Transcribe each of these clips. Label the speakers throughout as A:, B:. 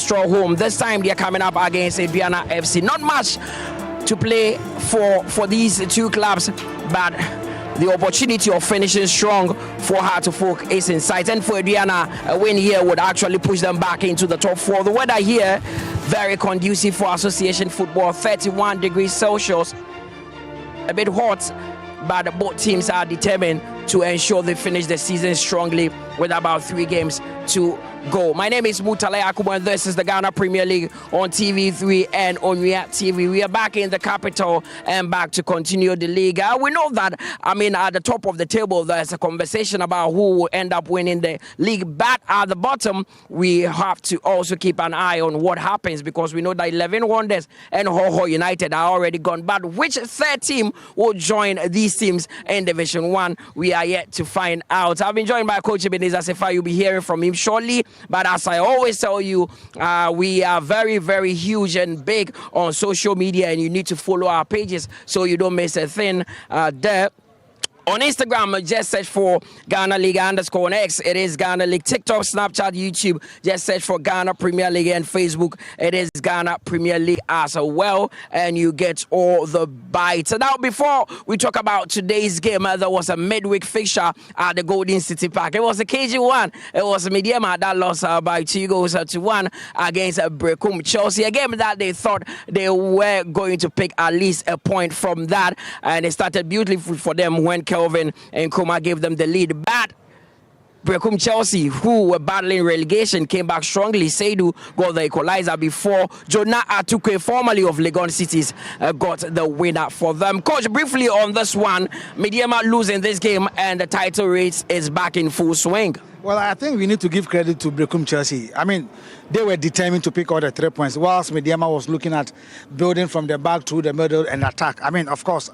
A: Straw home. This time they are coming up against Aduana FC. Not much to play for these two clubs, but the opportunity of finishing strong for Hartlepool is in sight. And for Aduana, a win here would actually push them back into the top four. The weather here, very conducive for association football, 31 degrees Celsius. A bit hot, but both teams are determined to ensure they finish the season strongly with about 3 games to go. My name is Mutale Akubu, and this is the Ghana Premier League on TV3 and on React TV. We are back in the capital and back to continue the league. We know that, at the top of the table, there's a conversation about who will end up winning the league. But at the bottom, we have to also keep an eye on what happens, because we know that 11 Wonders and Ho United are already gone. But which third team will join these teams in Division 1? We are yet to find out. I've been joined by Coach Ebenezer Sefa. You'll be hearing from him shortly. But as I always tell you, we are very, very huge and big on social media, and you need to follow our pages so you don't miss a thing there. On Instagram, just search for Ghana League _ X. It is Ghana League. TikTok, Snapchat, YouTube, just search for Ghana Premier League. And Facebook, it is Ghana Premier League as well. And you get all the bites. Now, before we talk about today's game, there was a midweek fixture at the Golden City Park. It was a KG1. It was Mediema that lost by 2-1 against Brekum Chelsea. A game that they thought they were going to pick at least a point from that. And it started beautifully for them when Kelvin and Kuma gave them the lead. But Brekum Chelsea, who were battling relegation, came back strongly. Seidu got the equalizer before Jonah Atukwe, formerly of Legon Cities, got the winner for them. Coach, briefly on this one, Mediema losing this game and the title race is back in full swing.
B: Well, I think we need to give credit to Brekum Chelsea. They were determined to pick all the 3 points, whilst Mediema was looking at building from the back through the middle and attack. Of course,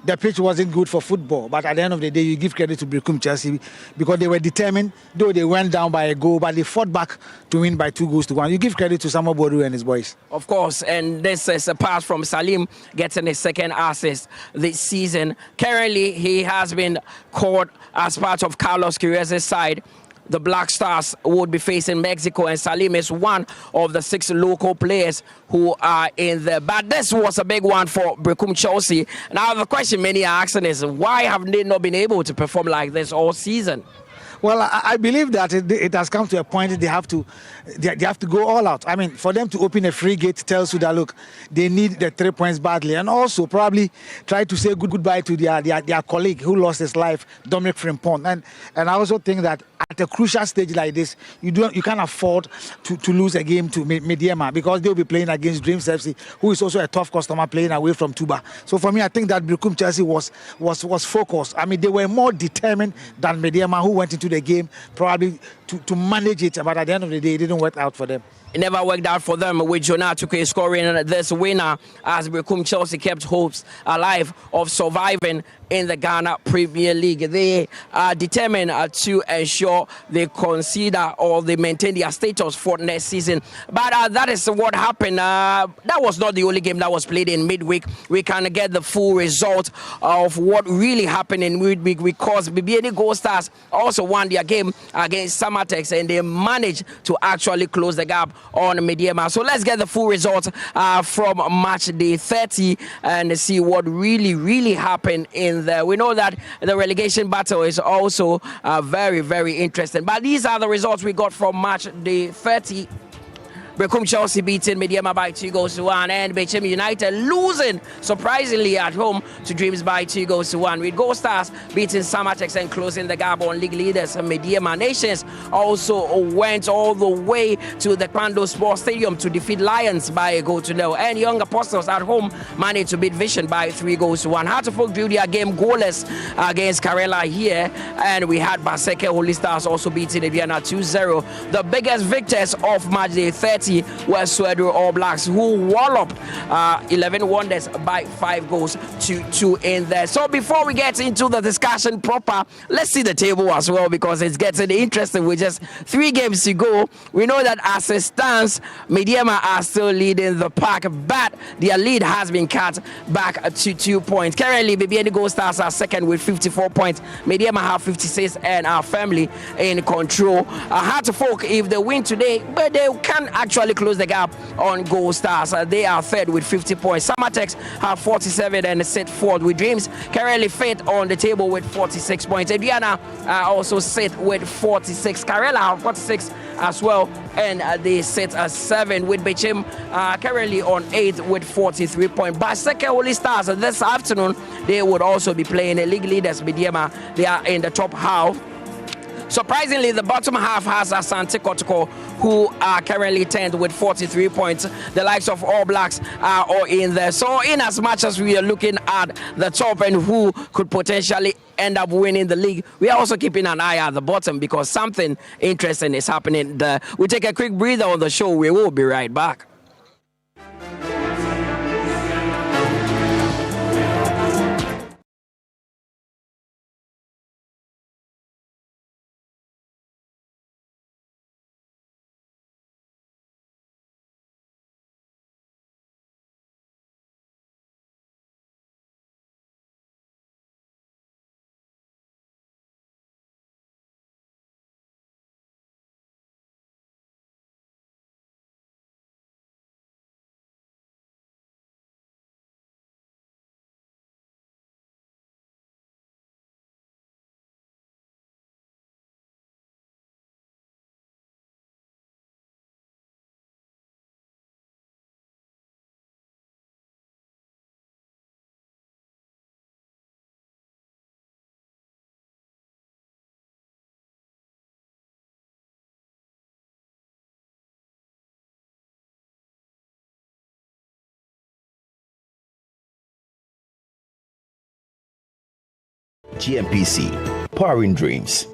B: the pitch wasn't good for football, but at the end of the day, you give credit to Brekum Chelsea because they were determined, though they went down by a goal, but they fought back to win by 2-1. You give credit to Samuel Bodu and his boys. Of
A: course, and this is a pass from Salim getting his second assist this season. Currently, he has been called as part of Carlos Queiroz' side. The Black Stars would be facing Mexico, and Salim is one of the 6 local players who are in there. But this was a big one for Brekum Chelsea. Now, the question many are asking is, why have they not been able to perform like this all season?
B: Well, I believe that it has come to a point that they have to go all out. For them to open a free gate tells you that, look, they need the 3 points badly, and also probably try to say goodbye to their colleague who lost his life, Dominic Frimpong. And I also think that at a crucial stage like this, you can't afford to lose a game to Mediema, because they'll be playing against Dreams FC, who is also a tough customer playing away from Tuba. So for me, I think that Brekum Chelsea was focused. They were more determined than Mediema, who went into the game probably to manage it, but at the end of the day, it didn't work out for them.
A: It never worked out for them, with Jonah Atukwe scoring this winner as Brekum Chelsea kept hopes alive of surviving in the Ghana Premier League. They are determined to ensure they consider or they maintain their status for next season. But that is what happened. That was not the only game that was played in midweek. We can get the full result of what really happened in midweek, because BBN Gold Stars also won their game against Samatex, and they managed to actually close the gap on Mediema. So let's get the full result from match day 30 and see what really happened in there. We know that the relegation battle is also very, very interesting. But these are the results we got from match day 30. Brekum Chelsea beating Mediema by 2-1, and Bechem United losing surprisingly at home to Dreams by 2-1. With Gold Stars beating Samatex and closing the gap on league leaders Mediema. Nations also went all the way to the Kwando Sports Stadium to defeat Lions by 1-0, and Young Apostles at home managed to beat Vision by 3-1. Hartlepool drew their game goalless against Karela here, and we had Baseke Holy Stars also beating Aduana 2-0. The biggest victors of match day 30 were Swedru All Blacks, who walloped 11 Wonders by 5-2 in there. So before we get into the discussion proper, let's see the table as well, because it's getting interesting with just 3 games to go. We know that as it stands, Mediema are still leading the pack, but their lead has been cut back to 2 points. Currently, BBN Gold Stars are second with 54 points. Mediema have 56 and are firmly in control. Hartlepool, if they win today, but they can actually actually close the gap on Gold Stars. They are third with 50 points. Samatex have 47 and sit fourth with Dreams. Currently fifth on the table with 46 points. Aduana also sit with 46. Karela have 46 as well, and they sit at 7 with Bechim currently on 8th with 43 points. Baseke Holy Stars this afternoon, they would also be playing the league leaders Bidiema. They are in the top half. Surprisingly, the bottom half has Asante Kotoko, who are currently 10th with 43 points. The likes of All Blacks are all in there. So in as much as we are looking at the top and who could potentially end up winning the league, we are also keeping an eye at the bottom because something interesting is happening there. We take a quick breather on the show. We will be right back.
C: GMPC, powering dreams.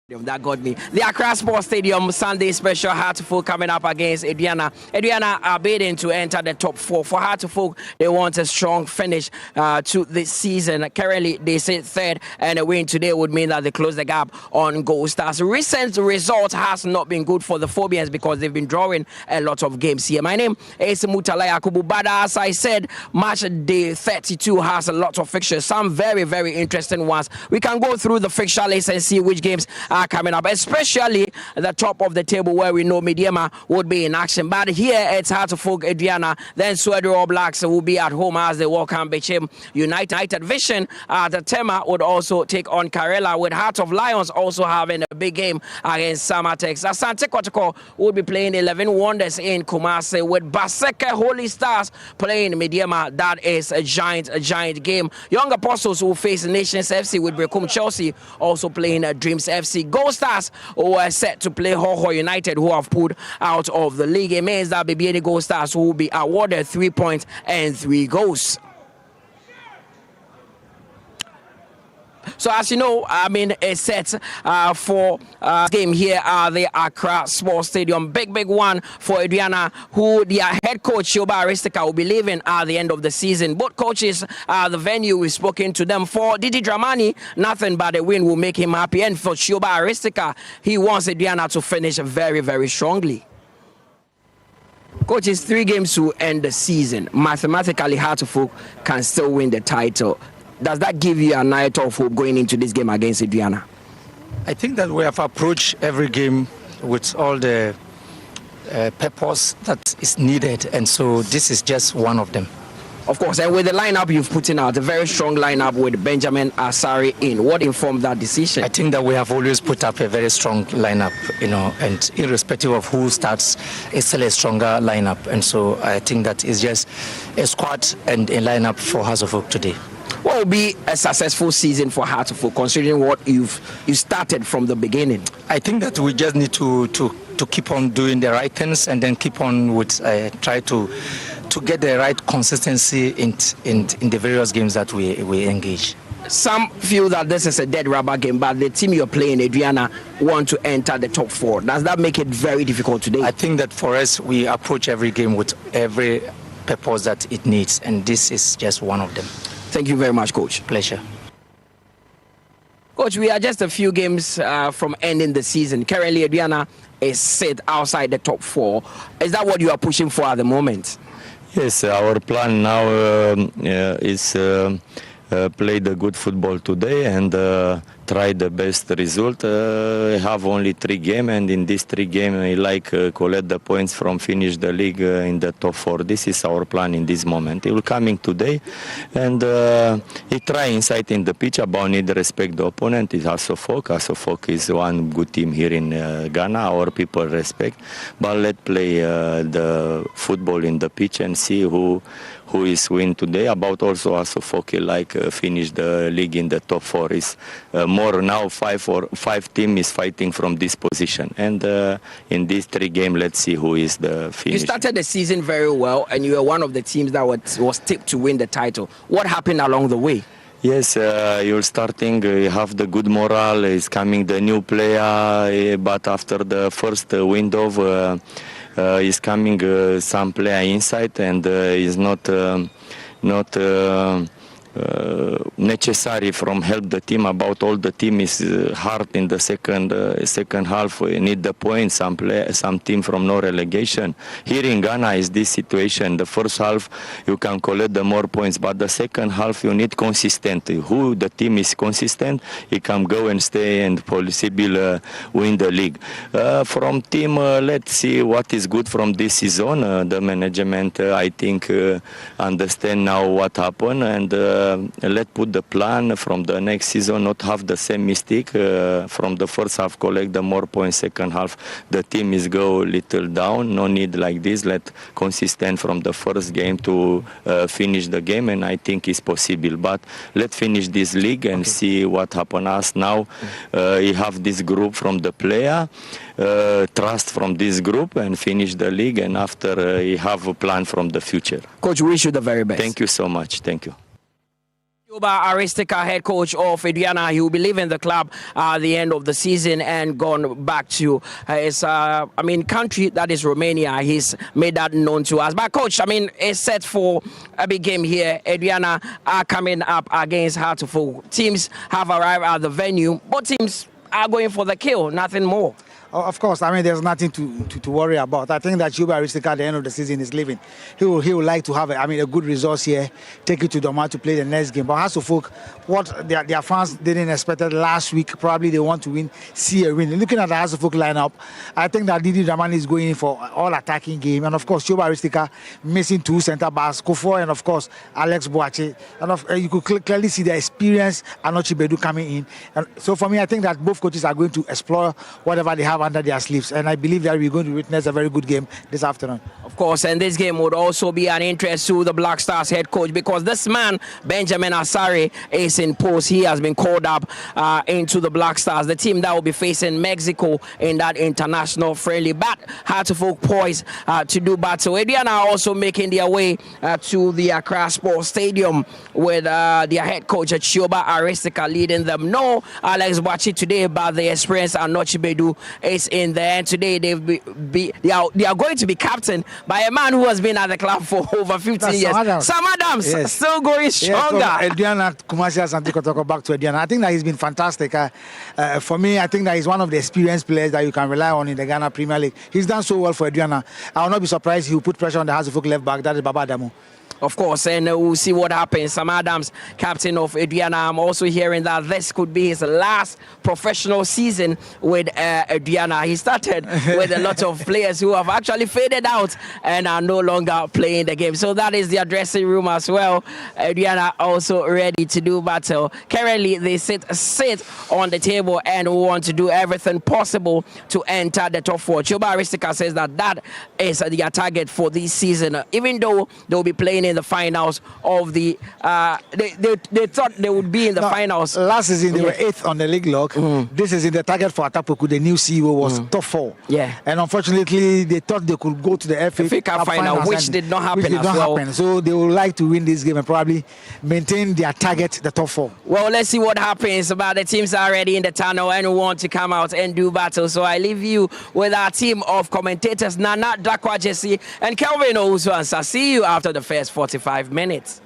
A: That got me. The Accra Sports Stadium Sunday special Heartful coming up against Aduana. Aduana are bidding to enter the top 4. For Heartful, they want a strong finish to this season. Currently, they sit third, and a win today would mean that they close the gap on Gold Stars. Recent results has not been good for the Phobians because they've been drawing a lot of games here. My name is Mutalai Akubu, but as I said, match day 32 has a lot of fixtures, some very, very interesting ones. We can go through the fixture list and see which games are coming up, especially the top of the table where we know Mediema would be in action. But here it's Heartful Aduana, then Sweden All Blacks will be at home as they welcome Bechem United. Vision the Tema would also take on Karela, with Heart of Lions also having a big game against Samatex. Asante Kotoko would be playing 11 Wonders in Kumasi, with Baseke Holy Stars playing Mediema. That is a giant game. Young Apostles will face Nations FC, with Brekum Chelsea also playing Dreams FC. Gold Stars were set to play Hoho United, who have pulled out of the league. It means that Bibiani Gold Stars will be awarded 3 points and 3 goals. So as you know, it's set for game here at the Accra Sports Stadium. Big one for Aduana, who their head coach Shoba Aristika will be leaving at the end of the season. Both coaches the venue, we've spoken to them. For Didi Dramani, nothing but a win will make him happy. And for Shoba Aristika, he wants Aduana to finish very, very strongly. Coaches, 3 games to end the season. Mathematically, Heartful can still win the title. Does that give you a night of hope going into this game against Aduana?
D: I think that we have approached every game with all the purpose that is needed, and so this is just one of them.
A: Of course, and with the lineup you've put in out, a very strong lineup with Benjamin Asari in. What informed that decision?
D: I think that we have always put up a very strong lineup, and irrespective of who starts, it's still a stronger lineup, and so I think that is just a squad and a lineup for Heartful today.
A: What will be a successful season for Heartful, considering what you started from the beginning?
D: I think that we just need to keep on doing the right things, and then keep on with try to get the right consistency in the various games that we engage.
A: Some feel that this is a dead rubber game, but the team you're playing, Aduana, want to enter the top 4. Does that make it very difficult today?
D: I think that for us, we approach every game with every purpose that it needs, and this is just one of them.
A: Thank you very much, Coach.
D: Pleasure.
A: Coach, we are just a few games from ending the season. Currently, Aduana is set outside the top 4. Is that what you are pushing for at the moment?
E: Yes, our plan now is play the good football today and try the best result. Have only 3 games, and in these 3 games I like collect the points from finish the league in the top 4. This is our plan in this moment. It will coming today, and he try inside in the pitch about need respect the opponent. Is Asofok. Asofok is one good team here in Ghana. Our people respect, but let play the football in the pitch and see who is win today. About also Asofok like finish the league in the top 4 is more now 5 team is fighting from this position, and in these 3 games let's see who is the finish.
A: You started the season very well, and you were one of the teams that was tipped to win the title. What happened along the way?
E: Yes, you're starting, you have the good morale, is coming the new player, but after the first window is coming some player inside, and is not necessary from help the team. About all the team is hard in the second half. We need the points. Some team from no relegation. Here in Ghana is this situation. The first half you can collect the more points, but the second half you need consistent. Who the team is consistent, he can go and stay and possibly win the league. From team, let's see what is good from this season. The management, I think, understand now what happened, and let's put the plan from the next season, not have the same mistake. From the first half, collect the more points. Second half, the team is go little down. No need like this. Let consistent from the first game to finish the game, and I think it's possible. But let's finish this league and see what happen us now. You have this group from the player, trust from this group, and finish the league. And after you have a plan from the future.
A: Coach, we wish you the very best.
E: Thank you so much. Thank you.
A: Chuba Aristica, head coach of Aduana, he will be leaving the club at the end of the season and gone back to his, country, that is Romania. He's made that known to us. But coach, it's set for a big game here. Aduana are coming up against Hartlepool. Teams have arrived at the venue. Both teams are going for the kill, nothing more.
B: Oh, of course, there's nothing to worry about. I think that Chuba Aristica at the end of the season is leaving. He will like to have a good resource here, take it to Doma to play the next game. But Hasselfolk, what their fans didn't expect last week, probably they want to win, see a win. Looking at the Hasselfolk lineup, I think that Didi Dramani is going in for all attacking game. And of course, Chuba Aristica missing 2 centre backs, Kofo and of course, Alex Boache. And you could clearly see the experience Anochi Bedu coming in. And so for me, I think that both coaches are going to explore whatever they have under their sleeves, and I believe that we're going to witness a very good game this afternoon.
A: Of course, and this game would also be an interest to the Black Stars head coach, because this man, Benjamin Asare, is in post. He has been called up into the Black Stars, the team that will be facing Mexico in that international friendly. But Hartlepool poised to do battle. Aduana are also making their way to the Accra Sports Stadium with their head coach Chuba Aristica leading them. No Alex Boachi today, but the experience Anochi Bedu is in there. And today they are going to be captained by a man who has been at the club for over 15 years. Sam Adams,
B: yes.
A: Still going stronger.
B: Yes, Aduana, Kumasi Asante Kotoko back to Aduana. I think that he's been fantastic. For me, I think that he's one of the experienced players that you can rely on in the Ghana Premier League. He's done so well for Aduana. I will not be surprised he will put pressure on the Hasselfolk left back. That is Baba Adamu.
A: Of course, and we'll see what happens. Sam Adams, captain of Aduana. I'm also hearing that this could be his last professional season with Aduana. He started with a lot of players who have actually faded out and are no longer playing the game. So that is the dressing room as well. Aduana also ready to do battle. Currently, they sit on the table and want to do everything possible to enter the top 4. Chuba Aristica says that is their target for this season. Even though they'll be playing in the finals of the they thought they would be in the finals.
B: Last season they were 8th on the league log. This is in the target for Atapoku. The new CEO was top 4.
A: Yeah.
B: And unfortunately they thought they could go to the FA Cup
A: final, which did not happen.
B: So they would like to win this game and probably maintain their target, the top 4.
A: Well, let's see what happens. But the teams are already in the tunnel and want to come out and do battle. So I leave you with our team of commentators, Nana Dakwa Jesse and Kelvin Owusu. See you after the first 45 minutes.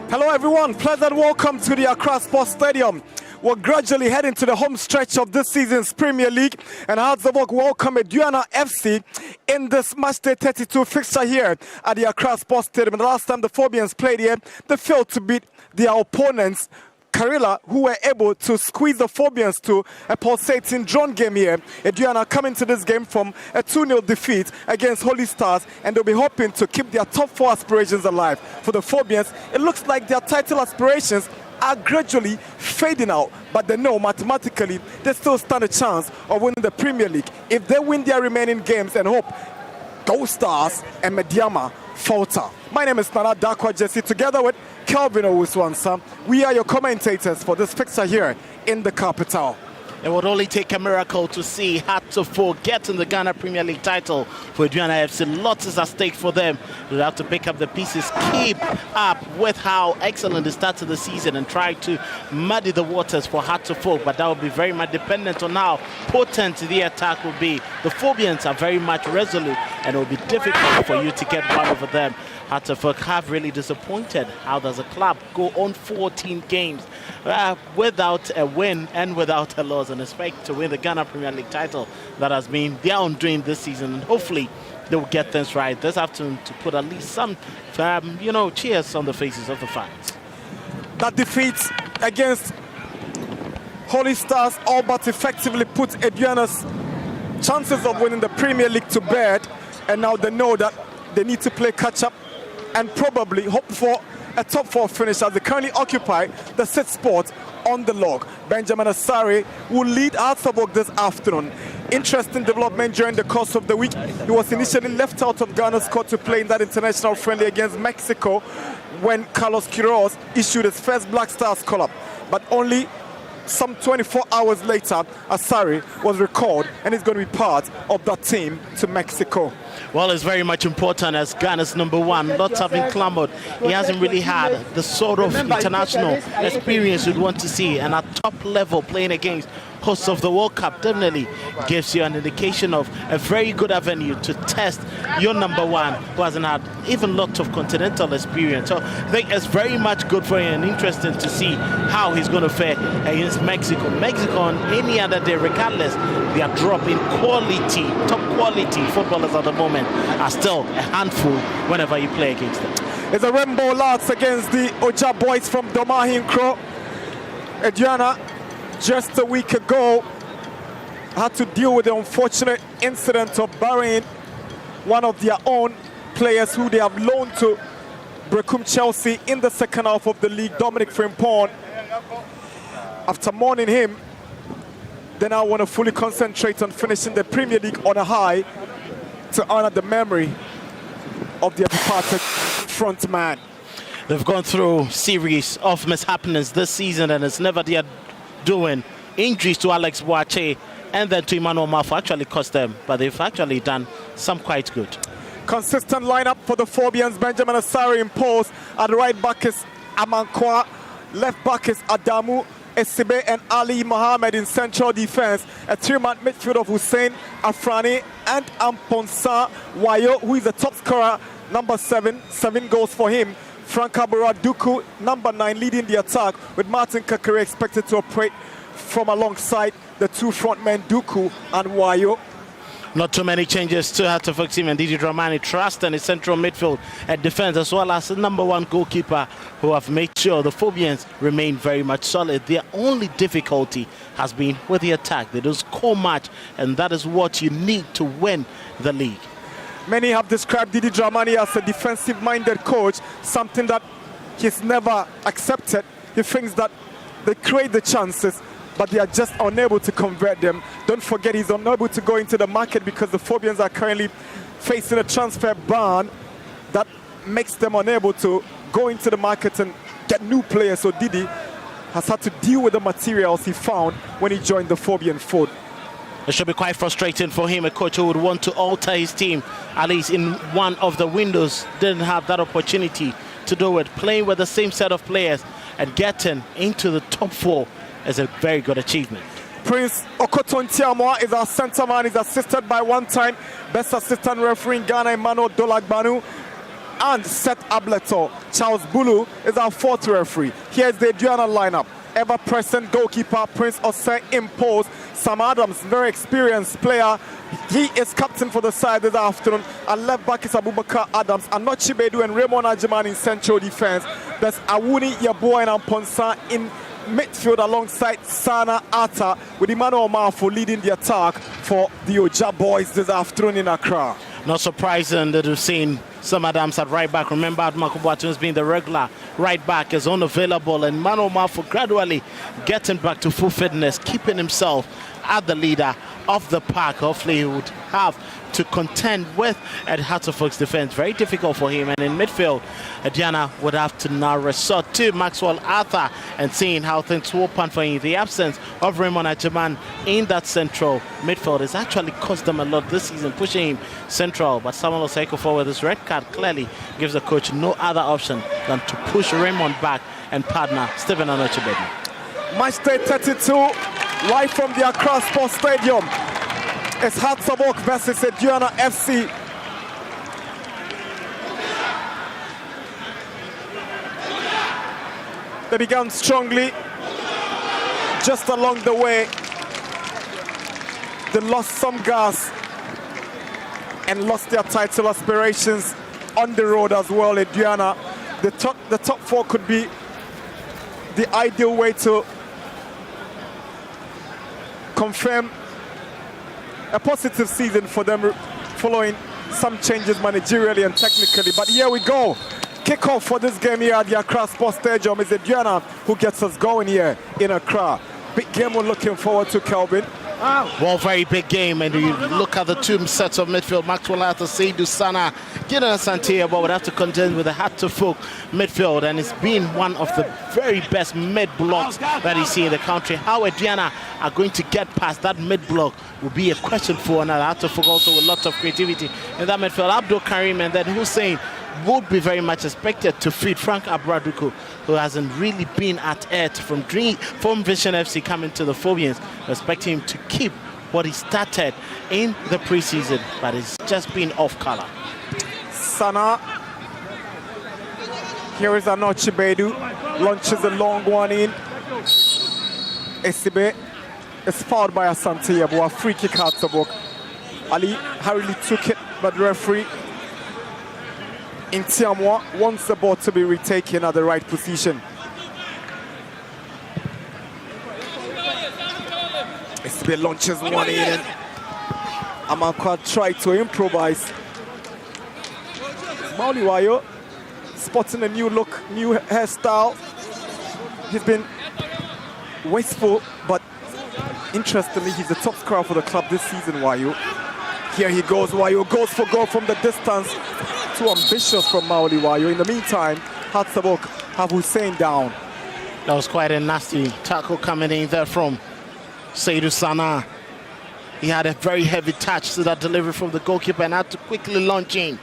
F: Hello everyone, pleasant welcome to the Accra Sports Stadium. We're gradually heading to the home stretch of this season's Premier League, and Hartlepool welcome Aduana FC in this matchday 32 fixture here at the Accra Sports Stadium. The last time the Phobians played here, they failed to beat their opponents, Karila, who were able to squeeze the Phobians to a pulsating drawn game here. Aduana coming to this game from a 2-0 defeat against Holy Stars, and they'll be hoping to keep their top 4 aspirations alive. For the Phobians, it looks like their title aspirations are gradually fading out, but they know mathematically they still stand a chance of winning the Premier League if they win their remaining games and hope Gold Stars and Mediama falter. My name is Nana Dakwa Jesse, together with Kelvin Owusu. We are your commentators for this fixture here in the capital.
G: It would only take a miracle to see Hartlepool getting the Ghana Premier League title for Aduana FC. Lots is at stake for them. They'll have to pick up the pieces, keep up with how excellent they started the season and try to muddy the waters for Hartlepool. But that will be very much dependent on how potent the attack will be. The Phobians are very much resolute, and it will be difficult for you to get one over them. Hartlepool have really disappointed. How does a club go on 14 games without a win and without a loss and expect to win the Ghana Premier League title? That has been their undoing this season, and hopefully they will get things right this afternoon to put at least some cheers on the faces of the fans.
F: That defeat against Holy Stars all but effectively put Aduana's chances of winning the Premier League to bed, and now they know that they need to play catch-up and probably hope for a top 4 finish as they currently occupy the 6th spot on the log. Benjamin Asare will lead Hartlepool this afternoon. interesting development during the course of the week. He was initially left out of Ghana's squad to play in that international friendly against Mexico when Carlos Quiroz issued his first Black Stars call-up. But only some 24 hours later, Asari was recalled and is going to be part of that team to Mexico.
G: Well, it's very much important as Ghana's number one. Lots have been clamored. He hasn't really had the sort of international experience you'd want to see, and at top level playing against hosts of the World Cup definitely gives you an indication of a very good avenue to test your number one who hasn't had even lots of continental experience. So I think it's very much good for him and interesting to see how he's going to fare against Mexico. Mexico on any other day, regardless, they are dropping quality, top quality footballers at the moment, are still a handful whenever you play against them.
F: It's a rainbow lads against the Oja boys from Domahin Kro. Aduana, just a week ago, had to deal with the unfortunate incident of burying one of their own players who they have loaned to Brecum Chelsea in the second half of the league, Dominic Frimpong. After mourning him, they now want to fully concentrate on finishing the Premier League on a high to honor the memory of their departed front man.
G: They've gone through a series of mishappenings this season, and it's never their doing. Injuries to Alex Boache and then to Emmanuel Mafo actually cost them, but they've actually done some quite good.
F: Consistent lineup for the Phobians. Benjamin Asari in post. At right back is Amankwa. Left back is Adamu, Esibe and Ali Mohammed in central defense. A three-man midfield of Hussein, Afrani and Amponsa Wayo, who is the top scorer, number 7. 7 goals for him. Frank Abura Duku, number 9, leading the attack, with Martin Kakere expected to operate from alongside the two frontmen, Duku and Wayo.
G: Not too many changes to Hatterford team, and Didi Dramani trust in his central midfield and defense, as well as the number 1 goalkeeper, who have made sure the Phobians remain very much solid. Their only difficulty has been with the attack. They don't score much, and that is what you need to win the league.
F: Many have described Didi Dramani as a defensive-minded coach, something that he's never accepted. He thinks that they create the chances, but they are just unable to convert them. Don't forget, he's unable to go into the market because the Phobians are currently facing a transfer ban that makes them unable to go into the market and get new players. So Didi has had to deal with the materials he found when he joined the Phobian fold.
G: It should be quite frustrating for him, a coach who would want to alter his team, at least in one of the windows, didn't have that opportunity to do it. Playing with the same set of players and getting into the top 4 is a very good achievement.
F: Prince Okoton Tiamwa is our centre man. He's assisted by one-time best assistant referee in Ghana, Emmanuel Dolagbanu, and Seth Ableto. Charles Bulu is our 4th referee. Here's the Aduana lineup. Ever-present goalkeeper Prince Osei in post. Sam Adams, very experienced player. He is captain for the side this afternoon. And left back is Abubakar Adams. Anochi Bedu and Raymond Ajiman in central defense. There's Awuni Yaboy and Amponsa in midfield alongside Sana Atta, with Emmanuel Mafo leading the attack for the Oja boys this afternoon in Accra.
G: Not surprising that we've seen Sam Adams at right back. Remember, Admako Boateng's being the regular right back, is unavailable, and Emmanuel Mafo gradually getting back to full fitness, keeping himself at the leader of the pack. Hopefully he would have to contend with at Hatterford's defense. Very difficult for him. And in midfield, Aduana would have to now resort to Maxwell Arthur and seeing how things will pan for him. The absence of Raymond Ajiman in that central midfield has actually cost them a lot this season, pushing him central. But Samuel Oseko forward, this red card clearly gives the coach no other option than to push Raymond back and partner Stephen Anochibedi.
F: Match day 32, live from the Accra Sports Stadium. It's Hearts of Oak versus Aduana FC. They began strongly. Just along the way, they lost some gas and lost their title aspirations on the road as well. Aduana, the top 4 could be the ideal way to confirm a positive season for them following some changes managerially and technically. But here we go. Kickoff for this game here at the Accra Sports Stadium is Aduana who gets us going here in Accra. Big game we're looking forward to, Kelvin.
G: Well, very big game, and you look at the two sets of midfield. Maxwell Arthur, Seydou Sana, Gideon Santiago would have to contend with a hat-to-folk midfield, and it's been one of the very best mid-blocks that you see in the country. How Aduana are going to get past that mid-block will be a question for another hat-to-folk, also with lots of creativity in that midfield. Abdul Karim and then Hussein would be very much expected to feed Frank Abraduko, who hasn't really been at it from Vision FC coming to the Phobians. Expecting him to keep what he started in the preseason, but it's just been off color.
F: Sana. Here is Anoche Bedu. Launches a long one in. Esibe is fouled by Asante Yabo. A free kick out the book. Ali hurriedly took it, but the referee Intiamwa wants the ball to be retaken at the right position. Esibe launches one in and Amankwa tried to improvise. Mauliwayo spotting a new look, new hairstyle. He's been wasteful, but interestingly, he's the top scorer for the club this season, Wayo. Here he goes, Wayo goes for goal from the distance. Too ambitious from Mauliwayo. In the meantime, Hatzabok have Hussein down.
G: That was quite a nasty tackle coming in there from Seydou Sana. He had a very heavy touch to that delivery from the goalkeeper and had to quickly launch in.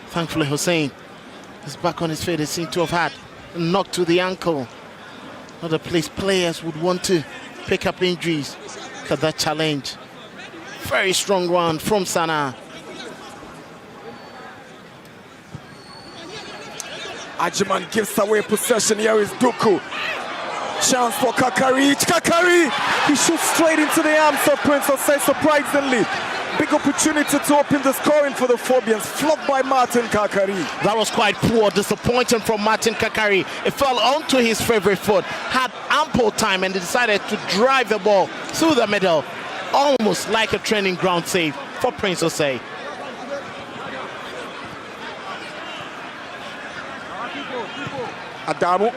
G: Thankfully, Hussein is back on his feet. He seemed to have had a knock to the ankle. Other players would want to pick up injuries for that challenge. Very strong one from Sana.
F: Ajiman gives away possession. Here is Duku. Chance for Kakari. Kakari! He shoots straight into the arms of Prince Osei, surprisingly. Big opportunity to open the scoring for the Phobians. Flopped by Martin Kakari.
G: That was quite poor, disappointing from Martin Kakari. It fell onto his favorite foot. Had ample time and decided to drive the ball through the middle. Almost like a training ground save for Prince Osei.
F: Adamu.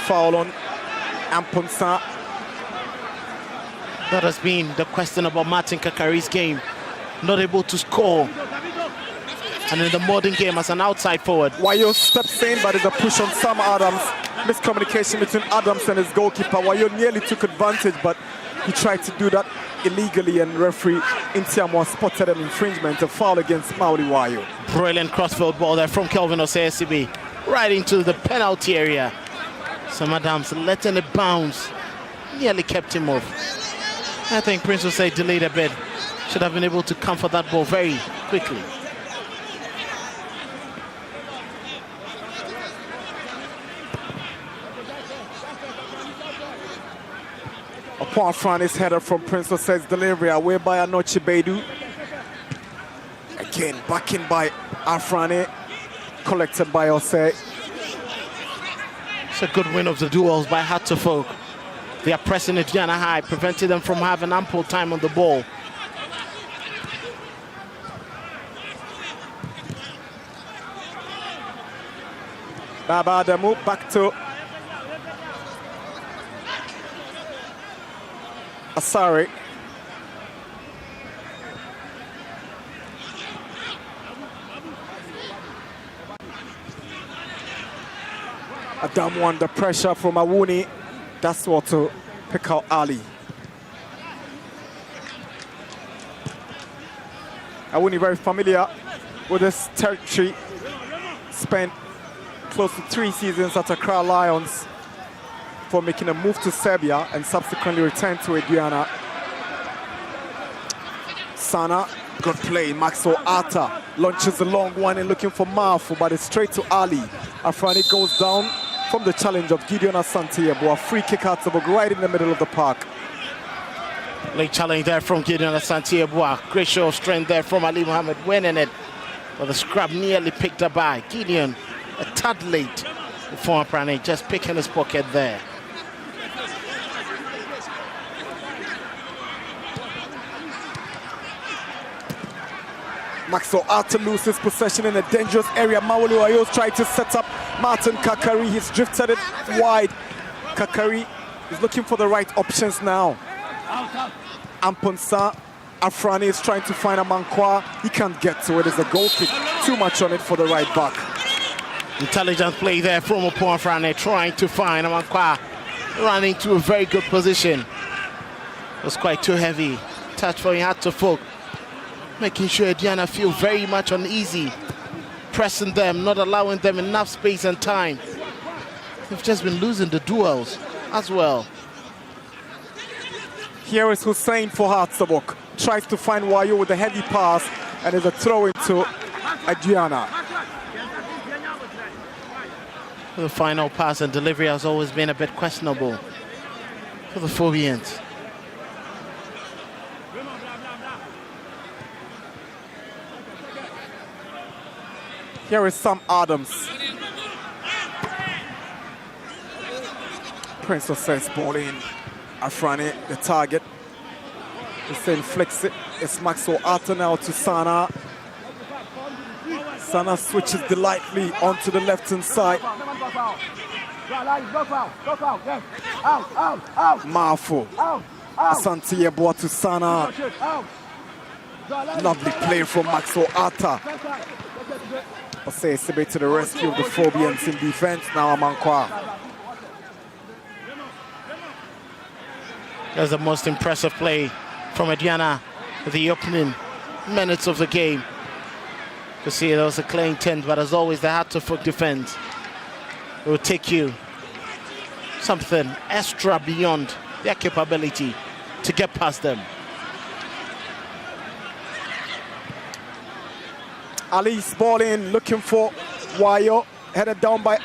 F: Foul on Amponsa.
G: That has been the question about Martin Kakari's game. Not able to score. And in the modern game as an outside forward.
F: Wayo steps in, but there's a push on Sam Adams. Miscommunication between Adams and his goalkeeper. Wayo nearly took advantage, but he tried to do that illegally, and referee Intiamwa spotted an infringement, a foul against Mauli Wayo.
G: Brilliant crossfield ball there from Kelvin Osei, right into the penalty area. Sam Adams letting it bounce, nearly kept him off. I think Prince Osei delayed a bit. Should have been able to comfort that ball very quickly.
F: Upon front is header from Prince Osei's delivery, away by Anoche Bedu. Again, back in by Afrane, collected by Osei.
G: It's a good win of the duels by Hatterfolk. They are pressing Aduana high, preventing them from having ample time on the ball.
F: Baba Adamu back to Asari. Adamu under pressure from Awuni. That's what to pick out Ali. Awuni very familiar with this territory. Spent close to 3 seasons at Accra Lions for making a move to Serbia and subsequently returned to Aduana. Sana, good play. Maxwell Arthur launches a long one and looking for Mafu, but it's straight to Ali. Afrani goes down from the challenge of Gideon Asante. A free kick out of right in the middle of the park.
G: Late challenge there from Gideon Asante. Great show of strength there from Ali Mohammed, winning it. But the scrap nearly picked up by Gideon. A tad late before Prane just picking his pocket there.
F: Maxwell Arthur loses possession in a dangerous area. Mawulu Ayos tried to set up Martin Kakari. He's drifted it wide. Kakari is looking for the right options now. Amponsa Afrani is trying to find a Mankwa. He can't get to it. It's a goal kick. Too much on it for the right back.
G: Intelligent play there from Opoa Afrani, trying to find a Mankwa. Running to a very good position. It was quite too heavy. Touch for Ihatofolk. Making sure Aduana feel very much uneasy. Pressing them, not allowing them enough space and time. They've just been losing the duels as well.
F: Here is Hussein for Hartsabok. Tries to find Wayo with a heavy pass, and there's a throw into Aduana.
G: The final pass and delivery has always been a bit questionable for the Phobians.
F: Here is Sam Adams. Prince says ball in. Afrani, the target. Hussein flicks it. It's Maxwell Arthur now to Sana. Sana switches delightfully onto the left-hand side. Mafu. Asante Yeboah to Sana. Lovely play from Maxwell Arthur. Osei Sebe to the rescue of the Phobians in defense. Now Amankwa.
G: That's the most impressive play from Aduana at the opening minutes of the game. You see, there was a clear intent, but as always, they had to full defense. It will take you something extra beyond their capability to get past them.
F: Ali's ball in, looking for Wayo. Headed down by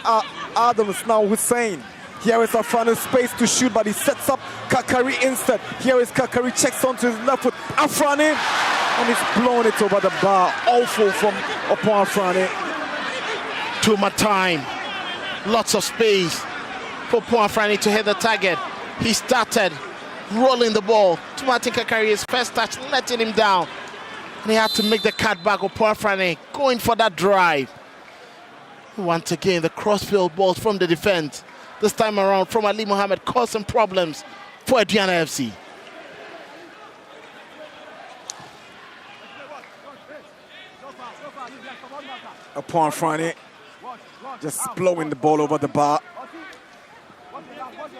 F: Adams, now Hussein. Here is Afrani's space to shoot, but he sets up Kakari instead. Here is Kakari, checks onto his left foot. Afrani, and he's blown it over the bar. Awful from Opoa Afrani.
G: Too much time. Lots of space for Opoa Afrani to hit the target. He started rolling the ball to Martin Kakari. His first touch, letting him down. And he had to make the cut back. Opoa Afrani going for that drive. Once again, the crossfield balls from the defense. This time around from Ali Mohammed causing problems for Aduana FC.
F: Opoa Afrani just blowing the ball over the bar.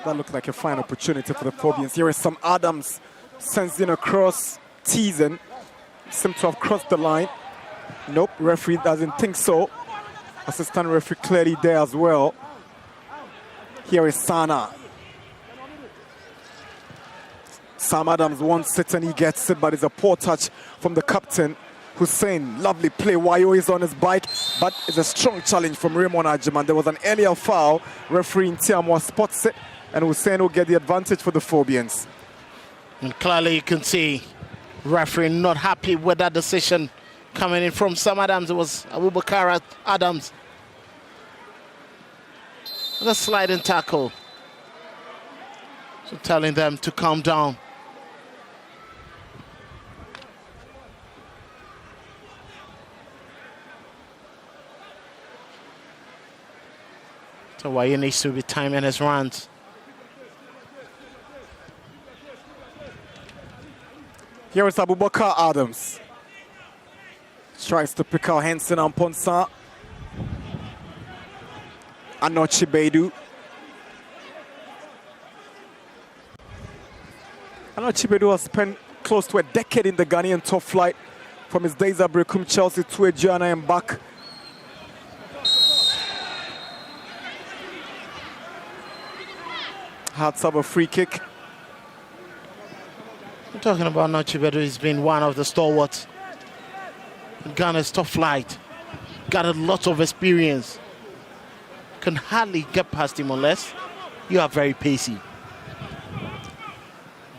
F: That looked like a fine opportunity for the Phobians. Here is Sam Adams, sends in across, teasing. Seems to have crossed the line. Nope, referee doesn't think so. Assistant referee clearly there as well. Here is Sana. Sam Adams wants it and he gets it, but it's a poor touch from the captain, Hussein. Lovely play. Wayo is on his bike, but it's a strong challenge from Raymond Ajiman. There was an earlier foul. Referee Ntiamwa spots it, and Hussein will get the advantage for the Phobians.
G: And clearly you can see referee not happy with that decision coming in from Sam Adams. It was Abubakar Adams. The sliding tackle. So telling them to calm down. So Wayo needs to be timing his runs.
F: Here is Abubakar Adams. Tries to pick out Henson and Ponsa. Anochi Beidou. Anochi Beidou has spent close to a decade in the Ghanaian top flight, from his days at Brekum Chelsea to Aduana and back. Hearts have a free kick.
G: I'm talking about Anochi Beidou. He's been one of the stalwarts in Ghana's top flight. Got a lot of experience. Can hardly get past him unless you are very pacey.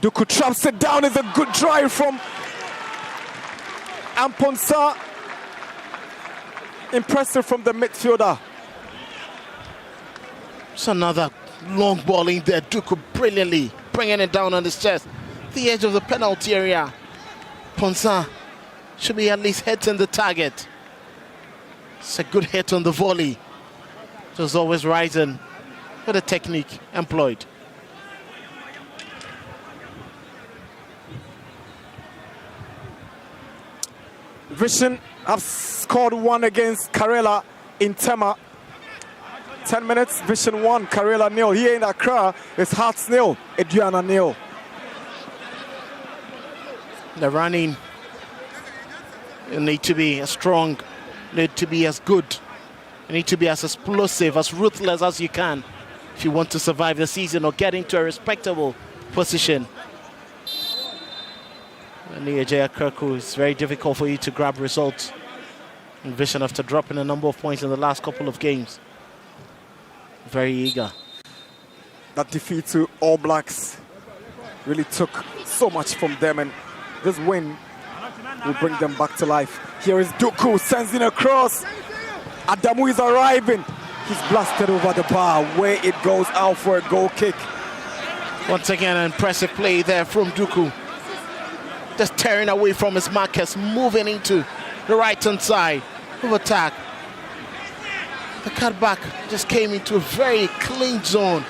F: Duku traps it down. Is a good drive from Amponsa. Impressive from the midfielder.
G: It's another long ball in there. Duku brilliantly bringing it down on his chest. The edge of the penalty area. Ponsa should be at least hitting the target. It's a good hit on the volley. Just always rising with the technique employed.
F: Vision have scored one against Karela in Tema. 10 minutes, Vision 1, Karela 0. Here in Accra, it's Hearts 0, Aduana 0.
G: The running, you need to be as strong, need to be as good, you need to be as explosive, as ruthless as you can if you want to survive the season or get into a respectable position. And the Ajay Kirku, it's very difficult for you to grab results. And Vision, after dropping a number of points in the last couple of games, very eager.
F: That defeat to All Blacks really took so much from them, and this win will bring them back to life. Here is Duku, sends in a cross. Adamu is arriving. He's blasted over the bar where it goes out for a goal kick.
G: Once again, an impressive play there from Duku. Just tearing away from his markers, moving into the right-hand side of attack. The cutback just came into a very clean zone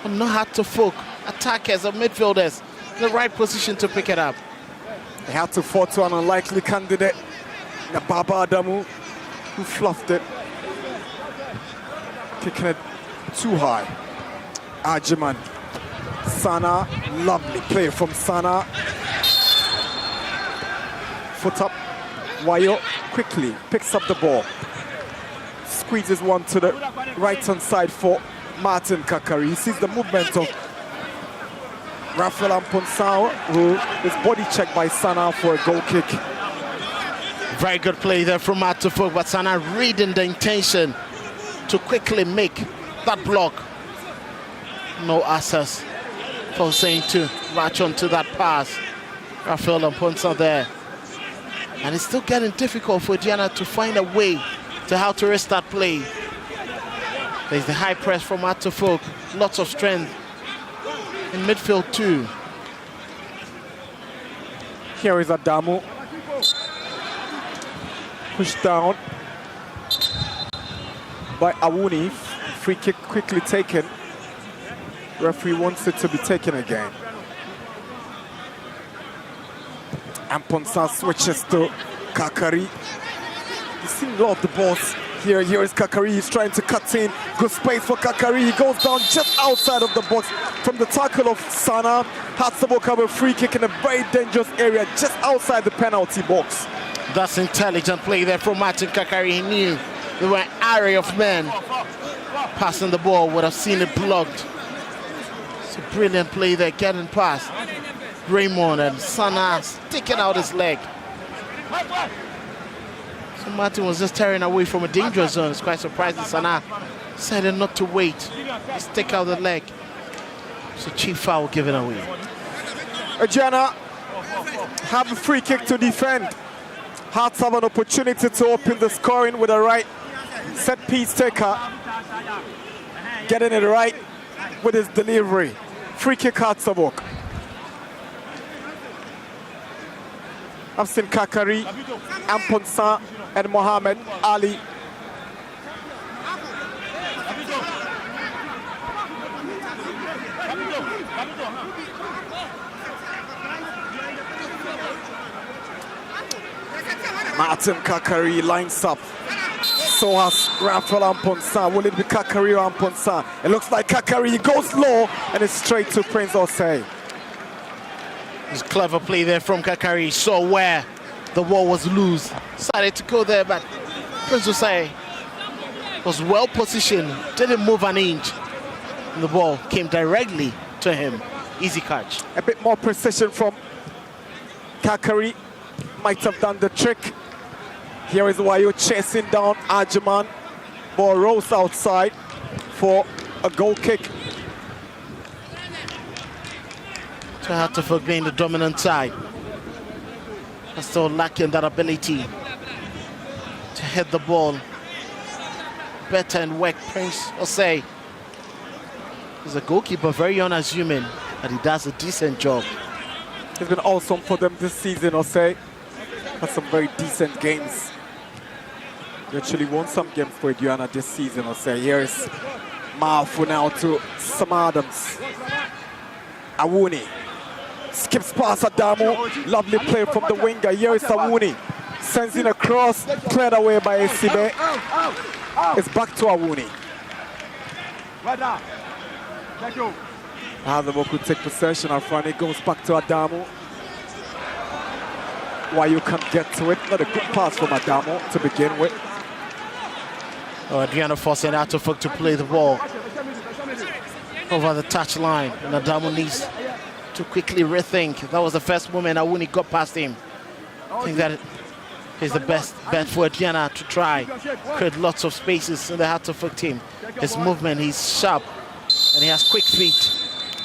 G: and not hard to folk. Attackers or midfielders in the right position to pick it up.
F: They had to fall to an unlikely candidate, Nababa Adamu, who fluffed it. Kicking it too high. Ajiman. Sana, lovely play from Sana. Foot up. Wayo quickly picks up the ball. Squeezes one to the right-hand side for Martin Kakari. He sees the movement of Rafael Amponsao, who is body checked by Sana for a goal kick.
G: Very good play there from Matufuk, but Sana reading the intention to quickly make that block. No access for Hussein to latch onto that pass. Rafael Amponsao there. And it's still getting difficult for Diana to find a way to how to restart play. There's the high press from Matufuk, lots of strength in midfield too.
F: Here is Adamu. Pushed down by Awuni. Free kick quickly taken. Referee wants it to be taken again. Amponsa switches to Kakari. He's seen a lot of the balls here. Here is Kakari. He's trying to cut in. Good space for Kakari. He goes down just outside of the box from the tackle of Sana. Hatsabo have a free kick in a very dangerous area just outside the penalty box.
G: That's intelligent play there from Martin Kakari. He knew there were an array of men passing the ball, would have seen it blocked. It's a brilliant play there, getting past Raymond, and Sana sticking out his leg. So Martin was just tearing away from a dangerous zone. It's quite surprising. Sana decided not to wait, just stick out the leg. It's a cheap foul given away.
F: Aduana have a free kick to defend. Hearts have an opportunity to open the scoring with a right set piece taker. Getting it right with his delivery. Free kick Hearts of Oak. I've seen Kakari, Amponsa, and Mohamed Ali. Martin Kakari lines up. So has Rafael Amponsa. Will it be Kakari or Amponsa? It looks like Kakari. He goes low and it's straight to Prince Osei.
G: It's clever play there from Kakari. Saw where the wall was loose. Decided to go there, but Prince Osei was well positioned. Didn't move an inch. And the ball came directly to him. Easy catch.
F: A bit more precision from Kakari. Might have done the trick. Here is Wayo chasing down Ajiman. Ball rolls outside for a goal kick.
G: So Hatterford being the dominant side. But still lacking that ability to hit the ball better and work. Prince Osei is a goalkeeper, very unassuming, but he does a decent job.
F: He's been awesome for them this season, Osei. Had some very decent games. They actually won some games for Aduana this season. I'll say here's Mafu now to Sam Adams. Awuni skips past Adamu. Lovely play from the winger. Here is Awuni. Sends in a cross, cleared away by Esibe. It's back to Awuni. Azabok could take possession of front. It goes back to Adamu. Why you can't get to it? Not a good pass from Adamu to begin with.
G: Aduana forcing Atufuk to play the ball over the touchline, and Adamu needs to quickly rethink. That was the first moment Awuni got past him. I think that is the best bet for Aduana to try create lots of spaces in the Atufuk team. His movement, he's sharp, and he has quick feet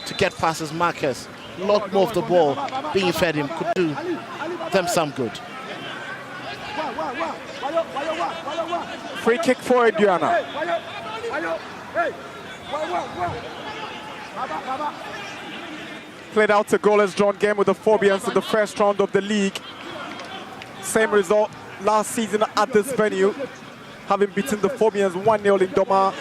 G: to get past his markers. A lot more of the ball being fed him could do them some good.
F: Free kick for Aduana. Played out a goalless drawn game with the Phobians in the first round of the league. Same result last season at this venue, having beaten the Phobians 1-0 in Doma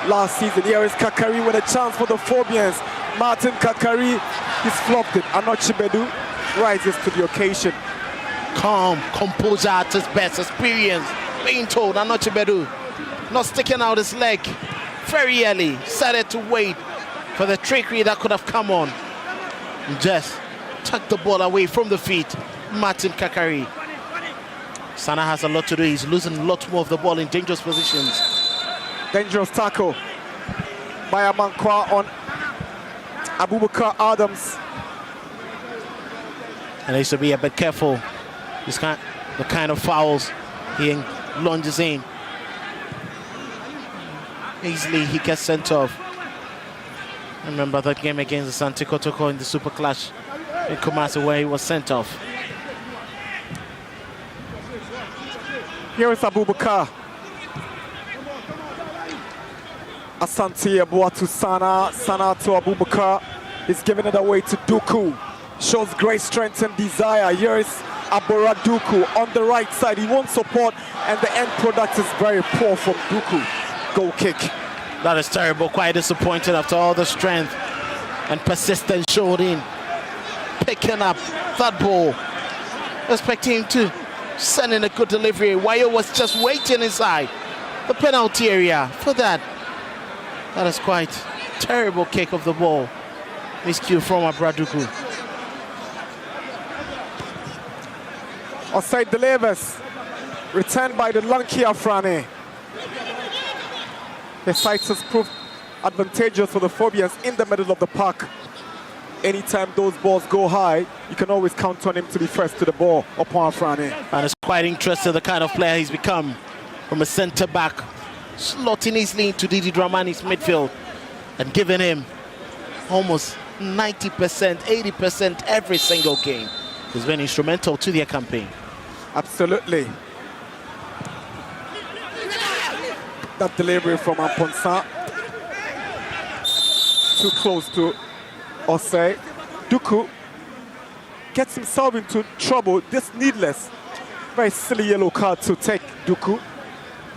F: last season. Here is Kakari with a chance for the Phobians. Martin Kakari, he's flopped it. Anochi Bedu rises to the occasion.
G: Calm, composure at his best, experience. Being told Anochi Bedu not sticking out his leg very early. Started to wait for the trickery that could have come on. And just tucked the ball away from the feet. Martin Kakari. Sana has a lot to do. He's losing a lot more of the ball in dangerous positions.
F: Dangerous tackle by Amankwa on Abubakar Adams.
G: And he should be a bit careful. The kind of fouls he lunges in. Easily he gets sent off. I remember that game against the Santi Kotoko in the Super Clash in Kumasi where he was sent off.
F: Here is Abubakar. Asante Abua to Sana. Sana to Abubakar. He's giving it away to Duku. Shows great strength and desire. Here is Abora Duku on the right side. He wants support, and the end product is very poor from Duku. Goal kick.
G: That is terrible. Quite disappointed after all the strength and persistence showed in picking up that ball. Expecting him to send in a good delivery. Wayo was just waiting inside the penalty area for that. That is quite terrible kick of the ball. Miscue from Abraduku.
F: Offside delivers. Returned by the lanky Afrani. The sight has proved advantageous for the Phobians in the middle of the park. Anytime those balls go high, you can always count on him to be first to the ball upon Afrani.
G: And it's quite interesting the kind of player he's become from a centre back, slotting easily into Didi Dramani's midfield and giving him almost 90%, 80% every single game. He's been instrumental to their campaign.
F: Absolutely. That delivery from Amponsa. Too close to Osei. Duku gets himself into trouble. This needless, very silly yellow card to take Duku.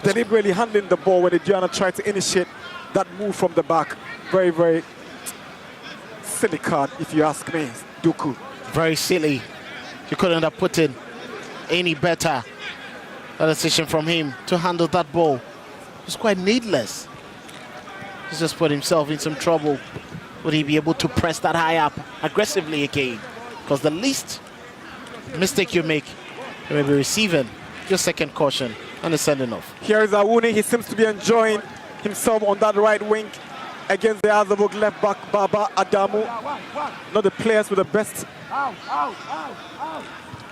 F: Deliberately handling the ball when Aduana tried to initiate that move from the back. Very, very silly card, if you ask me, Duku.
G: Very silly. You couldn't have put in any better decision from him to handle that ball. It was quite needless. He's just put himself in some trouble. Would he be able to press that high up aggressively again? Because the least mistake you make, you may be receiving your second caution and a sending off.
F: Here is Awuni. He seems to be enjoying himself on that right wing against the Azabok left back, Baba Adamu. Not the players with the best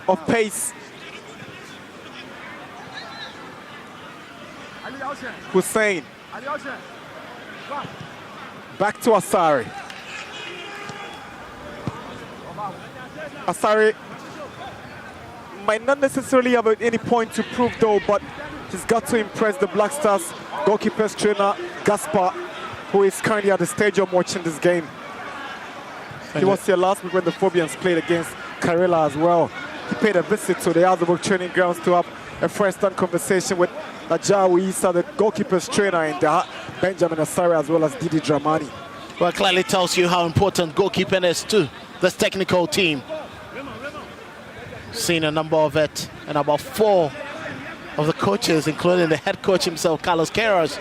F: of pace. Hussein. Back to Asari. Asari might not necessarily have any point to prove though, but he's got to impress the Black Stars goalkeepers trainer Gaspar, who is currently at the stadium watching this game. He was here last week when the Phobians played against Karela as well. he paid a visit to the Aduana training grounds to have a first-hand conversation with Ajawi Issa, the goalkeeper's trainer in the Benjamin Asare, as well as Didi Dramani.
G: Well, clearly tells you how important goalkeeping is to this technical team. Seen a number of it, and about 4 of the coaches, including the head coach himself, Carlos Queiroz,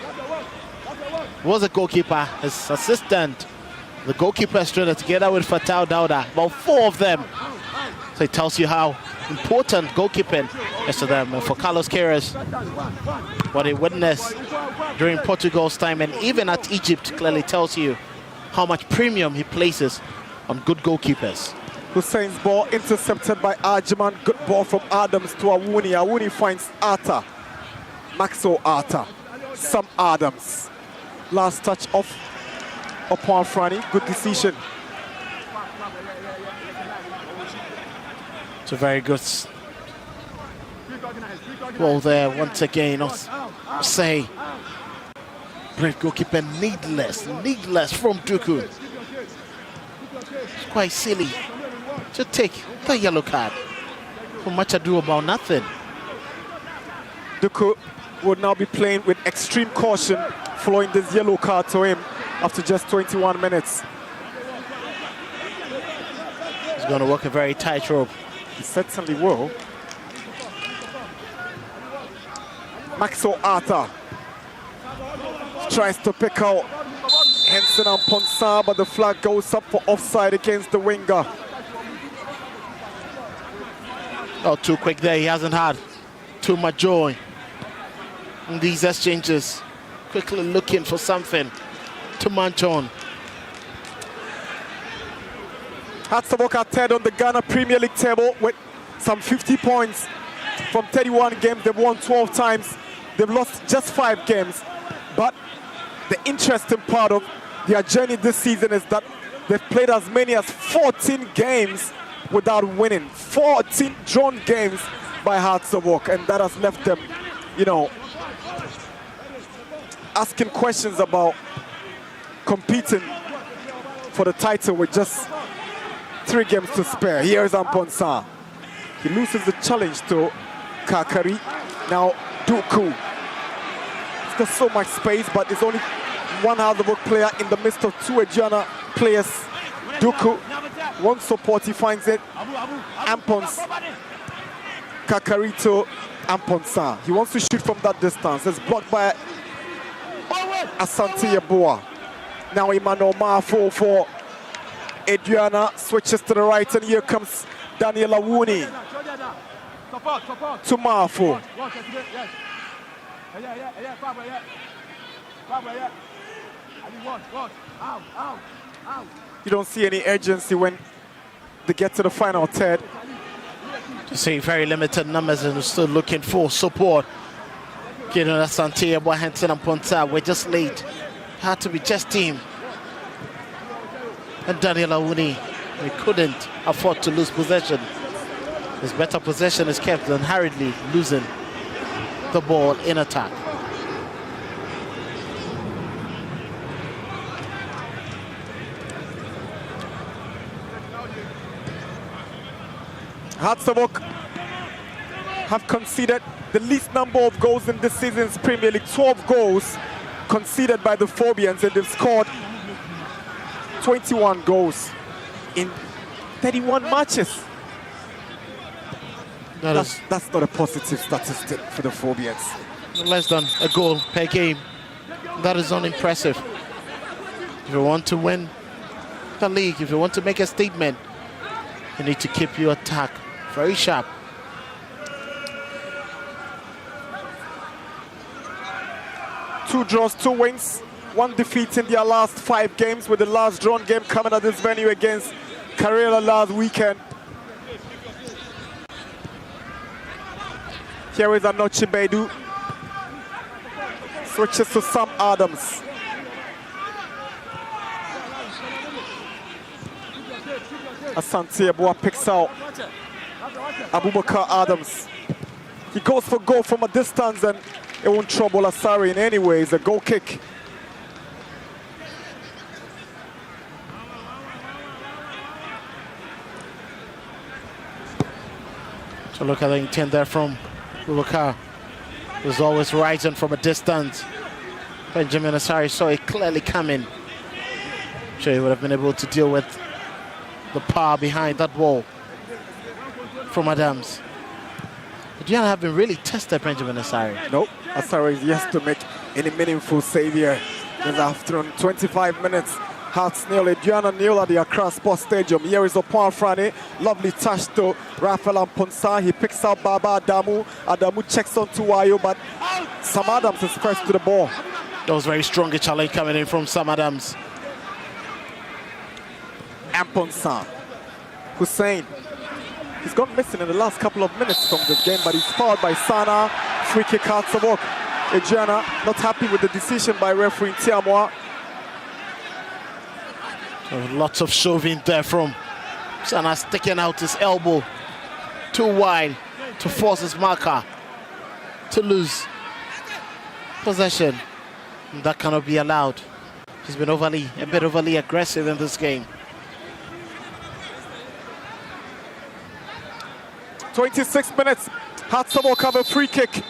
G: was a goalkeeper, his assistant, the goalkeeper's trainer, together with Fatau Dauda, about 4 of them. So it tells you how important goalkeeping is to them. And for Carlos Queiroz, what he witnessed during Portugal's time and even at Egypt clearly tells you how much premium he places on good goalkeepers.
F: Hussein's ball intercepted by Arjiman. Good ball from Adams to Awuni. Awuni finds Arta. Maxo Arta. Sam Adams. Last touch off upon Franny. Good decision.
G: It's a very good ball there once again. I'll say great goalkeeper, needless from Duku. It's quite silly to take the yellow card for much ado about nothing.
F: Duku would now be playing with extreme caution following this yellow card to him after just 21 minutes.
G: He's going to walk a very tightrope.
F: He certainly will. Maxo Arta tries to pick out Henson and Ponsa, but the flag goes up for offside against the winger.
G: Oh, too quick there. He hasn't had too much joy in these exchanges. Quickly looking for something to munch on.
F: Hearts of Oak are third on the Ghana Premier League table with some 50 points from 31 games. They've won 12 times. They've lost just 5 games. But the interesting part of their journey this season is that they've played as many as 14 games without winning. 14 drawn games by Hearts of Oak, and that has left them, you know, asking questions about competing for the title with just 3 games to spare. Here's Amponsa. He loses the challenge to Kakari. Now Duku. He's got so much space, but there's only one Hearts of Oak player in the midst of 2 Aduana players. Duku, one support, he finds it. Ampons. Kakari to Amponsa. He wants to shoot from that distance. It's blocked by Asante Yeboah. Now Emmanuel Mafo for Aduana, switches to the right, and here comes Daniel Awuni to Mafo. You don't see any urgency when they get to the final third.
G: To see very limited numbers and still looking for support. Gideon Asante, Yeboah, Henson and Ponta were just late. Had to be just team. And Daniel Awuni, he couldn't afford to lose possession. His better possession is kept than hurriedly losing the ball in attack.
F: Hearts of Oak have conceded the least number of goals in this season's Premier League. 12 goals conceded by the Phobians, and they've scored 21 goals in 31 matches. That's not a positive statistic for the Phobians.
G: Less than a goal per game. That is unimpressive. If you want to win the league, if you want to make a statement, you need to keep your attack very sharp.
F: Two draws, 2 wins, 1 defeat in their last 5 games, with the last drawn game coming at this venue against Karela last weekend. Here is Anochi Bedu. Switches to Sam Adams. Asante Yeboah picks out Abubakar Adams. He goes for goal from a distance, and it won't trouble Asari in any way. It's a goal kick.
G: So look at the intent there from Boubacar, who's always rising from a distance. Benjamin Asari saw it clearly coming. Sure, he would have been able to deal with the power behind that wall from Adams. Aduana have been really tested, Benjamin Asari.
F: Nope, Asari is yet to make any meaningful save here this afternoon. 25 minutes. Hearts nil, Aduana nil at the Accra Sports Stadium. Here is Opon Frane. Lovely touch to Rafael Amponsa. He picks out Baba Adamu. Adamu checks on to Wayo, but Sam Adams is first to the ball.
G: That was very strong a challenge coming in from Sam Adams.
F: Amponsa. Hussein. He's gone missing in the last couple of minutes from this game, but he's fouled by Sana. Free kick out to work. Aduana not happy with the decision by referee Tiamoa.
G: Lots of shoving there from Sana, sticking out his elbow too wide to force his marker to lose possession. And that cannot be allowed. He's been a bit overly aggressive in this game.
F: 26 minutes. Hatsabok have a free kick.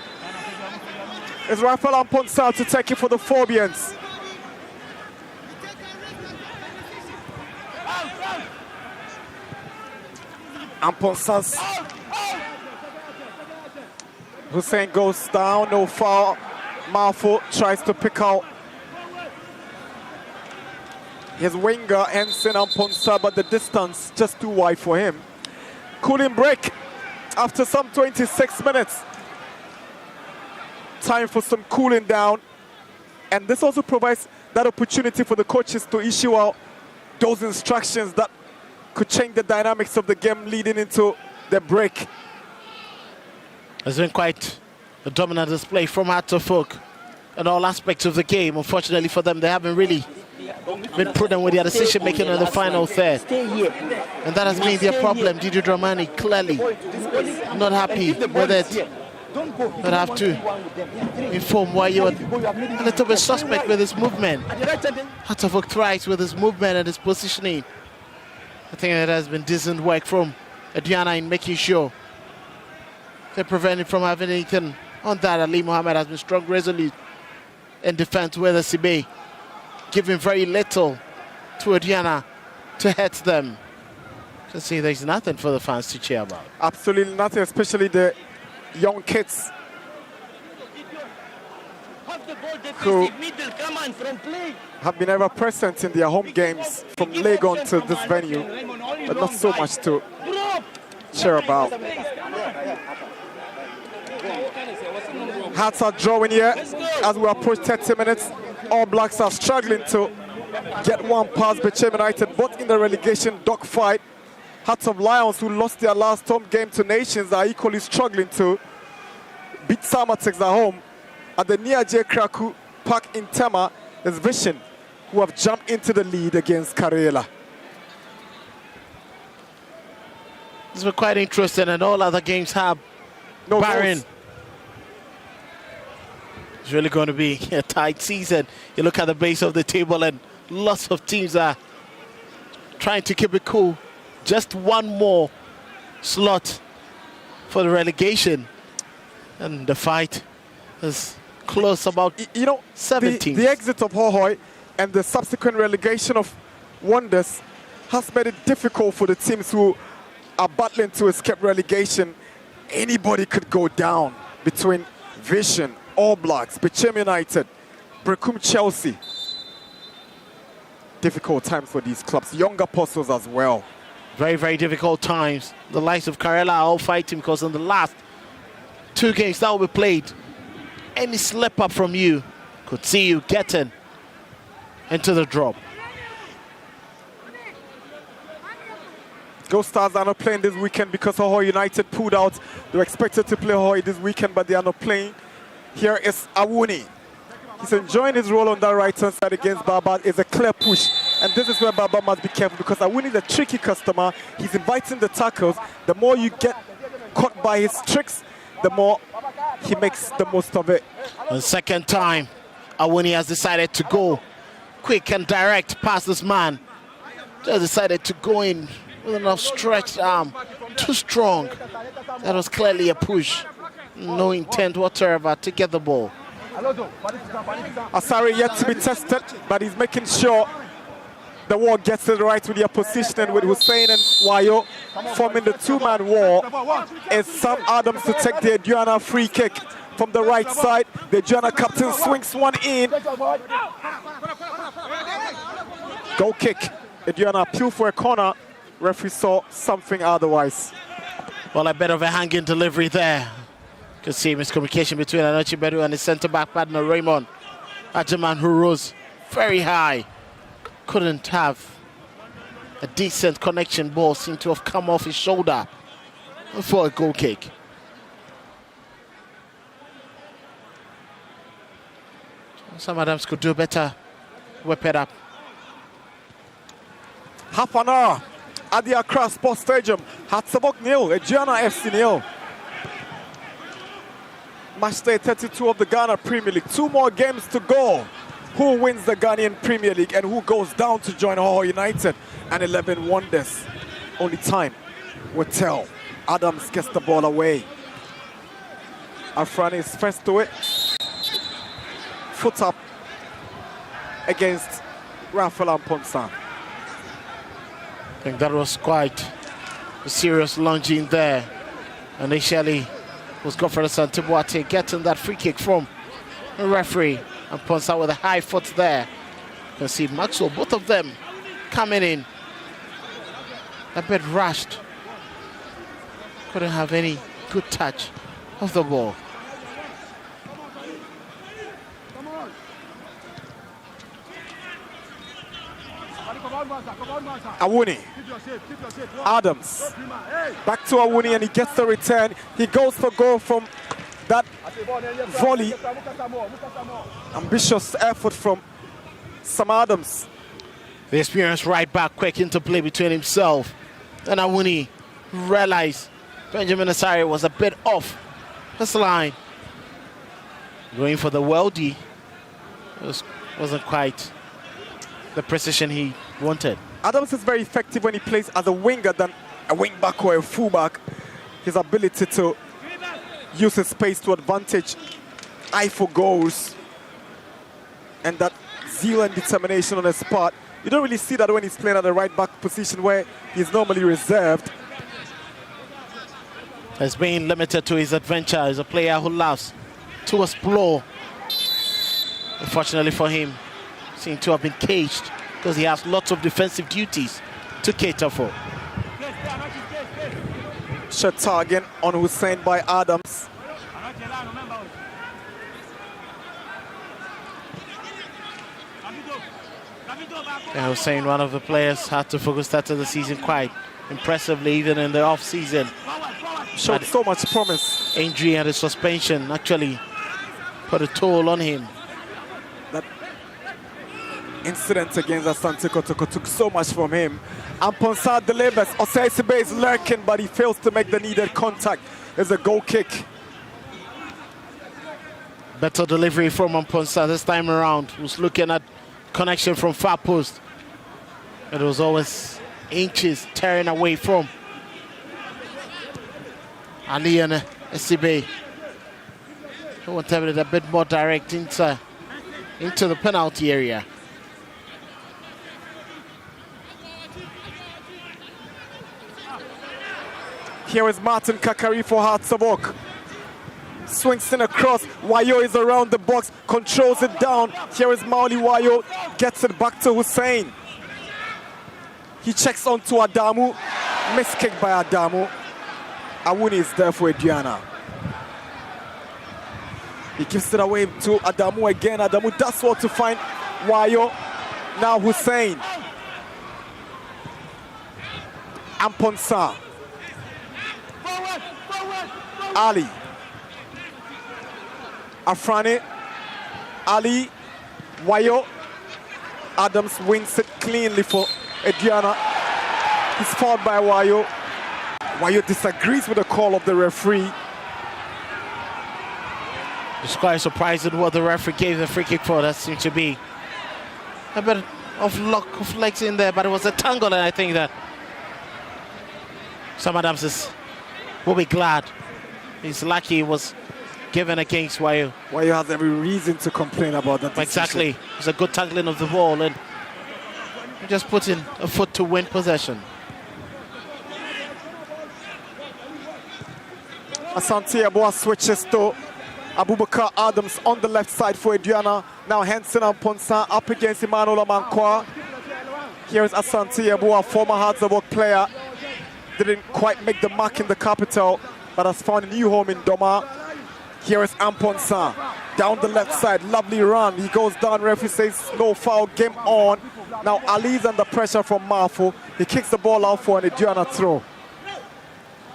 F: It's Rafael Amponsa to take it for the Phobians. Amponsa's Hussein goes down, no foul. Malfo tries to pick out his winger, Ensign Amponsa, but the distance just too wide for him. Cooling break after some 26 minutes. Time for some cooling down. And this also provides that opportunity for the coaches to issue out those instructions that could change the dynamics of the game leading into the break.
G: It's been quite a dominant display from Hearts of Oak in all aspects of the game. Unfortunately for them, they haven't really been prudent with their decision making in the final third. And that has been their problem. Didi Dramani clearly not happy with it. But have to inform why you're a little bit suspect with his movement. Hearts of Oak thrives with his movement and his positioning. I think it has been decent work from Aduana in making sure they prevent it from having anything on that. Ali Mohammed has been strong, resolute in defense with Asibe, giving very little to Aduana to hurt them. To see there's nothing for the fans to cheer about.
F: Absolutely nothing, especially the young kids who have been ever present in their home games from Legon to this venue, but not so much to cheer about. Hearts are drawing here as we approach 30 minutes. All Blacks are struggling to get one past Bechem United, both in the relegation dogfight. Hearts of Lions, who lost their last home game to Nations, are equally struggling to beat Samatex at home. At the Nia J. Kraku Park in Tema is Vision, who have jumped into the lead against Karela.
G: This was quite interesting, and all other games have
F: No
G: barren.
F: goals.
G: It's really going to be a tight season. You look at the base of the table, and lots of teams are trying to keep it cool. Just one more slot for the relegation, and the fight is close. About 7 teams.
F: The exit of Hohoi and the subsequent relegation of Wonders has made it difficult for the teams who are battling to escape relegation. Anybody could go down between Vision, All Blacks, Bechem United, Brecum Chelsea. Difficult times for these clubs. Young Apostles as well.
G: Very, very difficult times. The likes of Karela are all fighting because in the last 2 games that will be played, any slip up from you could see you getting into the drop.
F: Ghost Stars are not playing this weekend because Hohoi United pulled out. They were expected to play Hohoi this weekend, but they are not playing. Here is Awuni. He's enjoying his role on that right-hand side against Baba. It's a clear push. And this is where Baba must be careful because Awuni is a tricky customer. He's inviting the tackles. The more you get caught by his tricks, the more he makes the most of it.
G: The second time, Awuni has decided to go quick and direct past this man. Just decided to go in with enough stretched arm to too strong. That was clearly a push. No intent whatsoever to get the ball.
F: Asari yet to be tested, but he's making sure the wall gets it right with the opposition, with Hussein and Wayo forming the two-man wall. It's Sam Adams to take the Aduana free kick from the right side. The Aduana captain swings one in. Goal kick. Aduana appeal for a corner. Referee saw something otherwise.
G: Well, a bit of a hanging delivery there. You can see miscommunication between Anochi Bedu and his centre-back partner Raymond. Ajaman, who rose very high, couldn't have a decent connection. Ball seemed to have come off his shoulder for a goal kick. Sam Adams could do better. Whip it up.
F: Half an hour at the Accra Sports Stadium. Hatsabok 0, Aduana FC 0. Match day 32 of the Ghana Premier League. 2 more games to go. Who wins the Ghanaian Premier League and who goes down to join Hoho United and 11 Wonders? Only time will tell. Adams gets the ball away. Afrani is first to it. Foot up against Raphael Amponsa.
G: I think that was quite a serious lunging there. Initially was Godfrey Santibuate getting that free kick from the referee, and Ponsa with a high foot there. You can see Maxwell, both of them coming in a bit rushed. Couldn't have any good touch of the ball.
F: Awuni. Adams. Back to Awuni and he gets the return. He goes for goal from that volley. Ambitious effort from Sam Adams.
G: The experienced right back quick into play between himself and Awuni realized Benjamin Asari was a bit off this line. Going for the weldy. Wasn't quite the precision he wanted.
F: Adams is very effective when he plays as a winger than a wing back or a full back. His ability to use his space to advantage, eye for goals, and that zeal and determination on his part. You don't really see that when he's playing at the right back position where he's normally reserved.
G: Has been limited to his adventure. He's a player who loves to explore. Unfortunately for him, seems to have been caged because he has lots of defensive duties to cater for.
F: Shot target on Hussein by Adams.
G: I was saying one of the players had to focus that of the season quite impressively, even in the off-season.
F: Showed so much promise.
G: Injury and a suspension actually put a toll on him.
F: That incident against Asante Kotoko took so much from him. Amponsa delivers. Osaisibe is lurking, but he fails to make the needed contact. It's a goal kick.
G: Better delivery from Amponsa this time around. Was looking at connection from far post. It was always inches tearing away from Ali and Esibe. He wanted it a bit more direct into the penalty area.
F: Here is Martin Kakari for Hatsabok. Swings in across. Wayo is around the box, controls it down. Here is Mauli Wayo, gets it back to Hussein. He checks onto Adamu. Missed kick by Adamu. Awuni is there for Aduana. He gives it away to Adamu again. Adamu does well to find Wayo. Now Hussein. Amponsa. Ali. Afrani. Ali. Wayo. Adams wins it cleanly for Aduana. He's fouled by Wayo. Wayo disagrees with the call of the referee.
G: It's quite surprising what the referee gave the free kick for. That seemed to be a bit of luck of legs in there, but it was a tangle, and I think that Sam Adams will be glad. He's lucky he was given against Wayo.
F: Wayo has every reason to complain about that.
G: Exactly. It's a good tackling of the ball and just putting a foot to win possession.
F: Asante Yeboah switches to Abubakar Adams on the left side for Aduana. Now Henson and Ponsa up against Emmanuel Amankwa. Here's Asante Yeboah, former Hearts of Oak player. Didn't quite make the mark in the capital, but has found a new home in Doma. Here is Amponsa down the left side, lovely run. He goes down, referee says no foul, game on. Now Ali's under pressure from Marfo. He kicks the ball out for an Aduana throw.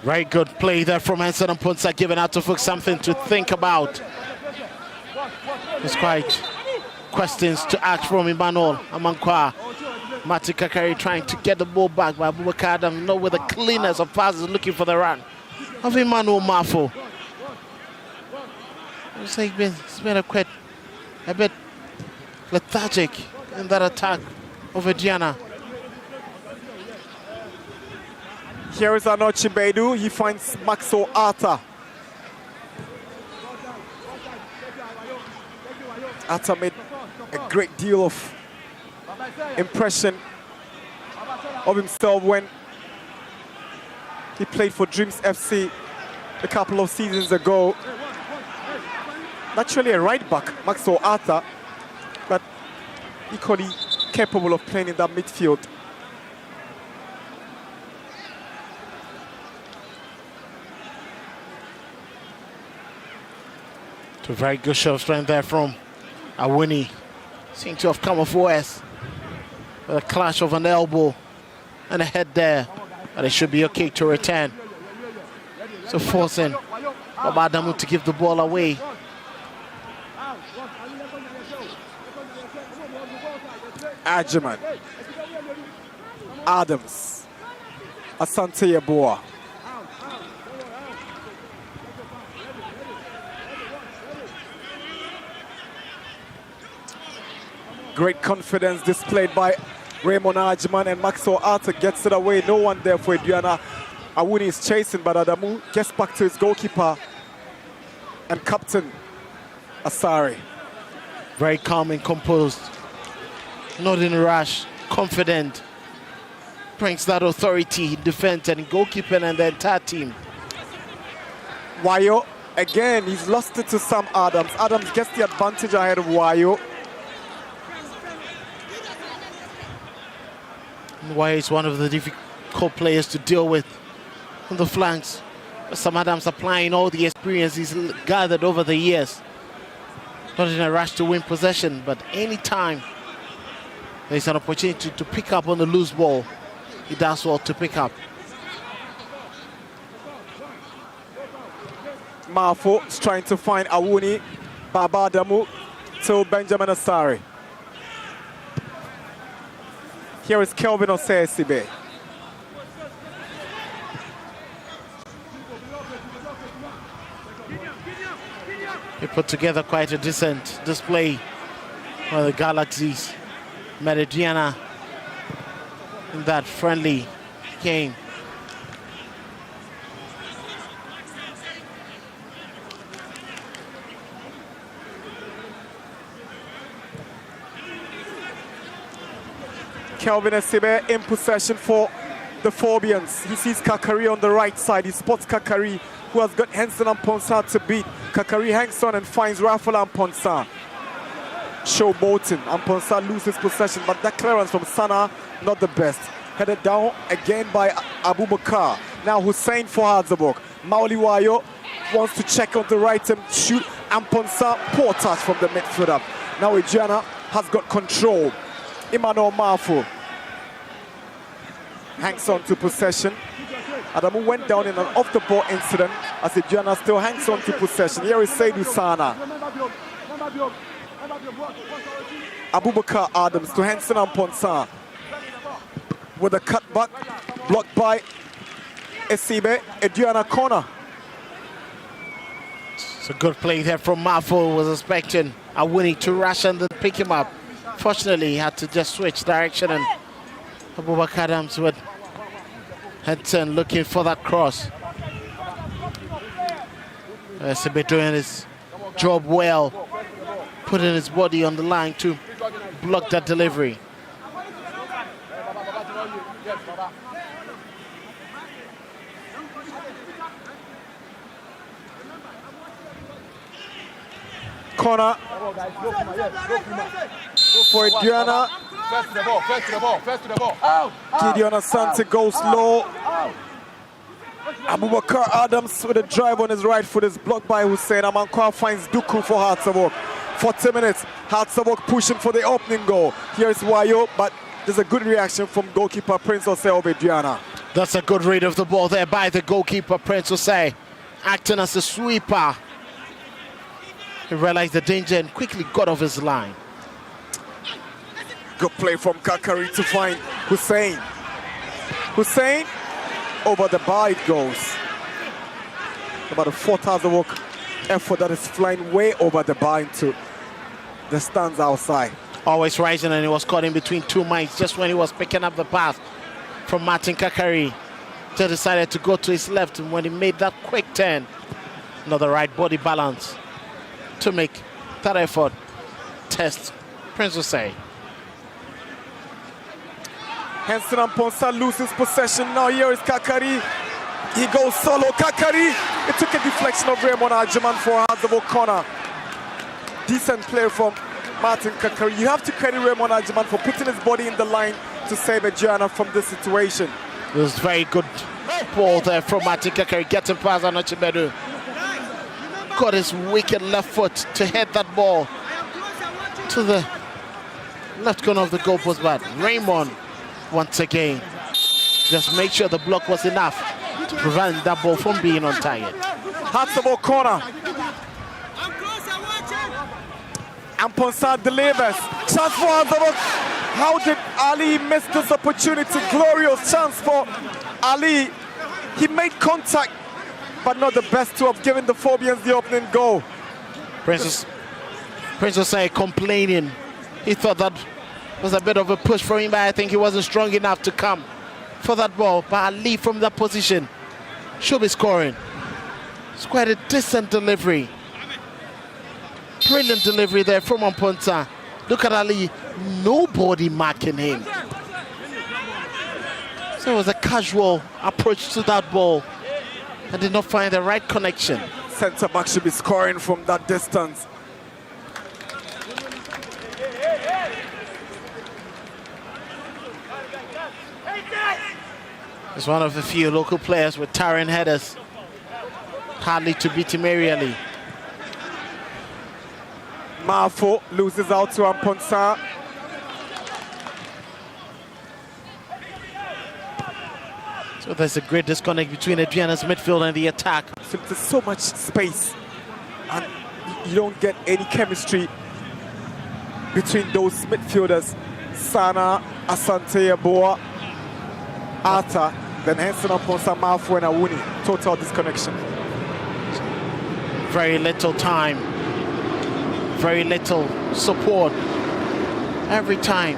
G: Very good play there from Henson and Ponsa, giving out to Fuchs something to think about. There's quite questions to ask from Emmanuel Amankwa. Mati Kakari trying to get the ball back by Abubakar Adam, not with the cleaners of passes, looking for the run of Emmanuel Marfo. It's been a bit lethargic in that attack of Aduana.
F: Here is Anochi Beidou. He finds Maxo Arta. Arta made a great deal of impression of himself when he played for Dreams FC a couple of seasons ago. Naturally a right back, Maxo Arta, but equally capable of playing in that midfield.
G: A very good show of strength there from Awuni. Seems to have come off worse. With a clash of an elbow and a head there. But it should be okay to return. So forcing Babadamu to give the ball away.
F: Ajiman, Adams, Asante Yeboah. Great confidence displayed by Raymond Ajiman, and Maxo Arta gets it away. No one there for Aduana. Awuni is chasing, but Adamu gets back to his goalkeeper and captain Asari.
G: Very calm and composed. Not in a rush, confident. Brings that authority in defense and in goalkeeping and the entire team.
F: Wayo, again, he's lost it to Sam Adams. Adams gets the advantage ahead of Wayo.
G: Wayo is one of the difficult players to deal with on the flanks. Sam Adams applying all the experience he's gathered over the years. Not in a rush to win possession, but anytime there's an opportunity to pick up on the loose ball, he does well to pick up.
F: Marfo is trying to find Awuni, Babadamu to Benjamin Asari. Here is Kelvin Osei-Sibe.
G: He put together quite a decent display for the Galaxies. Meridiana in that friendly game.
F: Kelvin Esibe in possession for the Phobians. He sees Kakari on the right side. He spots Kakari, who has got Henson and Ponsa to beat. Kakari hangs on and finds Rafael and Ponsa. Showboating. And Ponsa loses possession, but that clearance from Sana, not the best. Headed down again by Abubakar. Now Hussein for Hearts-of-Oak. Mauli Wayo wants to check on the right and shoot. And Ponsa, poor touch from the midfielder. Now Aduana has got control. Emmanuel Marfo hangs on to possession. Adamu went down in an off-the-ball incident as Aduana still hangs on to possession. Here is Seydou Sana. Abubakar Adams to Henson and Ponsa with a cutback blocked by Esibe. Aduana corner.
G: It's a good play there from Marfo. Was expecting Awuni to rush and then pick him up. Fortunately, he had to just switch direction, and Abubakar Adams with Henson looking for that cross. SB doing his job well, putting his body on the line to block that delivery.
F: Corner for Aduana.
H: First to the ball.
F: Gideon Asante goes low. Abubakar Adams with a drive on his right foot is blocked by Hussein. Amankwa finds Duku for Hearts of Oak. 40 minutes, Hearts of Oak pushing for the opening goal. Here's Wayo, but there's a good reaction from goalkeeper Prince Osei of Aduana.
G: That's a good read of the ball there by the goalkeeper Prince Osei, acting as a sweeper. He realized the danger and quickly got off his line.
F: Good play from Kakari to find Hussein. Hussein, over the bar it goes. About a 4,000 walk effort that is flying way over the bar into the stands outside.
G: Always rising, and he was caught in between two minds just when he was picking up the pass from Martin Kakari. Just decided to go to his left, and when he made that quick turn, another right body balance to make that effort test Prince Osei.
F: Henson and Ponsa loses possession. Now here is Kakari. He goes solo. Kakari. It took a deflection of Raymond Ajiman for Hazabo corner. Decent play from Martin Kakari. You have to credit Raymond Ajiman for putting his body in the line to save Aduana from this situation.
G: It was very good ball there from Martin Kakari, getting past Anochibedu. Got his wicked left foot to head that ball to the left corner of the goalpost, but Raymond once again just make sure the block was enough to prevent that ball from being on target.
F: Hatsabo corner. And Ponsa delivers. Chance for Hatsabo. How did Ali miss this opportunity? Glorious chance for Ali. He made contact, but not the best to have given the Phobians the opening goal.
G: Prince Osei complaining. He thought that was a bit of a push for him, but I think he wasn't strong enough to come for that ball. But Ali from that position should be scoring. It's quite a decent delivery. Brilliant delivery there from Amponsa. Look at Ali, nobody marking him. So it was a casual approach to that ball and did not find the right connection.
F: Centre back should be scoring from that distance.
G: He's one of the few local players with towering headers. Hardly to beat him aerially.
F: Mafo loses out to Amponsa.
G: So there's a great disconnect between Aduana's midfield and the attack.
F: So there's so much space and you don't get any chemistry between those midfielders. Sana, Asante, Boa, Ata, then Henson, Amponsa, Mafo and Awuni. Total disconnection.
G: Very little time. Very little support. Every time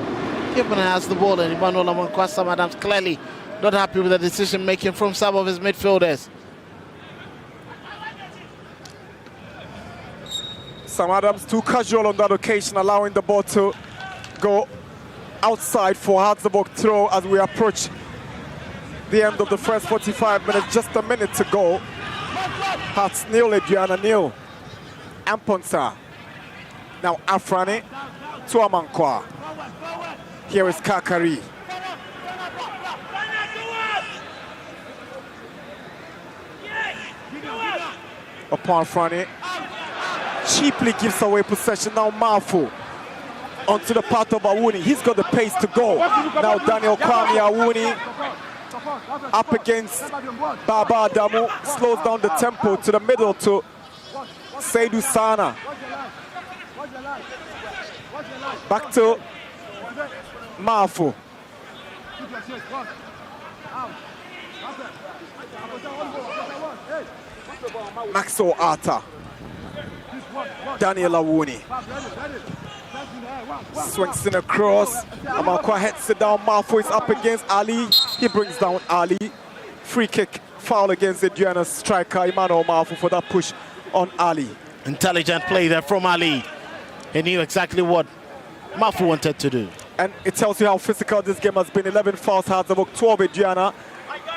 G: Ibn has the ball, and Emmanuel Amankwa Sam Adams clearly not happy with the decision making from some of his midfielders.
F: Sam Adams too casual on that occasion, allowing the ball to go outside for Hatzabok throw as we approach the end of the first 45 minutes. Just a minute to go. Hearts nil, Aduana nil. Amponsa. Now Afrani to Amankwa. Here is Kakari. Upon Afrani. Cheaply gives away possession. Now Mafu onto the path of Awuni. He's got the pace to go. Now Daniel Kwame Awuni up against Baba Adamu. Slows down the tempo to the middle to Seydou Sana. Back to Mafu. Maxo Ata. Daniel Awuni. Swings in across. Amankwa heads it down. Mafu is up against Ali. He brings down Ali. free kick foul against Aduana's striker Emmanuel Mafu for that push on Ali.
G: Intelligent play there from Ali. He knew exactly what Mafu wanted to do.
F: And it tells you how physical this game has been. 11 fouls, Hearts of Oak, 12 Aduana,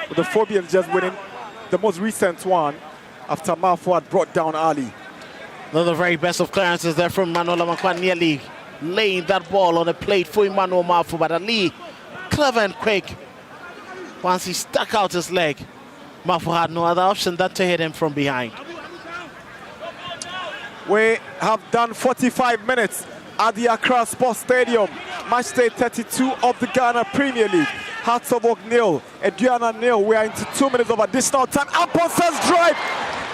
F: with the Phobians just winning the most recent one after Mafu had brought down Ali.
G: Another very best of clearances there from Emmanuel Amakwan, nearly laying that ball on a plate for Emmanuel Mafu, but Ali, clever and quick. Once he stuck out his leg, Mafu had no other option than to hit him from behind.
F: We have done 45 minutes at the Accra Sports Stadium. Match day 32 of the Ghana Premier League. Hearts of Oak 0, Aduana 0. We are into 2 minutes of additional time. Amponsa's drive,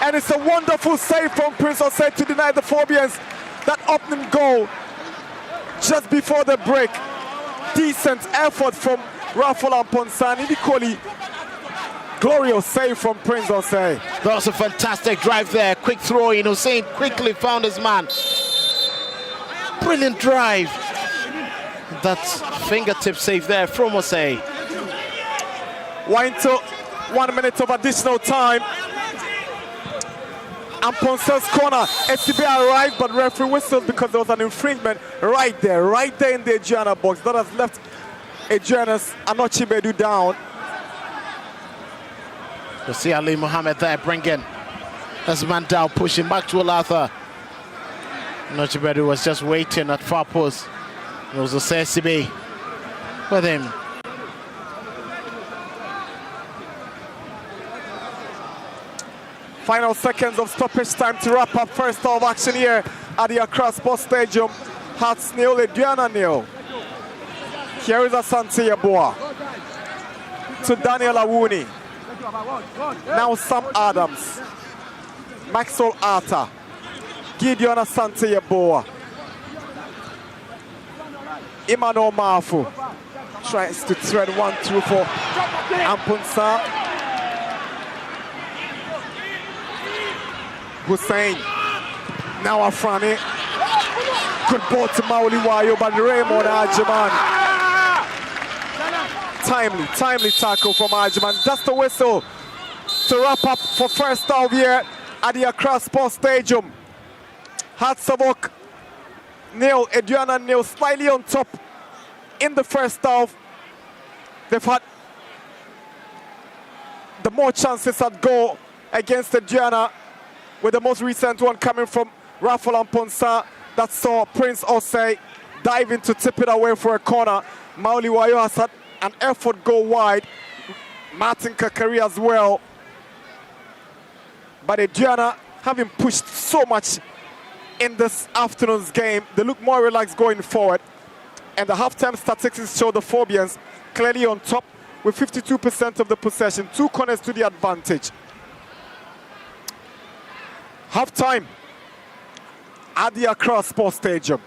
F: and it's a wonderful save from Prince Osei to deny the Phobians that opening goal just before the break. Decent effort from Rafael Amponsa, and equally glorious save from Prince Osei.
G: That was a fantastic drive there. Quick throw in. Hussein quickly found his man. Brilliant drive. That's fingertip save there from Osei.
F: We're into 1 minute of additional time. Amponsa's corner. SCB arrived, but referee whistled because there was an infringement right there in the Aduana box. That has left Aduana's Anochi Bedu down.
G: You see Ali Mohammed there bringing his man down, pushing back to Olatha. Anochi Bedu was just waiting at far post. It was SCB with him.
F: Final seconds of stoppage time to wrap up first half action here at the Accra Sports Stadium. Hearts 0, Aduana 0. Here is Asante Yeboah to Daniel Awuni. Now Sam Adams, Maxwell Arthur, Gideon Asante Yeboah. Emmanuel Mafu tries to thread 1-2 for Amponsa. Hussein, now Afrani. Good ball to Mauli Wayo, but Raymond Ajiman. Timely tackle from Ajiman. That's the whistle to wrap up for first half here at the Accra Sports Stadium. Hearts of Oak 0, Aduana 0, slightly on top in the first half. They've had the more chances at goal against Aduana, with the most recent one coming from Rafael Amponsa that saw Prince Osei dive in to tip it away for a corner. Mauli Wayo has had an effort go wide. Martin Kakari as well. But Aduana, having pushed so much in this afternoon's game, they look more relaxed going forward. And the halftime statistics show the Phobians clearly on top with 52% of the possession, 2 corners to the advantage. Half-time at the Accra Sports Stadium.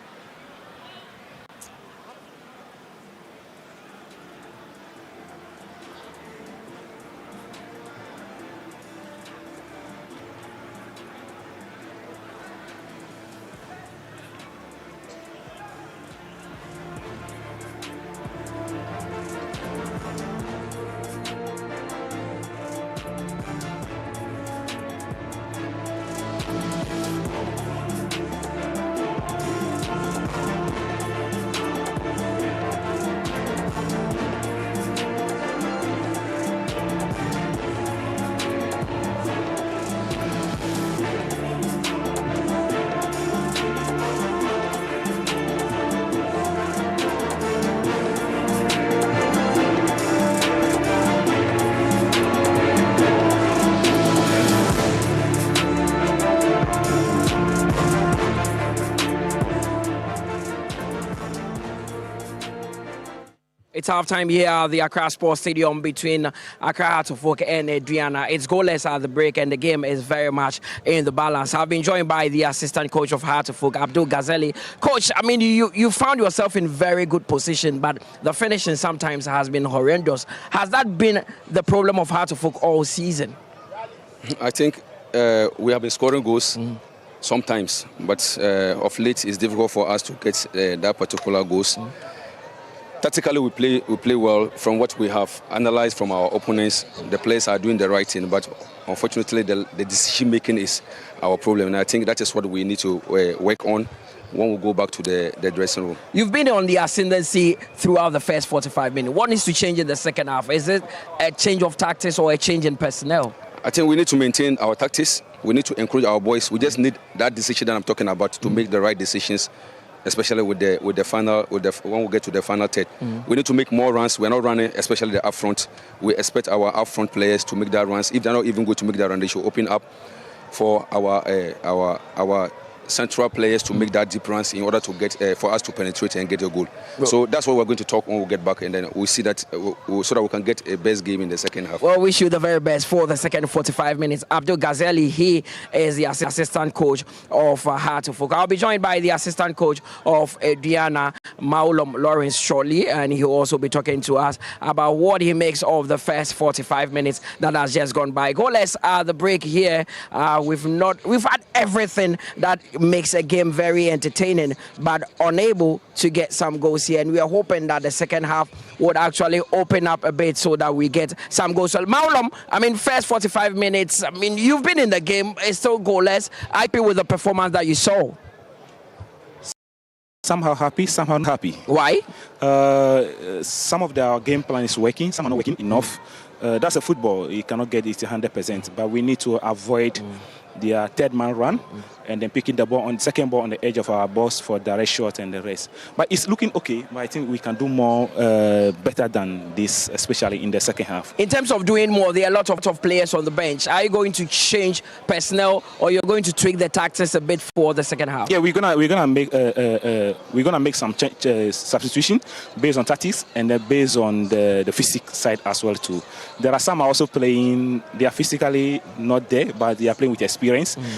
A: It's halftime here at the Accra Sports Stadium between Accra Hearts of Oak and Aduana. It's goalless at the break, and the game is very much in the balance. I've been joined by the assistant coach of Hearts of Oak, Abdul Ghazali. Coach, I mean, you found yourself in very good position, but the finishing sometimes has been horrendous. Has that been the problem of Hearts of Oak all season?
I: I think we have been scoring goals sometimes, but of late it's difficult for us to get that particular goals. Tactically, we play well from what we have analyzed from our opponents. The players are doing the right thing, but unfortunately, the decision making is our problem. And I think that is what we need to work on when we go back to the dressing room.
A: You've been on the ascendancy throughout the first 45 minutes. What needs to change in the second half? Is it a change of tactics or a change in personnel?
I: I think we need to maintain our tactics. We need to encourage our boys. We just need that decision that I'm talking about to make the right decisions, especially when we get to the final third. We need to make more runs. We're not running, especially the up front. We expect our up front players to make that runs. If they're not even going to make that run, they should open up for our central players to make that deep runs in order to get for us to penetrate and get a goal. So that's what we're going to talk when we get back, and then we'll see that so that we can get a best game in the second half.
A: Well, wish you the very best for the second 45 minutes. Abdul Ghazali, he is the assistant coach of Hartlepool. I'll be joined by the assistant coach of Aduana, Maulom Lawrence, shortly, and he'll also be talking to us about what he makes of the first 45 minutes that has just gone by. Goalless the break here. We've had everything that makes a game very entertaining, but unable to get some goals here, and we are hoping that the second half would actually open up a bit so that we get some goals. So Maulom, I mean, first 45 minutes, I mean, you've been in the game, it's still goalless. Happy with the performance that you saw?
J: Somehow happy, somehow not happy.
A: Why?
J: Some of their game plan is working, some are not working enough. That's a football, you cannot get it 100%, but we need to avoid their third man run and then picking the ball on second ball on the edge of our box for direct shot and the rest. But it's looking okay, but I think we can do more better than this, especially in the second half.
A: In terms of doing more, there are a lot of players on the bench. Are you going to change personnel, or you're going to tweak the tactics a bit for the second half?
J: Yeah, we're gonna make some substitution based on tactics and then based on the physical side as well too. There are some also playing. They are physically not there, but they are playing with experience.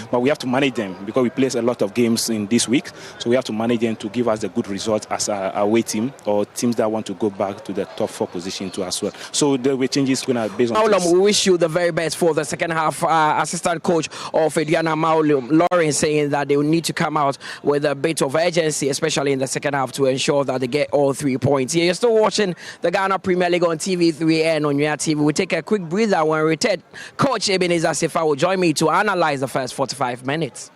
J: But we have to manage them because we play a lot of games in this week, so we have to manage them to give us the good result as a away team or teams that want to go back to the top 4 position too as well. So the changes going to based on.
A: Maulom, we wish you the very best for the second half. Assistant coach of Aduana, Maulom Lawrence, saying that they will need to come out with a bit of urgency, especially in the second half, to ensure that they get all 3 points. Yeah, you're still watching the Ghana Premier League on TV3 and on your TV. We take a quick breather. When we return, Coach Ebenezer Sefa will join me to analyze the first 45 minutes.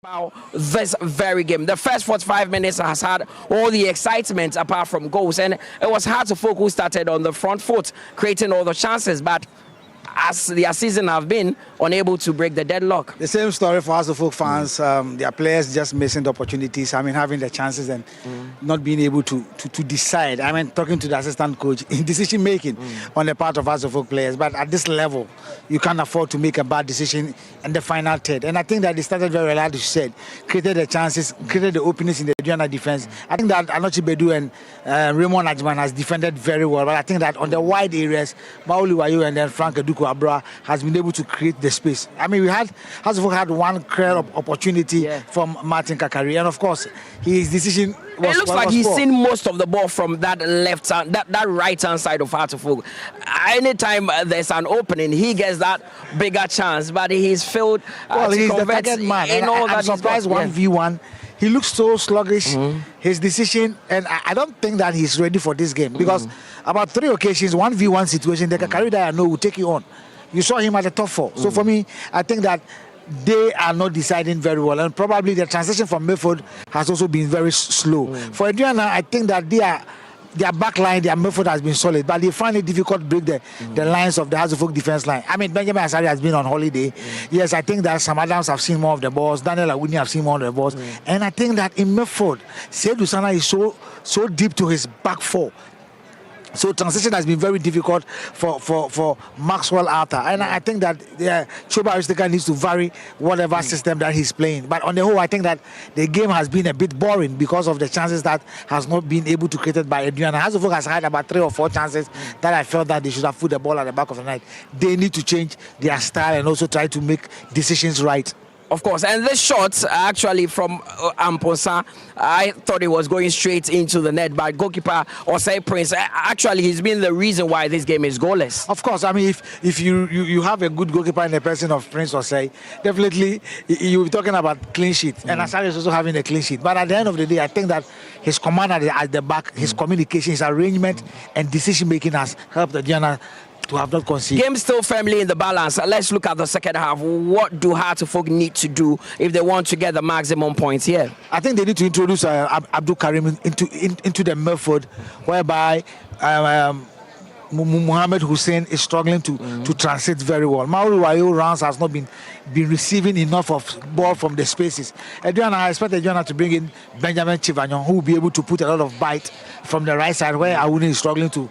A: About this very game. The first 45 minutes has had all the excitement apart from goals, and it was hard to focus who started on the front foot, creating all the chances, but as their season have been unable to break the deadlock.
B: The same story for House of Folk fans. Their players just missing the opportunities. I mean, having the chances and not being able to decide. I mean, talking to the assistant coach in decision making on the part of House of Folk players. But at this level, you can't afford to make a bad decision in the final third. And I think that they started very well, as you said, created the chances, created the openings in the Aduana defense. I think that Anochi Bedu and Raymond Ajman has defended very well. But I think that on the wide areas, Maoli Wayo and then Frank Eduku Abra has been able to create the space. I mean, House of Folk had one clear opportunity from Martin Kakari, and of course, his decision was.
A: It looks like he's seen most of the ball from that left hand, that right hand side of House of Folk. Anytime there's an opening, he gets that bigger chance, but he's failed.
B: Well, he's the target man. And I'm surprised 1v1. He looks so sluggish. His decision, and I don't think that he's ready for this game because about 3 occasions, 1v1 situation, the Kakari that I know will take you on. You saw him at the top 4. So for me, I think that they are not deciding very well, and probably the transition from midfield has also been very slow. For Aduana, I think that their back line, their midfield has been solid, but they find it difficult to break the lines of the House of Folk defense line. I mean, Benjamin Asari has been on holiday. Yes, I think that Sam Adams have seen more of the balls. Daniel Awuni have seen more of the balls. And I think that in midfield, Seydou Sana is so deep to his back 4. So transition has been very difficult for Maxwell Arthur. And I think that Choba Aristika needs to vary whatever system that he's playing. But on the whole, I think that the game has been a bit boring because of the chances that has not been able to create by Aduana. House of Folk has had about 3 or 4 chances that I felt that they should have put the ball at the back of the net. They need to change their style and also try to make decisions right.
A: Of course, and this shot actually from Amposa, I thought it was going straight into the net, but goalkeeper Osei Prince, actually he's been the reason why this game is goalless.
B: Of course, I mean, if you have a good goalkeeper in the person of Prince Osei, definitely you'll be talking about clean sheet. And Asari is also having a clean sheet. But at the end of the day, I think that his command at the back, his communication, his arrangement and decision making has helped Aduana to have not conceded.
A: Game still firmly in the balance. Let's look at the second half. What do Hearts of Folk need to do if they want to get the maximum points here?
B: I think they need to introduce Abdul Karim into the midfield, whereby Muhammad Hussein is struggling to transit very well. Mauri Wayo rounds has not been receiving enough of ball from the spaces. Aduana, I expect Aduana to bring in Benjamin Chivanyon, who will be able to put a lot of bite from the right side, where Awuni is struggling to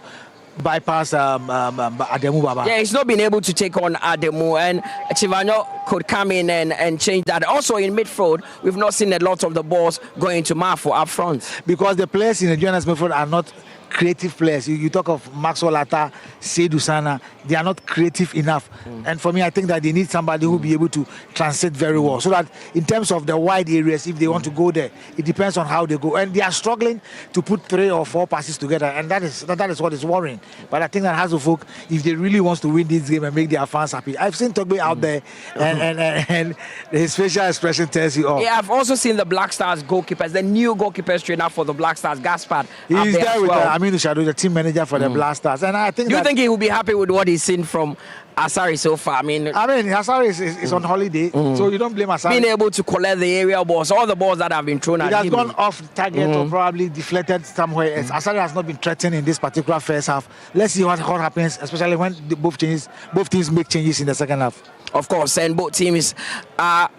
B: bypass Ademu Baba.
A: Yeah, he's not been able to take on Ademu, and Chivanyo could come in and change that. Also in midfield, we've not seen a lot of the balls going to Mafo up front.
B: Because the players in the Aduana's midfield are not creative players. You talk of Maxwell Atta, Seydou Sana, they are not creative enough. And for me, I think that they need somebody who will be able to translate very well. So that in terms of the wide areas, if they want to go there, it depends on how they go. And they are struggling to put 3 or 4 passes together, and that is what is worrying. But I think that House of Folk, if they really want to win this game and make their fans happy, I've seen Togbe out there, and his facial expression tells you all.
A: Yeah, I've also seen the Black Stars goalkeepers, the new goalkeepers trainer for the Black Stars, Gaspard.
B: He's there with Aminu Shadu, the team manager for the Black Stars, and I think.
A: Do you think he will be happy with what he's seen from Asari so far? I mean,
B: Asari is on holiday, so you don't blame Asari.
A: Being able to collect the aerial balls, all the balls that have been thrown at him.
B: It has gone off target or probably deflected somewhere else. Asari has not been threatened in this particular first half. Let's see what happens, especially when both teams make changes in the second half.
A: Of course, and both teams are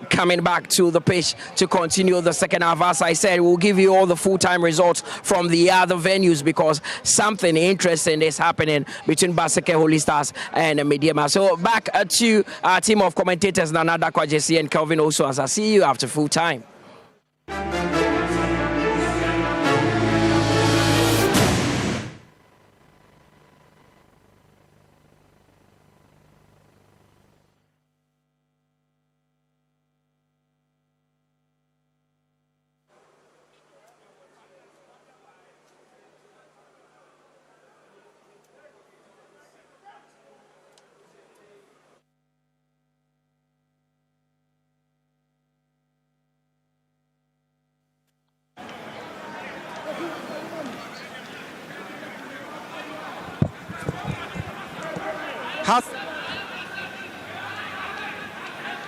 A: coming back to the pitch to continue the second half. As I said, we'll give you all the full-time results from the other venues because something interesting is happening between Baseke Holy Stars and Mediema. So back to our team of commentators, Nana Dakwa JC and Kelvin also, as I see you after full time.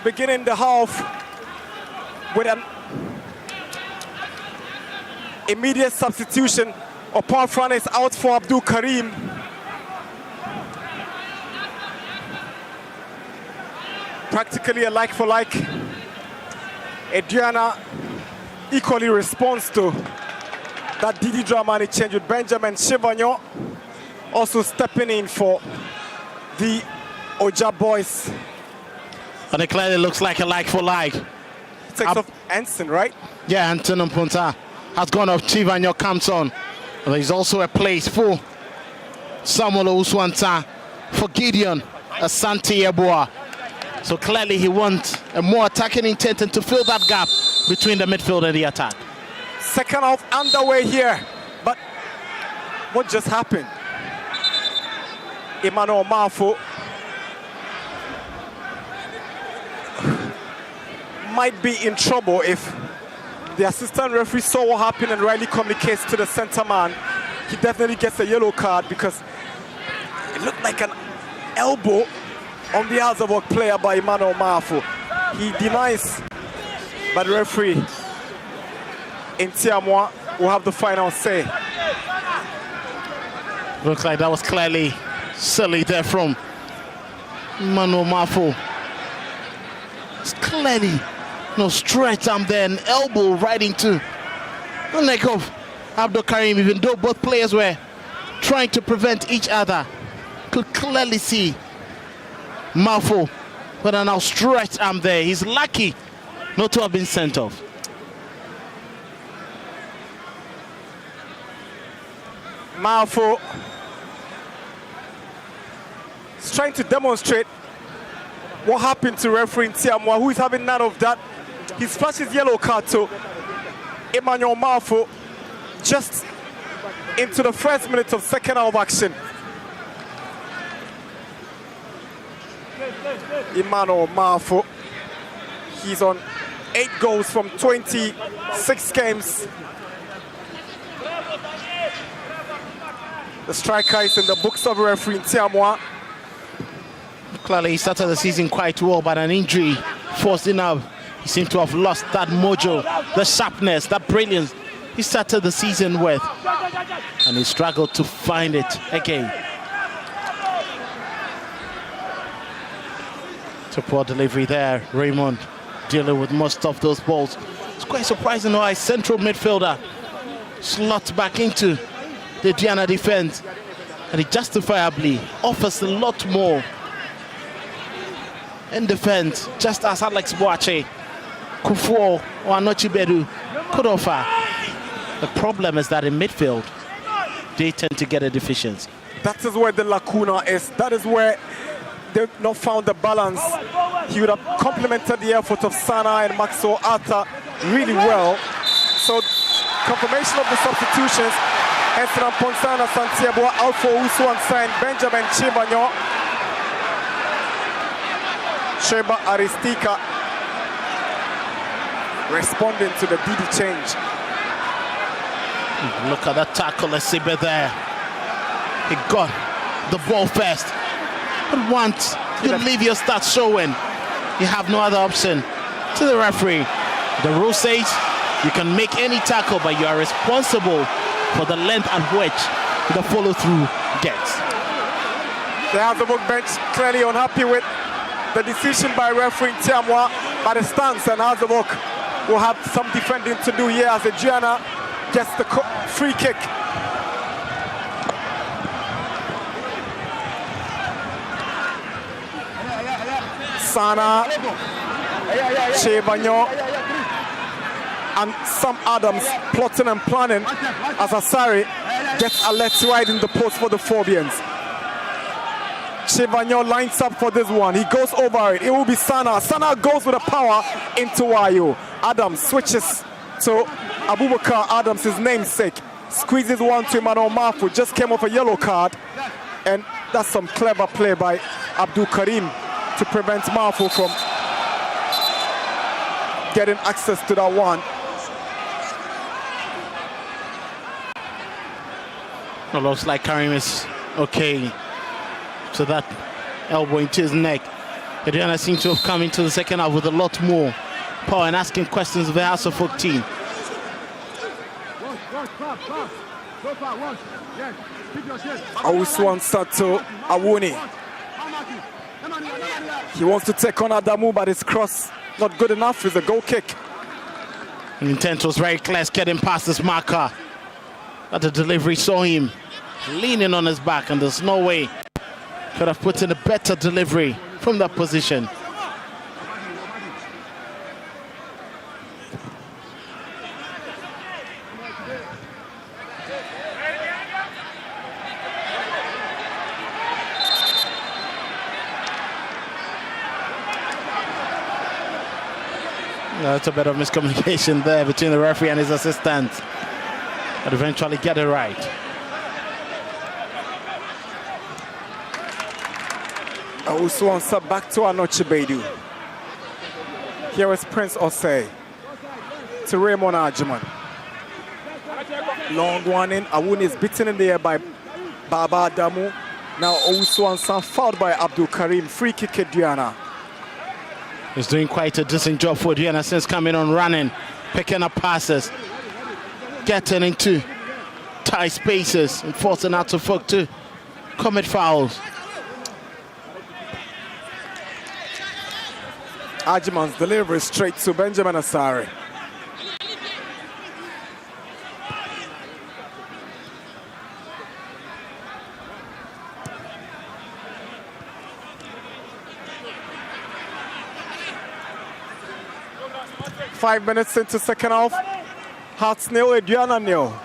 F: Beginning the half with an immediate substitution. Opafran is out for Abdul Karim. Practically a like-for-like. Aduana equally responds to that Didi Dramani change with Benjamin Chivagnon also stepping in for the Oja boys.
G: And it clearly looks like a like-for-like.
F: Takes off Anson, right?
G: Yeah, Anton Mpunta has gone off. Chivagnon comes on. There's also a place for Samuel Uswanta, for Gideon Asante Yeboah. So clearly he wants a more attacking intent and to fill that gap between the midfield and the attack.
F: Second half underway here, but what just happened? Emmanuel Marfo might be in trouble if the assistant referee saw what happened and rightly communicates to the center man. He definitely gets a yellow card because it looked like an elbow on the Azabok player by Emmanuel Marfo. He denies, but the referee in Tiamwa will have the final say.
G: Looks like that was clearly silly there from Emmanuel Marfo. It's clearly no stretch arm there, an elbow right into the neck of Abdul Karim, even though both players were trying to prevent each other. Could clearly see Marfo with an outstretched arm there. He's lucky not to have been sent off.
F: Marfo is trying to demonstrate what happened to referee Tiamwa, who is having none of that. He splashes yellow card to Emmanuel Marfo just into the first minute of second half action. Emmanuel Marfo, he's on 8 goals from 26 games. The striker is in the books of referee Tiamwa.
G: Clearly he started the season quite well, but an injury forced him out. He seemed to have lost that mojo, the sharpness, that brilliance he started the season with, and he struggled to find it again. To poor delivery there, Raymond dealing with most of those balls. It's quite surprising how a central midfielder slots back into the Aduana defense, and he justifiably offers a lot more in defense, just as Alex Boache, Kufuor or Anochi Bedu could offer. The problem is that in midfield, they tend to get a deficiency.
F: That is where the lacuna is. That is where they've not found the balance. He would have complemented the effort of Sana and Maxo Ata really well. So confirmation of the substitutions. Esran Ponsana Santiago out for Usu and signed Benjamin Chivagnon. Sheba Aristika responding to the Didi change.
G: Look at that tackle, Esibe there. He got the ball first. But once you leave your stats showing, you have no other option. To the referee, the rule says you can make any tackle, but you are responsible for the length at which the follow-through gets.
F: The Azabok bench clearly unhappy with the decision by referee Tiamwa, but the stance, and Azabok will have some defending to do here as Aduana gets the free kick. Sana, Chivagnon, and Sam Adams plotting and planning as Asari gets a let's right in the post for the Phobians. Chivagnon lines up for this one. He goes over it. It will be Sana. Sana goes with the power into Wayo. Adams switches to Abubakar Adams, his namesake. Squeezes one to Emmanuel Marfo. Just came off a yellow card. And that's some clever play by Abdul Karim to prevent Marfo from getting access to that one.
G: It looks like Karim is okay. So that elbow into his neck. Aduana seems to have come into the second half with a lot more Paul and asking questions of the House of Folk team.
F: Owusu to Awuni. He wants to take on Adamu, but his cross not good enough. It's a goal kick.
G: The intent was very clear, getting past this marker. But the delivery saw him leaning on his back, and there's no way could have put in a better delivery from that position. That's a bit of miscommunication there between the referee and his assistant. But eventually get it right.
F: Owusu back to Anoche Beidou. Here is Prince Osei to Raymond Ajiman. Long one in. Awuni is beaten in the air by Baba Adamu. Now Owusu fouled by Abdul Karim. Free kick at Aduana.
G: He's doing quite a decent job for Aduana since coming on running, picking up passes, getting into tight spaces and forcing out to Folk to commit fouls.
F: Ajiman's delivery straight to Benjamin Asare. Five minutes into second half. Hearts nil, Aduana nil.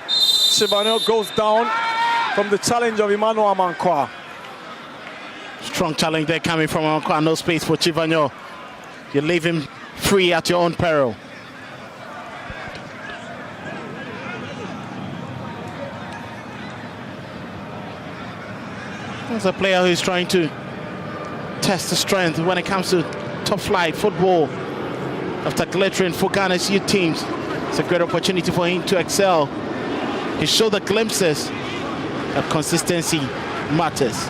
F: Chibanyo goes down from the challenge of Emmanuel Amankwa.
G: Strong challenge there coming from Amankwa. No space for Chibanyo. You leave him free at your own peril. There's a player who's trying to test the strength when it comes to top flight football. After glittering for Ghana's youth teams, it's a great opportunity for him to excel. He showed the glimpses that consistency matters.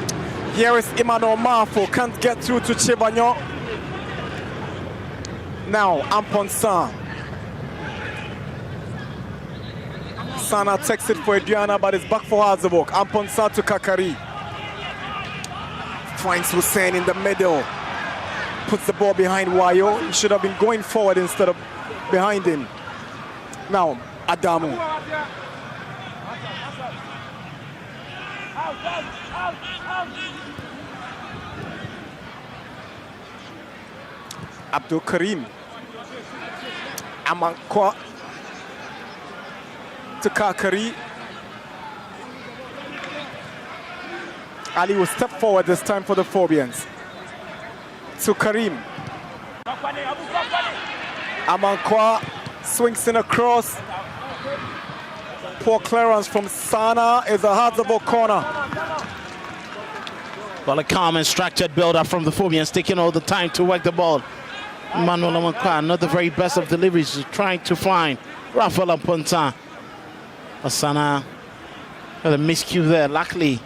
F: Here is Emmanuel Mafo, can't get through to Chibanyo. Now Ampon San. Sana takes it for Aduana, but it's back for Hazabok. Ampon San to Kakari. Finds Hussein in the middle. Puts the ball behind Wayo. He should have been going forward instead of behind him. Now, Adamu. Abdul Karim. Amankwa to Kakari. Ali will step forward this time for the Phobians. To Karim. Amankwa swings in across. Poor clearance from Sana is a Hazabo corner.
G: Well, a calm and structured build-up from the Phobians, taking all the time to work the ball. Manuel Amankwa, not the very best of deliveries, trying to find Rafael Amponta. Sana had a miscue there. Luckily,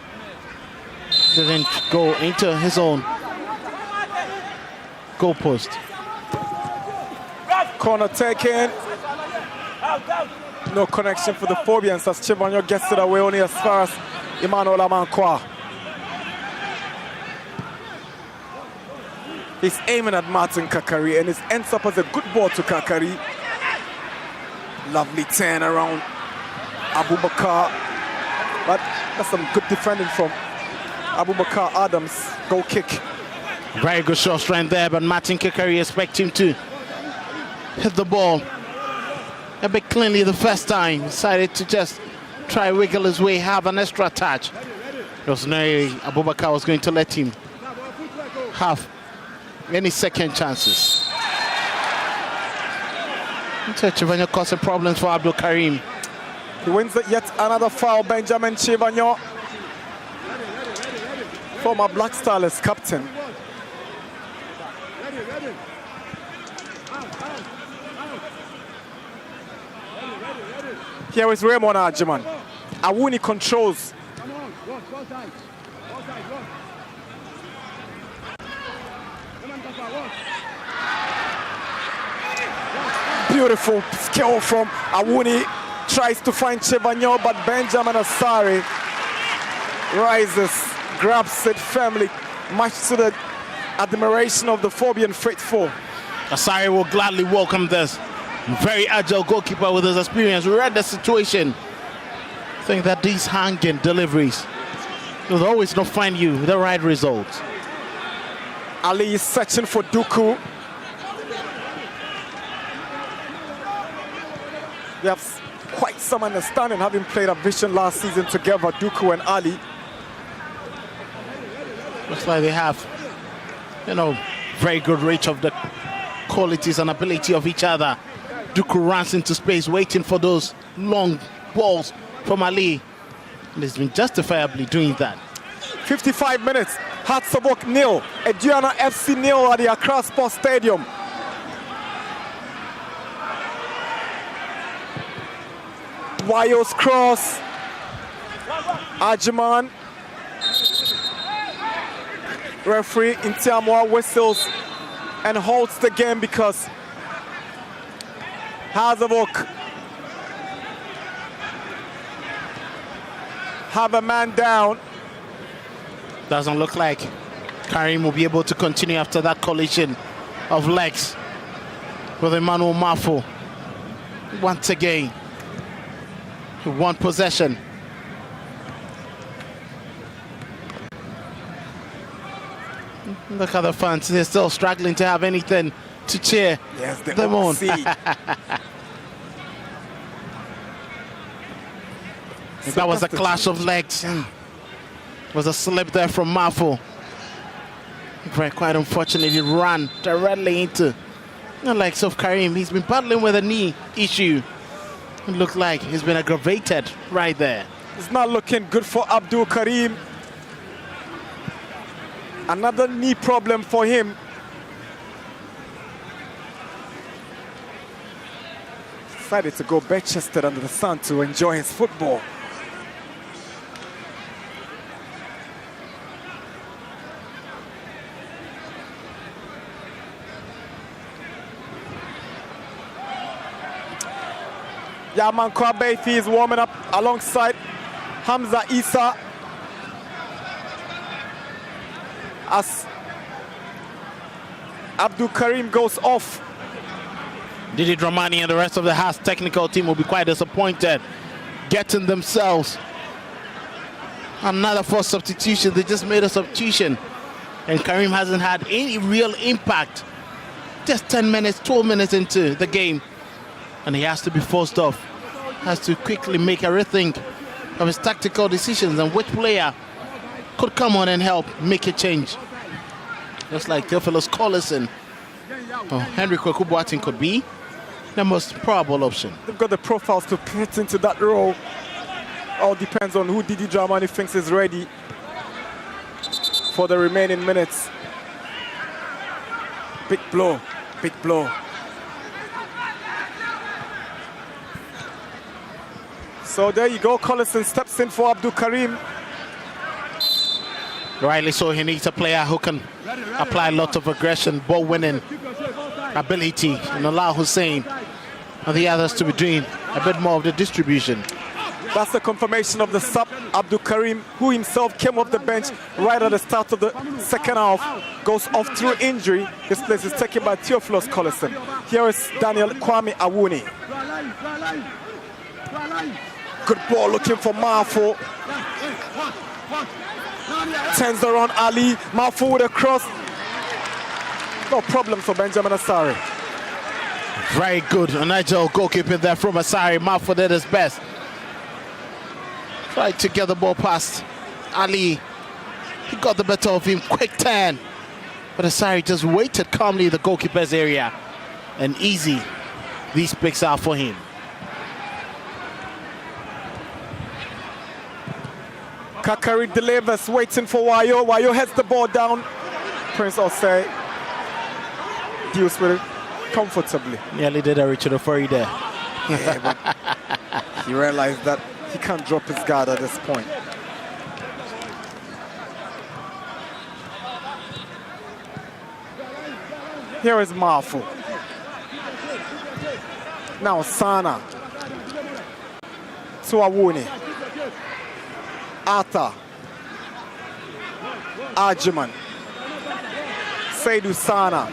G: didn't go into his own goalpost.
F: Corner taken. No connection for the Phobians as Chibanyo gets it away only as far as Emmanuel Amankwa. He's aiming at Martin Kakari and it ends up as a good ball to Kakari. Lovely turn around Abubakar. But that's some good defending from Abubakar Adams. Goal kick.
G: Very good shot strength there, but Martin Kakari expect him to hit the ball a bit cleanly the first time. Decided to just try wiggle his way, have an extra touch. There was no way Abubakar was going to let him have any second chances. Chibanyo causing problems for Abdul Karim.
F: He wins yet another foul, Benjamin Chibanyo. Former Black Stars captain. Here is Raymond Ajiman. Awuni controls. Beautiful skill from Awuni. Tries to find Chevanyo, but Benjamin Asare rises, grabs it firmly, much to the admiration of the Phobian faithful.
G: Asare will gladly welcome this. Very agile goalkeeper with his experience. We read the situation. I think that these hanging deliveries will always not find you the right result.
F: Ali is searching for Duku. They have quite some understanding, having played a Vision last season together, Duku and Ali.
G: Looks like they have, very good reach of the qualities and ability of each other. Duku runs into space, waiting for those long balls from Ali. And he's been justifiably doing that.
F: 55 minutes, Hatsabok nil, Aduana FC nil at the Accra Sports Stadium. Wayo's cross, Ajiman. Referee Intiamwa whistles and holds the game because Hazabok have a man down.
G: Doesn't look like Karim will be able to continue after that collision of legs with Emmanuel Mafo. Once again, he won possession. Look at the fans, they're still struggling to have anything to cheer them on. That was a clash of legs. It was a slip there from Mafo. Quite unfortunately, he ran directly into the legs of Karim. He's been battling with a knee issue. It looked like he's been aggravated right there.
F: It's not looking good for Abdul Karim. Another knee problem for him. Decided to go bare-chested under the sun to enjoy his football. Yaman Kwabethi is warming up alongside Hamza Isa. As Abdul Karim goes off.
G: Didi Dramani and the rest of the Haas technical team will be quite disappointed getting themselves another forced substitution. They just made a substitution and Karim hasn't had any real impact. Just 10 minutes, 12 minutes into the game and he has to be forced off. Has to quickly make a rethink of his tactical decisions and which player could come on and help make a change. Just like Theophilus Collison or Henry Kwaku could be the most probable option.
F: They've got the profiles to fit into that role. All depends on who Didi Dramani thinks is ready for the remaining minutes. Big blow, big blow. So there you go, Collison steps in for Abdul Karim.
G: Rightly so, he needs a player who can apply a lot of aggression, ball-winning ability, and allow Hussein and the others to be doing a bit more of the distribution.
F: That's the confirmation of the sub, Abdul Karim, who himself came off the bench right at the start of the second half, goes off through injury. His place is taken by Theophilus Collison. Here is Daniel Kwame Awuni. Good ball looking for Mafo. Turns around Ali. Mafo with a cross. No problem for Benjamin Asare.
G: Very good. An agile goalkeeping there from Asare. Mafo did his best. Tried to get the ball past Ali. He got the better of him. Quick turn. But Asare just waited calmly in the goalkeeper's area. And easy these picks are for him.
F: Kakari delivers, waiting for Wayo. Wayo heads the ball down. Prince Osei deals with it comfortably.
G: Nearly did a Richard Ofori there.
F: Yeah, but he realized that he can't drop his guard at this point. Here is Mafu. Now Sana to Awuni. Arthur. Ajiman. Seydou Sana.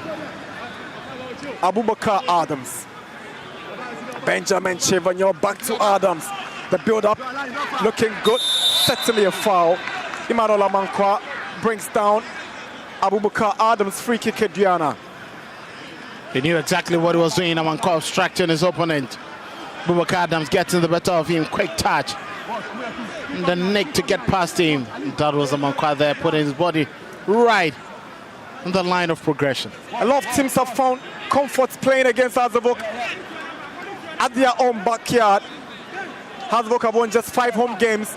F: Abubakar Adams. Benjamin Chivagno back to Adams. The build-up looking good. Certainly a foul. Emmanuel Amankwa brings down Abubakar Adams. Free kick at Aduana.
G: He knew exactly what he was doing. Amankwa obstructing his opponent. Abubakar Adams getting the better of him. Quick touch. The neck to get past him. That was Amankwa there, putting his body right on the line of progression.
F: A lot of teams have found comfort playing against Hazavok at their own backyard. Hazavok have won just 5 home games,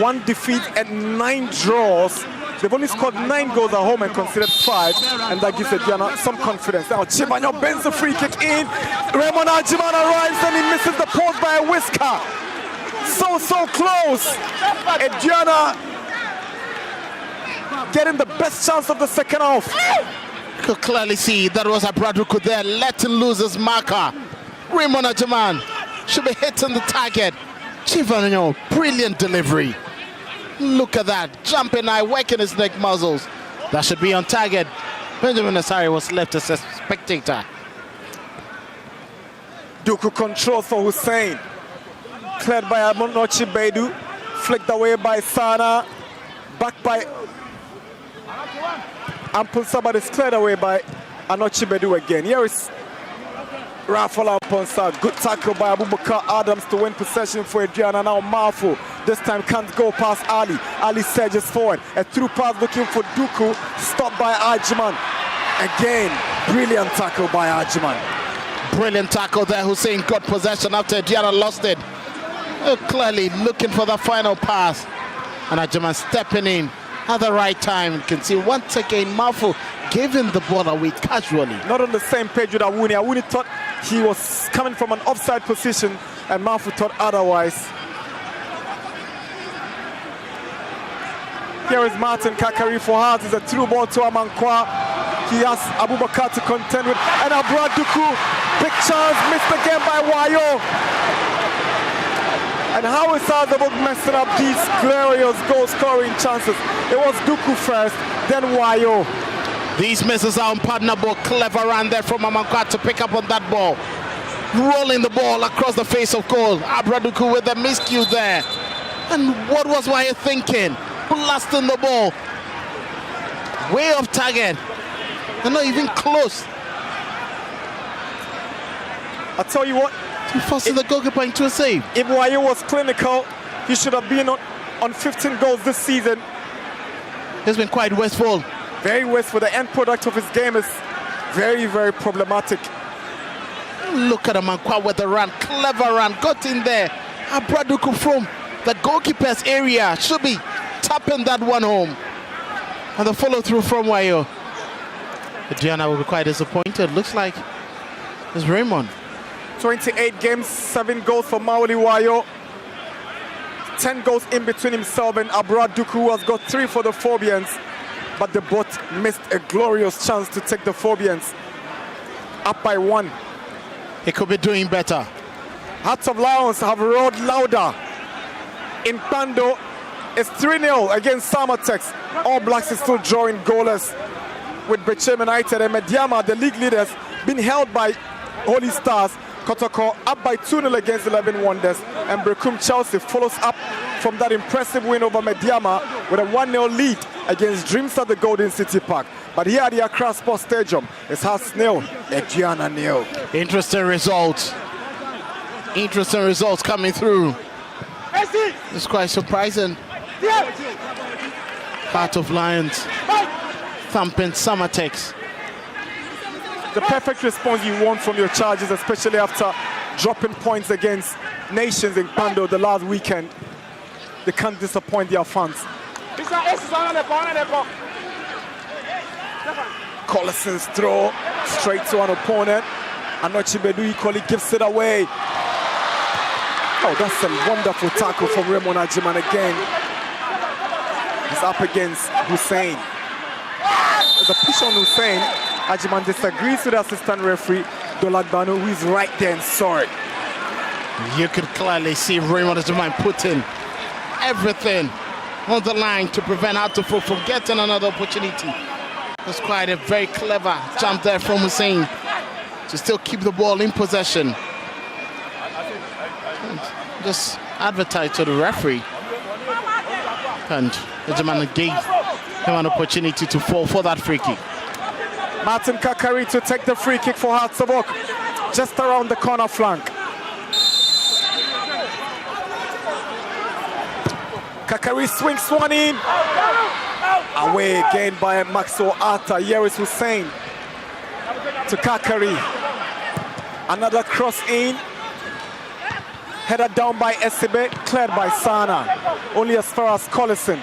F: 1 defeat and 9 draws. They've only scored 9 goals at home and conceded 5, and that gives Aduana some confidence. Now Chibanyo bends the free kick in. Raymond Ajiman arrives and he misses the post by a whisker. So close. Aduana getting the best chance of the second half.
G: You could clearly see that was Abraduku there, letting loose his marker. Raymond Ajiman should be hitting the target. Chivanyo, brilliant delivery. Look at that, jumping eye, working his neck muscles. That should be on target. Benjamin Asari was left as a spectator.
F: Duku controls for Hussein. Cleared by Amonochi Beidou. Flicked away by Sana. Back by Ampul Sabat is cleared away by Anochi Beidou again. Here is Rafael Amponsa. Good tackle by Abubakar Adams to win possession for Aduana. Now Mafu. This time can't go past Ali. Ali surges forward. A through pass looking for Duku. Stopped by Ajiman. Again, brilliant tackle by Ajiman.
G: Brilliant tackle there. Hussein got possession after Aduana lost it. Clearly looking for the final pass. And Ajiman stepping in at the right time. You can see once again Mafu giving the ball away casually.
F: Not on the same page with Awuni. Awuni thought he was coming from an offside position and Mafu thought otherwise. Here is Martin Kakari for Hearts. It's a through ball to Amankwa. He has Abubakar to contend with. And Abraduku, big chance, missed again by Wayo. And how is Hazavok messing up these glorious goal-scoring chances? It was Duku first, then Wayo.
G: These misses are unpardonable. Clever run there from Amankwa to pick up on that ball. Rolling the ball across the face of goal. Abraduku with a miscue there. And what was Wayo thinking? Blasting the ball. Way off target. And not even close.
F: I tell you what,
G: forcing the goalkeeper into a save.
F: If Wayo was clinical, he should have been on 15 goals this season.
G: He's been quite wasteful.
F: Very wasteful. The end product of his game is very, very problematic.
G: Look at Amankwa with the run. Clever run. Got in there. Abraduku from the goalkeeper's area. Should be tapping that one home. And the follow through from Wayo. Aduana will be quite disappointed. Looks like it's Raymond.
F: 28 games, 7 goals for Maoli Wayo. 10 goals in between himself and Abraduku, who has got 3 for the Phobians. But they both missed a glorious chance to take the Phobians up by 1.
G: He could be doing better.
F: Hearts of Lions have roared louder. In Pando, it's 3-0 against Samatex. All Blacks is still drawing goalless, with Bechem United and Mediama, the league leaders, being held by Holy Stars. Kotoko up by 2-0 against 11 Wonders, and Brekum Chelsea follows up from that impressive win over Mediama with a 1-0 lead against Dreams at the Golden City Park. But here at the Accra Sports Stadium, it's Hearts 0, Aduana 0.
G: Interesting results. Interesting results coming through. It's quite surprising. Heart of Lions thumping Samatex.
F: The perfect response you want from your Chargers, especially after dropping points against Nations in Pando the last weekend. They can't disappoint their fans. Collison's throw straight to an opponent. Anochi Beidou equally gives it away. Oh, that's a wonderful tackle from Raymond Ajiman again. He's up against Hussein. There's a push on Hussein. Ajiman disagrees with the assistant referee. Dolagbano, who is right there and saw it.
G: You could clearly see Raymond Aduana putting everything on the line to prevent Atufo from getting another opportunity. It was quite a very clever jump there from Hussein to still keep the ball in possession. And just advertise to the referee. And Aduana gave him an opportunity to fall for that free kick.
F: Martin Kakari to take the free kick for Hearts of Oak, just around the corner flank. Kakari swings one in. Away again by Maxwell Arta. Yeris Hussein to Kakari. Another cross in. Headed down by Esebe, cleared by Sana. Only as far as Collison.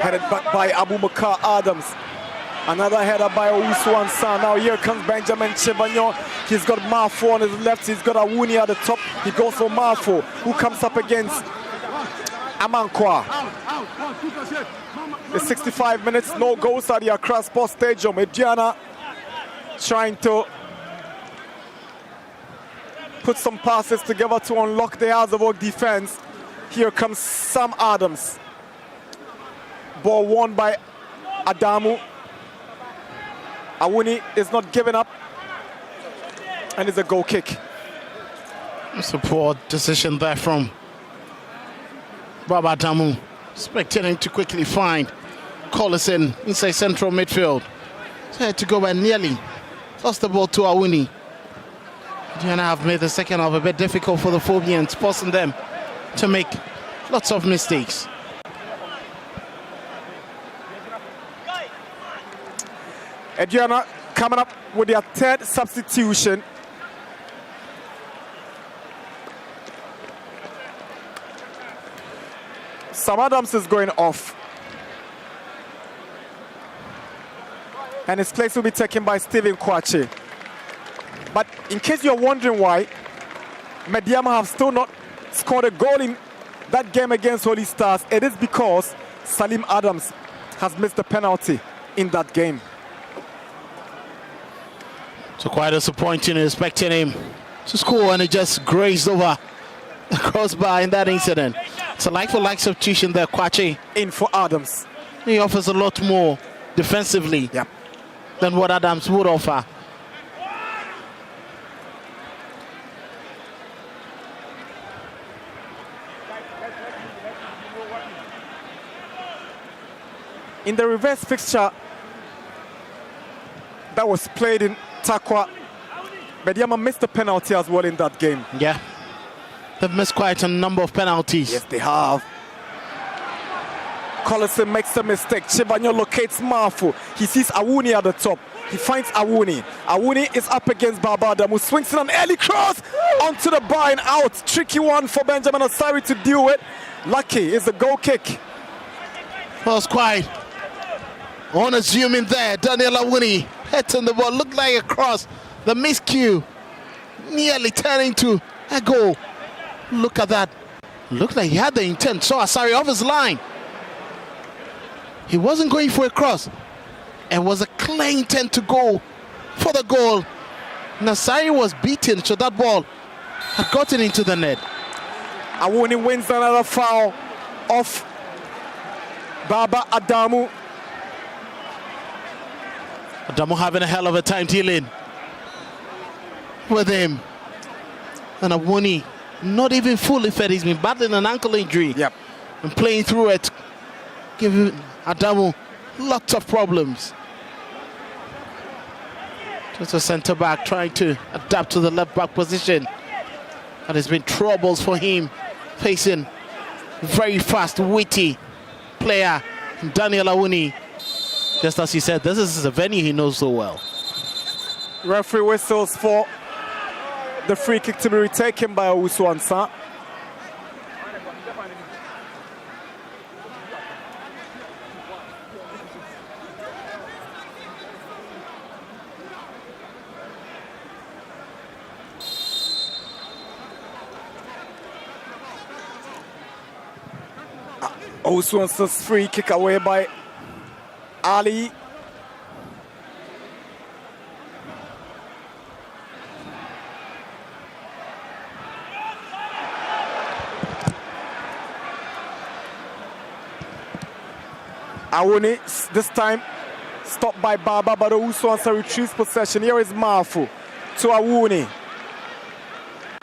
F: Headed back by Abu Bakar Adams. Another header by Owusu Ansah. Now here comes Benjamin Chebanyo. He's got Marfo on his left. He's got Awuni at the top. He goes for Marfo, who comes up against Amankwa. The 65 minutes, no goals at the Accra Sports Stadium. Aduana trying to put some passes together to unlock the Hearts of Oak defense. Here comes Sam Adams. Ball won by Adamu. Awuni is not giving up, and it's a goal kick.
G: It's a poor decision there from Baba Adamu, expecting him to quickly find Collison inside central midfield. So had to go by nearly. Lost the ball to Awuni. Aduana have made the second half a bit difficult for the Phobians, forcing them to make lots of mistakes.
F: Aduana coming up with their third substitution. Sam Adams is going off. And his place will be taken by Stephen Kwache. But in case you're wondering why, Mediama have still not scored a goal in that game against Holy Stars, it is because Salim Adams has missed the penalty in that game.
G: So quite disappointing, expecting him to score, and it just grazed over the crossbar in that incident. It's a like-for-like substitution there, Kwache.
F: In for Adams.
G: He offers a lot more defensively than what Adams would offer.
F: In the reverse fixture that was played in Takwa, Mediama missed the penalty as well in that game.
G: Yeah, they've missed quite a number of penalties.
F: Yes, they have. Collison makes a mistake. Chibanyo locates Marfu. He sees Awuni at the top. He finds Awuni. Awuni is up against Babada, who swings in an early cross onto the bar and out. Tricky one for Benjamin Asari to deal with. Lucky is the goal kick.
G: Well, it's quite unassuming there. Daniel Awuni hitting the ball. Looked like a cross. The miscue nearly turning to a goal. Look at that. Looked like he had the intent. Saw Asari off his line. He wasn't going for a cross. It was a clear intent to go for the goal. Nasari was beaten, so that ball had gotten into the net.
F: Awuni wins another foul off Baba Adamu.
G: Adamu having a hell of a time dealing with him. And Awuni not even fully fed. He's been battling an ankle injury.
F: Yep.
G: And playing through it, giving Adamu lots of problems. Just a centre back trying to adapt to the left back position. And there's been troubles for him facing very fast, witty player Daniel Awuni. Just as he said, this is a venue he knows so well.
F: Referee whistles for the free kick to be retaken by Owusu Ansah. Owusu Ansah's free kick away by Ali. Awuni this time stopped by Baba, but Owusu retrieves possession. Here is Mafu to Awuni.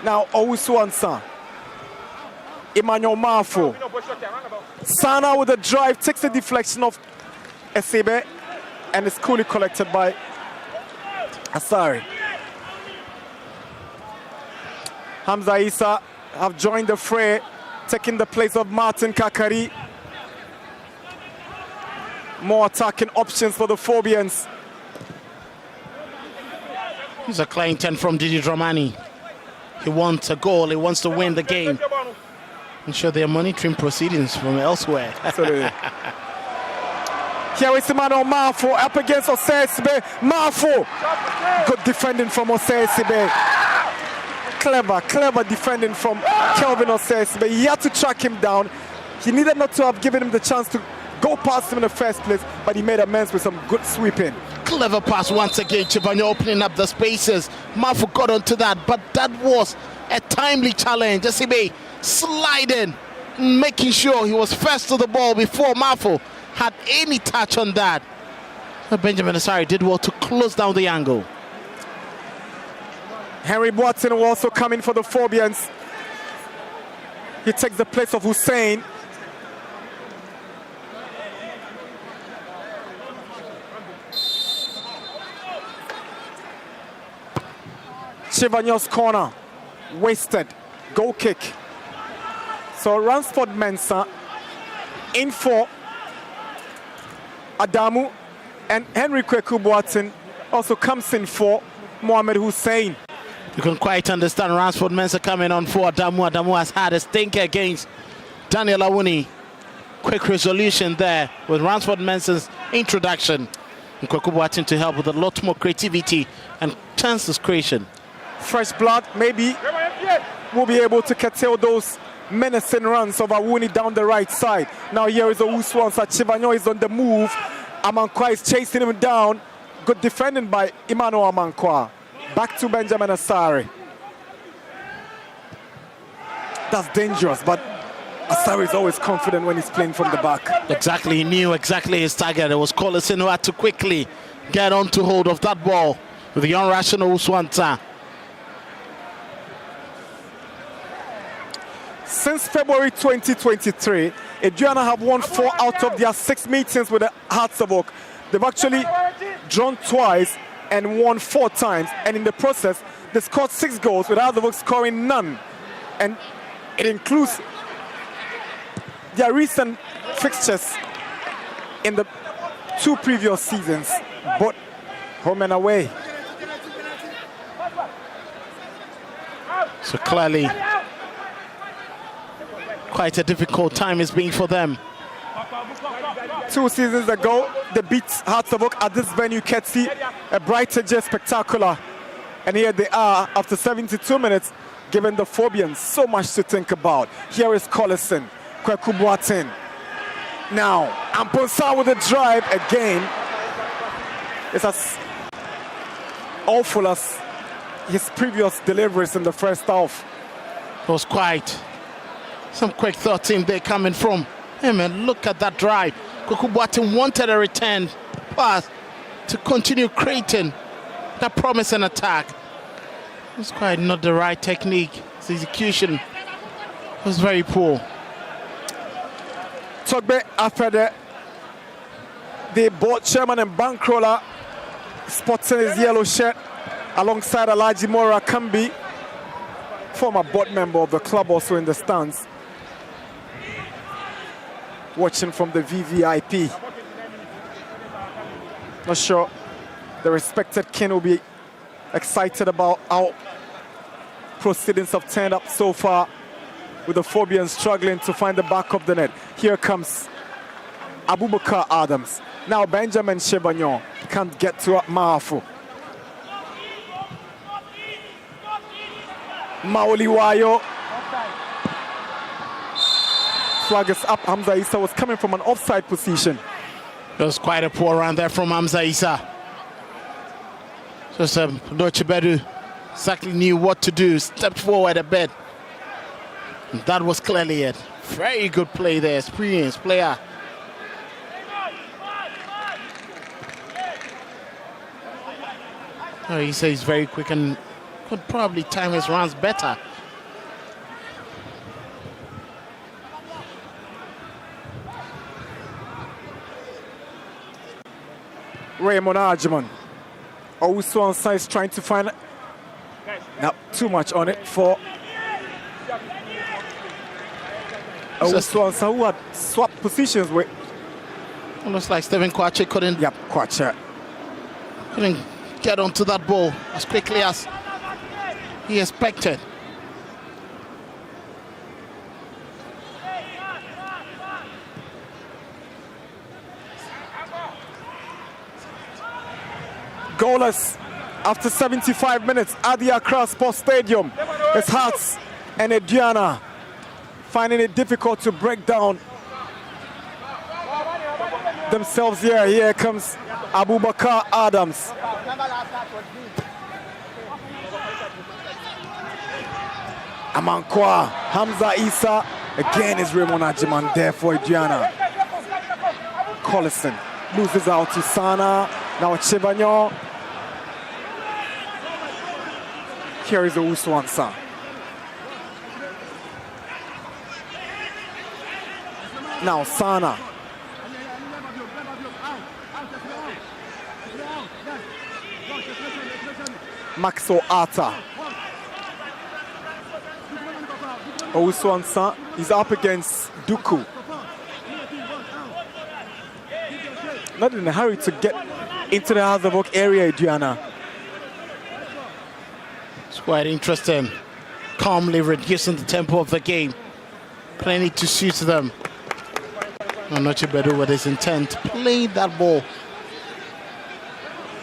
F: Now Owusu Emmanuel Mafu. Sana with a drive takes the deflection of Esebe and is coolly collected by Asari. Hamza Issa have joined the fray, taking the place of Martin Kakari. More attacking options for the Phobians.
G: He's a client from Didi Dramani. He wants a goal, he wants to win the game. I'm sure they are monitoring proceedings from elsewhere.
F: Absolutely. Here is Emmanuel Mafu up against Osesibe. Mafu! Good defending from Osesibe. Clever defending from Kelvin Osesibe. He had to track him down. He needed not to have given him the chance to go past him in the first place, but he made amends with some good sweeping.
G: Clever pass once again, Chibanya opening up the spaces. Mafu got onto that, but that was a timely challenge. Osesibe sliding, making sure he was first to the ball before Mafu had any touch on that. But Benjamin Asari did well to close down the angle.
F: Henry Boateng will also come in for the Phobians. He takes the place of Hussein. Chivanyo's corner, wasted, goal kick. So Ransford Mensah in for Adamu, and Henry Kweku Boateng also comes in for Mohamed Hussein.
G: You can quite understand Ransford Mensah coming on for Adamu. Adamu has had a stinker against Daniel Awuni. Quick resolution there with Ransford Mensah's introduction. And Kweku Boateng to help with a lot more creativity and chances creation.
F: Fresh blood, maybe we'll be able to curtail those menacing runs of Awuni down the right side. Now here is Owusu Ansah. Chivanyo is on the move. Amankwa is chasing him down. Good defending by Emmanuel Amankwa. Back to Benjamin Asari. That's dangerous, but Asari is always confident when he's playing from the back.
G: Exactly, he knew exactly his target. It was Collison who had to quickly get onto hold of that ball with the unrushing Owusu Ansah.
F: Since February 2023, Aduana have won 4 out of their 6 meetings with the Hearts of Oak. They've actually drawn twice and won 4 times, and in the process, they scored 6 goals with Hearts of Oak scoring none. And it includes their recent fixtures in the 2 previous seasons, both home and away.
G: So clearly, quite a difficult time it's been for them.
F: 2 seasons ago, they beat Hearts of Oak at this venue, Ketsi, a brighter J spectacular. And here they are after 72 minutes, giving the Phobians so much to think about. Here is Collison, Kweku Boateng. Now, Amponsa with a drive again. It's as awful as his previous deliveries in the first half.
G: It was quite some quick thoughts in there coming from him, and look at that drive. Kweku Boateng wanted a return pass to continue creating that promising attack. It was quite not the right technique. His execution was very poor.
F: Togbe after the board chairman and bankroller sporting his yellow shirt alongside Alaji Mora Kambi, former board member of the club, also in the stands, watching from the VVIP. Not sure the respected king will be excited about how proceedings have turned up so far, with the Phobians struggling to find the back of the net. Here comes Abubakar Adams. Now Benjamin Chebagnon can't get to Maafu. Maoliwayo. Flag is up. Hamza Issa was coming from an offside position.
G: It was quite a poor run there from Hamza Issa. Just Deutsche Bedu exactly knew what to do, stepped forward a bit. And that was clearly it. Very good play there, experienced player. Oh, he says he's very quick and could probably time his runs better.
F: Raymond Arjman. Owusu is trying to find not too much on it for Owusu, who had swapped positions with.
G: Almost like Stephen Kwache couldn't.
F: Yep, Kwache
G: couldn't get onto that ball as quickly as he expected.
F: Goalless after 75 minutes at the Accra Sports Stadium. It's Hearts and Aduana finding it difficult to break down themselves here. Here comes Abubakar Adams. Amankwa, Hamza Isa, again is Raymond Arjman there for Aduana. Collison loses out to Sana, now Chebanyo. Here is Owusu. Now Sana. Maxo Ata. Owusu is up against Duku. Not in a hurry to get into the House of Oak area, Aduana.
G: It's quite interesting. Calmly reducing the tempo of the game. Playing it to suit them. Anoche Bedu with his intent. Playing that ball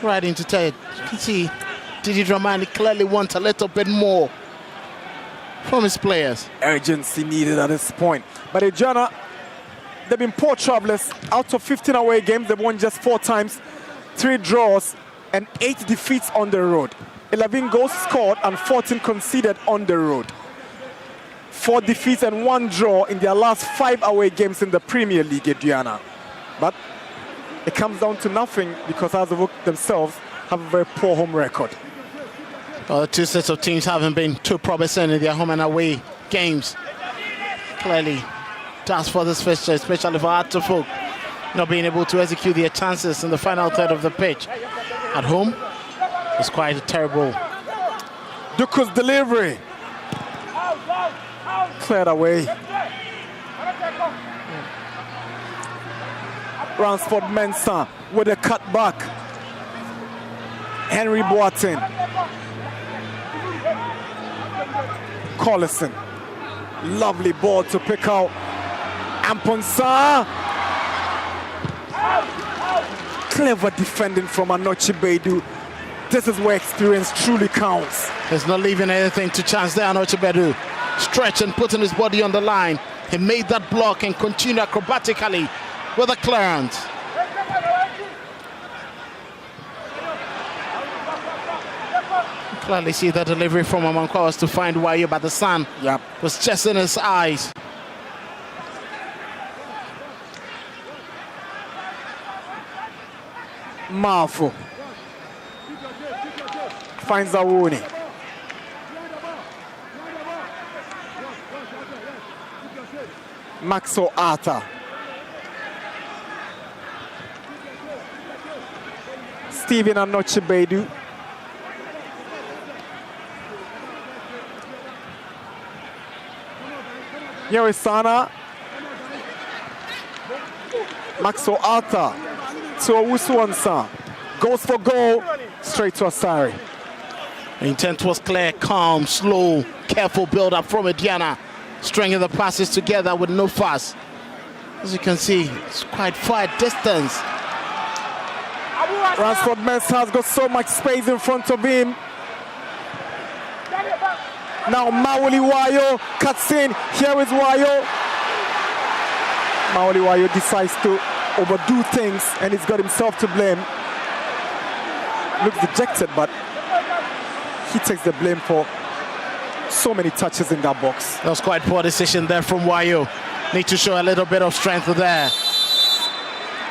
G: right into Ted. You can see Didi Dramani clearly wants a little bit more from his players.
F: Urgency needed at this point. But Aduana, they've been poor travelers. Out of 15 away games, they've won just 4 times, 3 draws, and 8 defeats on the road. 11 goals scored and 14 conceded on the road. 4 defeats and 1 draw in their last 5 away games in the Premier League, Aduana. But it comes down to nothing because House of Oak themselves have a very poor home record.
G: Well, the 2 sets of teams haven't been too promising in their home and away games. Clearly, task for this fixture, especially for Hearts of Oak, not being able to execute their chances in the final third of the pitch. At home, it's quite a terrible.
F: Duku's delivery. Cleared away. Ransford Mensah with a cut back. Henry Boateng. Collison. Lovely ball to pick out. Amponsa. Clever defending from Anoche Bedu. This is where experience truly counts.
G: He's not leaving anything to chance there, Anoche Bedu. Stretch and putting his body on the line. He made that block and continued acrobatically with a clearance. Clearly see the delivery from Amankwa was to find Wayo, but the sun was just in his eyes.
F: Mafu finds Awuni. Maxo Ata. Stephen Anoche Bedu. Here is Sana. Maxo Ata to Owusu. Goes for goal. Straight to Asari.
G: The intent was clear, calm, slow, careful build-up from Aduana. Stringing the passes together with no fuss. As you can see, it's quite far distance.
F: Ransford Mensah has got so much space in front of him. Now Maoli Wayo cuts in. Here is Wayo. Maoli Wayo decides to overdo things and he's got himself to blame. Looks dejected, but he takes the blame for so many touches in that box.
G: That was quite poor decision there from Wayo. Need to show a little bit of strength there.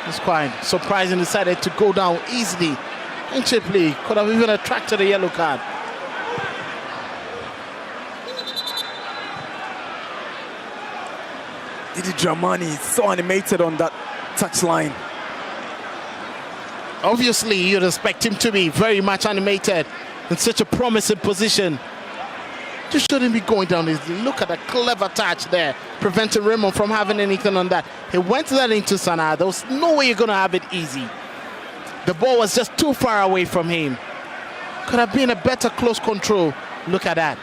G: It's quite surprising, decided to go down easily Chipley could have even attracted a yellow card.
F: Didi Dramani is so animated on that touchline.
G: Obviously, you'd expect him to be very much animated in such a promising position. Just shouldn't be going down his. Look at a clever touch there, preventing Raymond from having anything on that. He went that into Sana. There was no way you're going to have it easy. The ball was just too far away from him. Could have been a better close control. Look at that.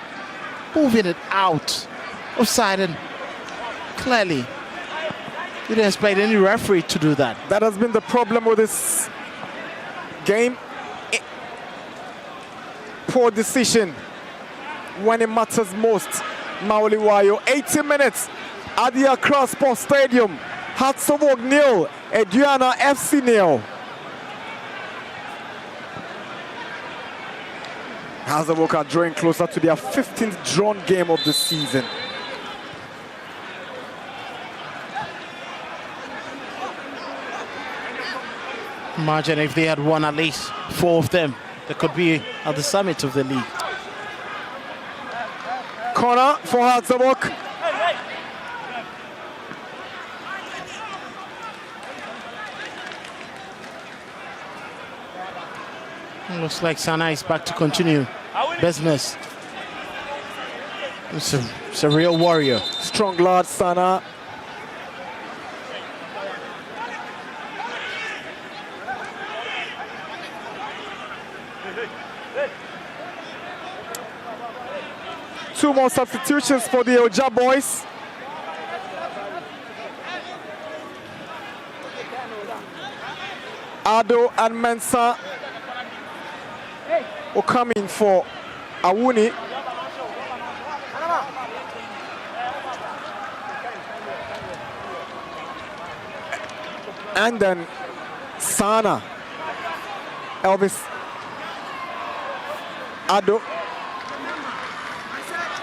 G: Moving it out. Offside, and clearly, you didn't expect any referee to do that.
F: That has been the problem with this game. Poor decision when it matters most. Mauliwayo, 80 minutes at the Accra Sports Stadium. Hearts of Oak 0, Aduana FC 0. Hearts of Oak are drawing closer to their 15th drawn game of the season.
G: Imagine if they had won at least 4 of them, they could be at the summit of the league.
F: Corner for Hearts of Oak.
G: Looks like Sana is back to continue business. It's a real warrior.
F: Strong lad, Sana. Two more substitutions for the Oja boys. Ado and Mensah will come in for Awuni. And then Sana, Elvis, Ado,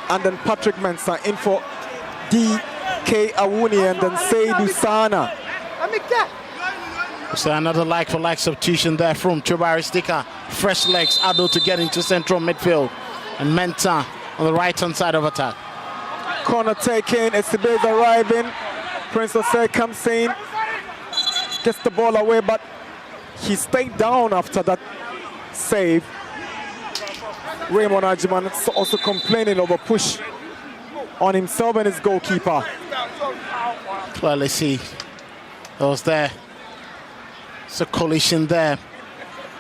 F: and then Patrick Mensah in for DK Awuni, and then Seydou Sana.
G: So another like-for-like substitution there from Chubari Sticker. Fresh legs, Ado to get into central midfield, and Mensah on the right-hand side of attack.
F: Corner taken, Esibez arriving. Prince Osei comes in, gets the ball away, but he stayed down after that save. Raymond Ajiman also complaining of a push on himself and his goalkeeper.
G: Clearly see, was there. It's a collision there.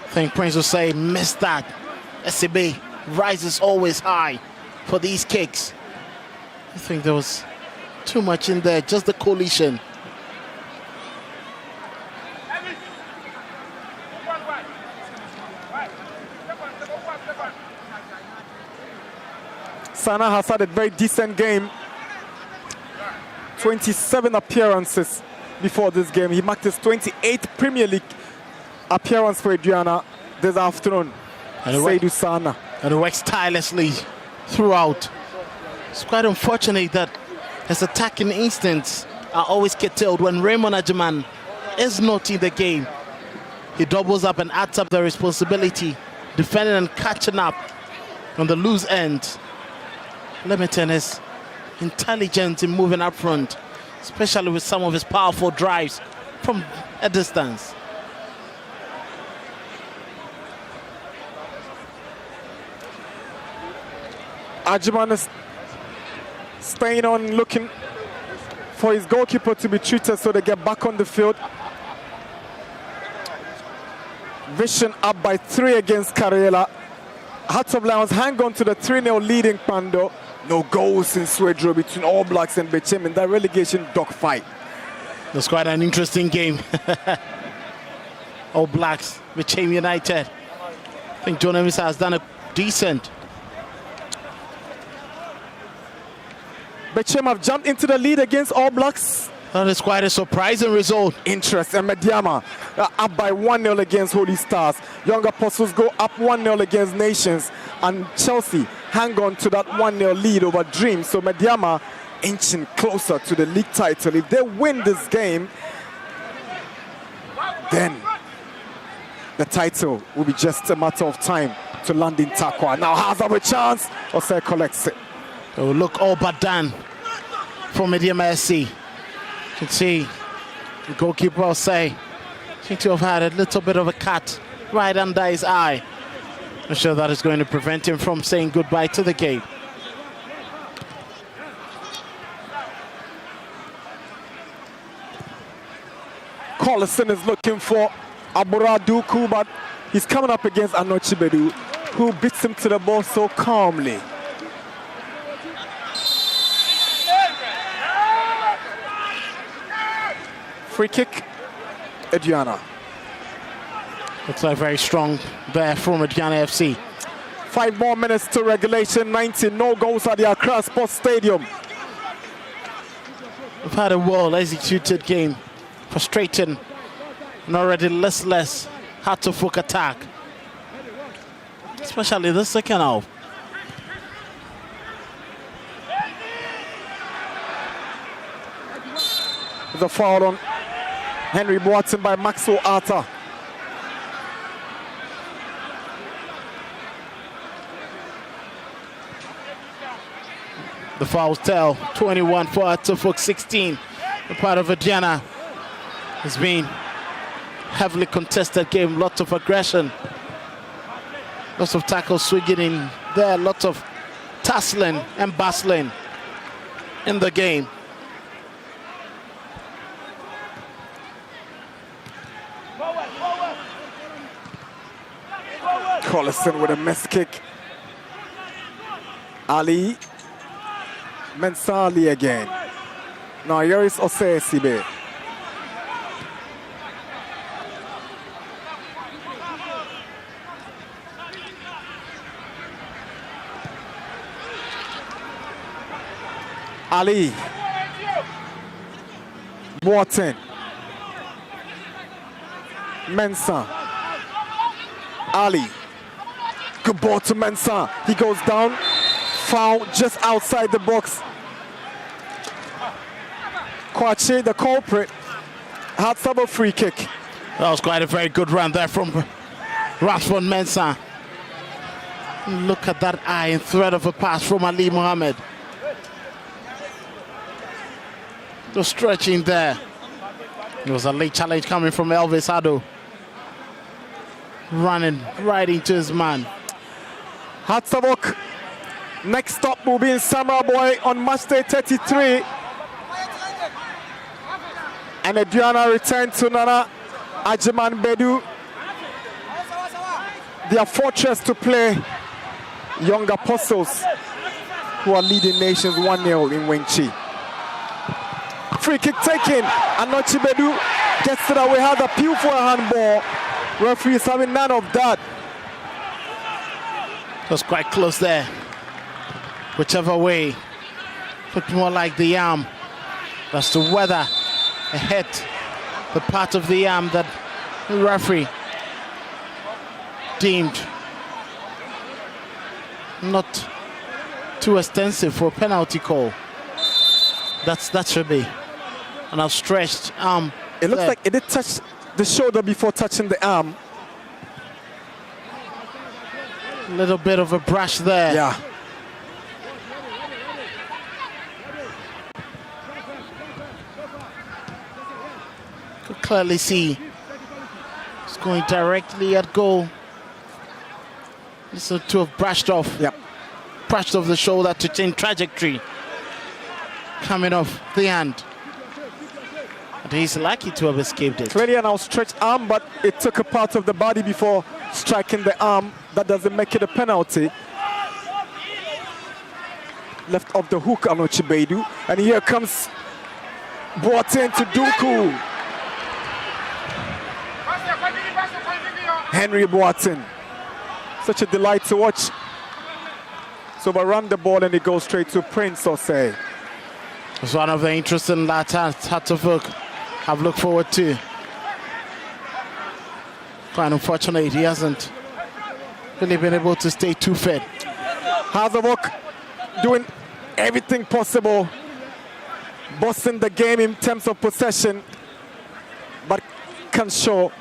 G: I think Prince Osei missed that. SCB rises always high for these kicks. I think there was too much in there, just the collision.
F: Sana has had a very decent game. 27 appearances before this game. He marked his 28th Premier League appearance for Aduana this afternoon. Seydou Sana.
G: And he works tirelessly throughout. It's quite unfortunate that his attacking instincts are always curtailed when Raymond Ajiman is not in the game. He doubles up and adds up the responsibility, defending and catching up on the loose end, limiting his intelligence in moving up front, especially with some of his powerful drives from a distance.
F: Ajiman is staying on, looking for his goalkeeper to be treated so they get back on the field. Vision up by 3 against Karela. Hearts of Lions hang on to the 3-0 leading Pando. No goals in Swedro between All Blacks and Bechem in that relegation dogfight.
G: That's quite an interesting game. All Blacks, Bechem United. I think John Emisa has done a decent.
F: Bechem have jumped into the lead against All Blacks.
G: That is quite a surprising result.
F: Interest, and Mediama up by 1-0 against Holy Stars. Young Apostles go up 1-0 against Nations, and Chelsea hang on to that 1-0 lead over Dreams. So Mediama inching closer to the league title. If they win this game, then the title will be just a matter of time to land in Takwa. Now has a chance. Osei collects it.
G: Oh, look all but done from Mediama SC. You can see the goalkeeper Osei seems to have had a little bit of a cut right under his eye. I'm sure that is going to prevent him from saying goodbye to the game.
F: Collison is looking for Abura Duku, but he's coming up against Anochi Bedu, who beats him to the ball so calmly. Free kick, Aduana.
G: Looks like very strong there from Aduana FC.
F: 5 more minutes to regulation, 90. No goals at the Accra Sports Stadium.
G: We've had a well-executed game. Frustrating and already listless, hard to fuck attack. Especially the second half.
F: The foul on Henry Boateng by Maxwell Arthur.
G: The fouls tell 21 for Atufuk, 16. The part of Aduana. It's been heavily contested game, lots of aggression, lots of tackles swinging in there, lots of tussling and bustling in the game.
F: Collison with a miss kick. Ali. Mensah again. Now here is Osei Sibe. Ali. Boateng. Mensah. Ali. Good ball to Mensah. He goes down. Foul just outside the box. Kwache, the culprit, had some free kick.
G: That was quite a very good run there from Rashford Mensah. Look at that eye and threat of a pass from Ali Mohammed. The stretching there. It was a late challenge coming from Elvis Ado. Running right into his man.
F: Hatsabok. Next stop will be in Samra Boy on match day 33. And Aduana return to Nana Ajiman Bedu. Their fortress to play young apostles who are leading nations 1-0 in Wenchi. Free kick taken. Anochi Bedu gets it away. Has appeal for a handball. Referee is having none of that.
G: It was quite close there. Whichever way, looked more like the arm. That's the weather ahead, the part of the arm that the referee deemed not too extensive for a penalty call. That should be an outstretched arm.
F: It looks like it did touch the shoulder before touching the arm.
G: A little bit of a brush there.
F: Yeah.
G: Could clearly see it's going directly at goal. It's to have brushed off.
F: Yep.
G: Brushed off the shoulder to change trajectory. Coming off the hand. But he's lucky to have escaped it.
F: Clearly an outstretched arm, but it took a part of the body before striking the arm. That doesn't make it a penalty. Left off the hook, Anochi Bedu. And here comes Boateng to Duku. Henry Boateng. Such a delight to watch. So they run the ball and it goes straight to Prince Osei.
G: It's one of the interesting lads Atufuk have looked forward to. Quite unfortunate he hasn't really been able to stay too fit.
F: Hazavok doing everything possible, bossing the game in terms of possession, but can show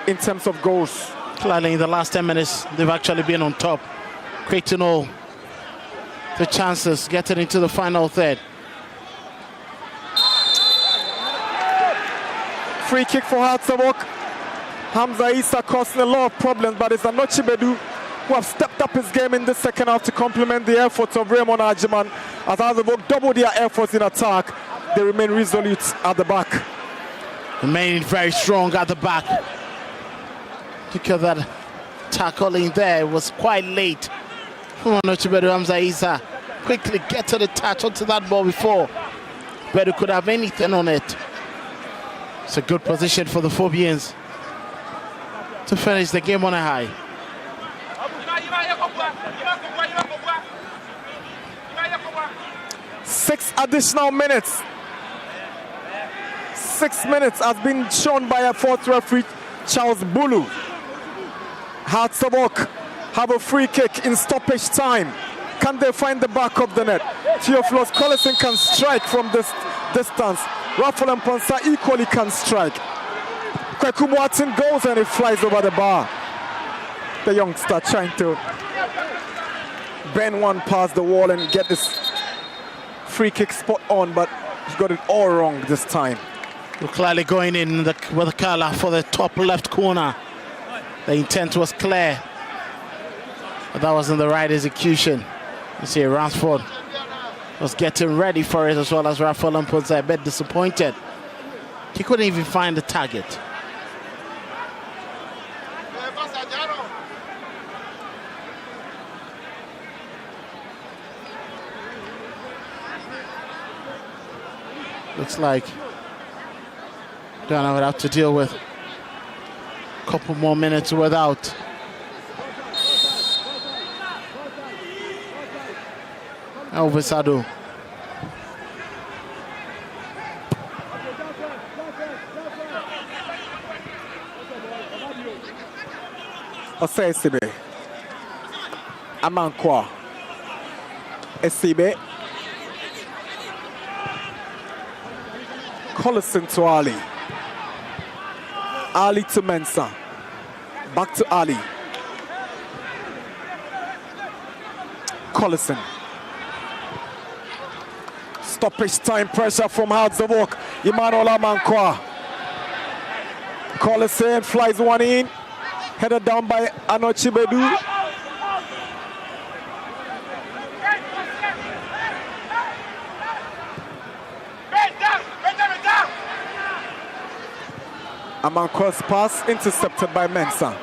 F: in terms of goals.
G: Clearly, in the last 10 minutes, they've actually been on top, creating all the chances, getting into the final third.
F: Free kick for Hearts of Oak. Hamza Issa causing a lot of problems, but it's Anochi Bedu who have stepped up his game in the second half to complement the efforts of Raymond Ajiman. As Hearts of Oak double their efforts in attack, they remain resolute at the back.
G: Remaining very strong at the back. Look at that tackling there. It was quite late. Come on, Bedu. Hamza Issa quickly get to the touch onto that ball before Bedu could have anything on it. It's a good position for the Phobians to finish the game on a high.
F: Six additional minutes. 6 minutes has been shown by a fourth referee, Charles Bulu. Hearts of Oak have a free kick in stoppage time. Can they find the back of the net? Theophilus Collison can strike from this distance. Rafael Mponsa equally can strike. Kweku Boateng goes and it flies over the bar. The youngster trying to bend one past the wall and get this free kick spot on, but he got it all wrong this time.
G: We're clearly going in with the color for the top left corner. The intent was clear, but that wasn't the right execution. You see Ransford was getting ready for it, as well as Rafael Mponsa, a bit disappointed. He couldn't even find the target. Looks like Ghana would have to deal with a couple more minutes without. Elvis Adu.
F: Ose Esibe. Amankwa. Esibe. Collison to Ali. Ali to Mensah. Back to Ali. Collison. Stoppage time pressure from Hearts of Oak. Emmanuel Amankwa. Collison flies one in. Headed down by Anochi Bedu. Amankwa's pass intercepted by Mensah.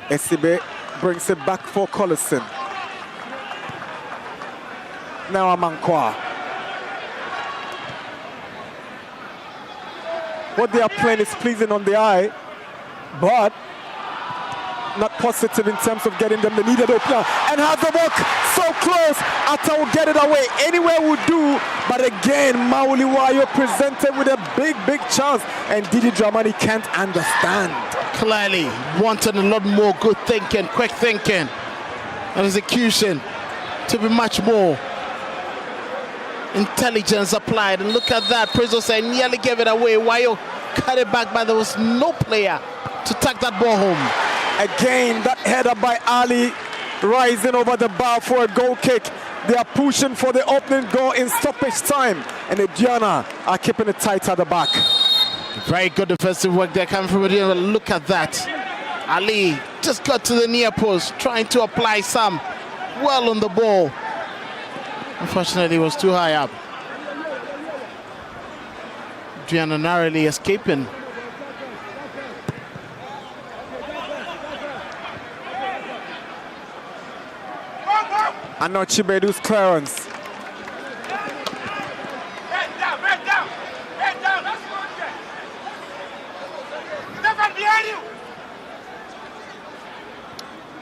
F: Esibe brings it back for Collison. Now Amankwa. What they are playing is pleasing on the eye, but not positive in terms of getting them the needed opener. And Hearts of Oak so close. Atta will get it away. Anywhere will do. But again, Mauliwayo presented with a big chance. And Didi Dramani can't understand.
G: Clearly wanted a lot more good thinking, quick thinking, and execution to be much more intelligence applied. And look at that. Prezzo said nearly gave it away. Wayo cut it back, but there was no player to tuck that ball home.
F: Again, that header by Ali rising over the bar for a goal kick. They are pushing for the opening goal in stoppage time. And Aduana are keeping it tight at the back.
G: Very good defensive work there coming from Aduana. Look at that. Ali just got to the near post, trying to apply some well on the ball. Unfortunately, it was too high up. Aduana narrowly escaping.
F: Anochi Bedu's clearance.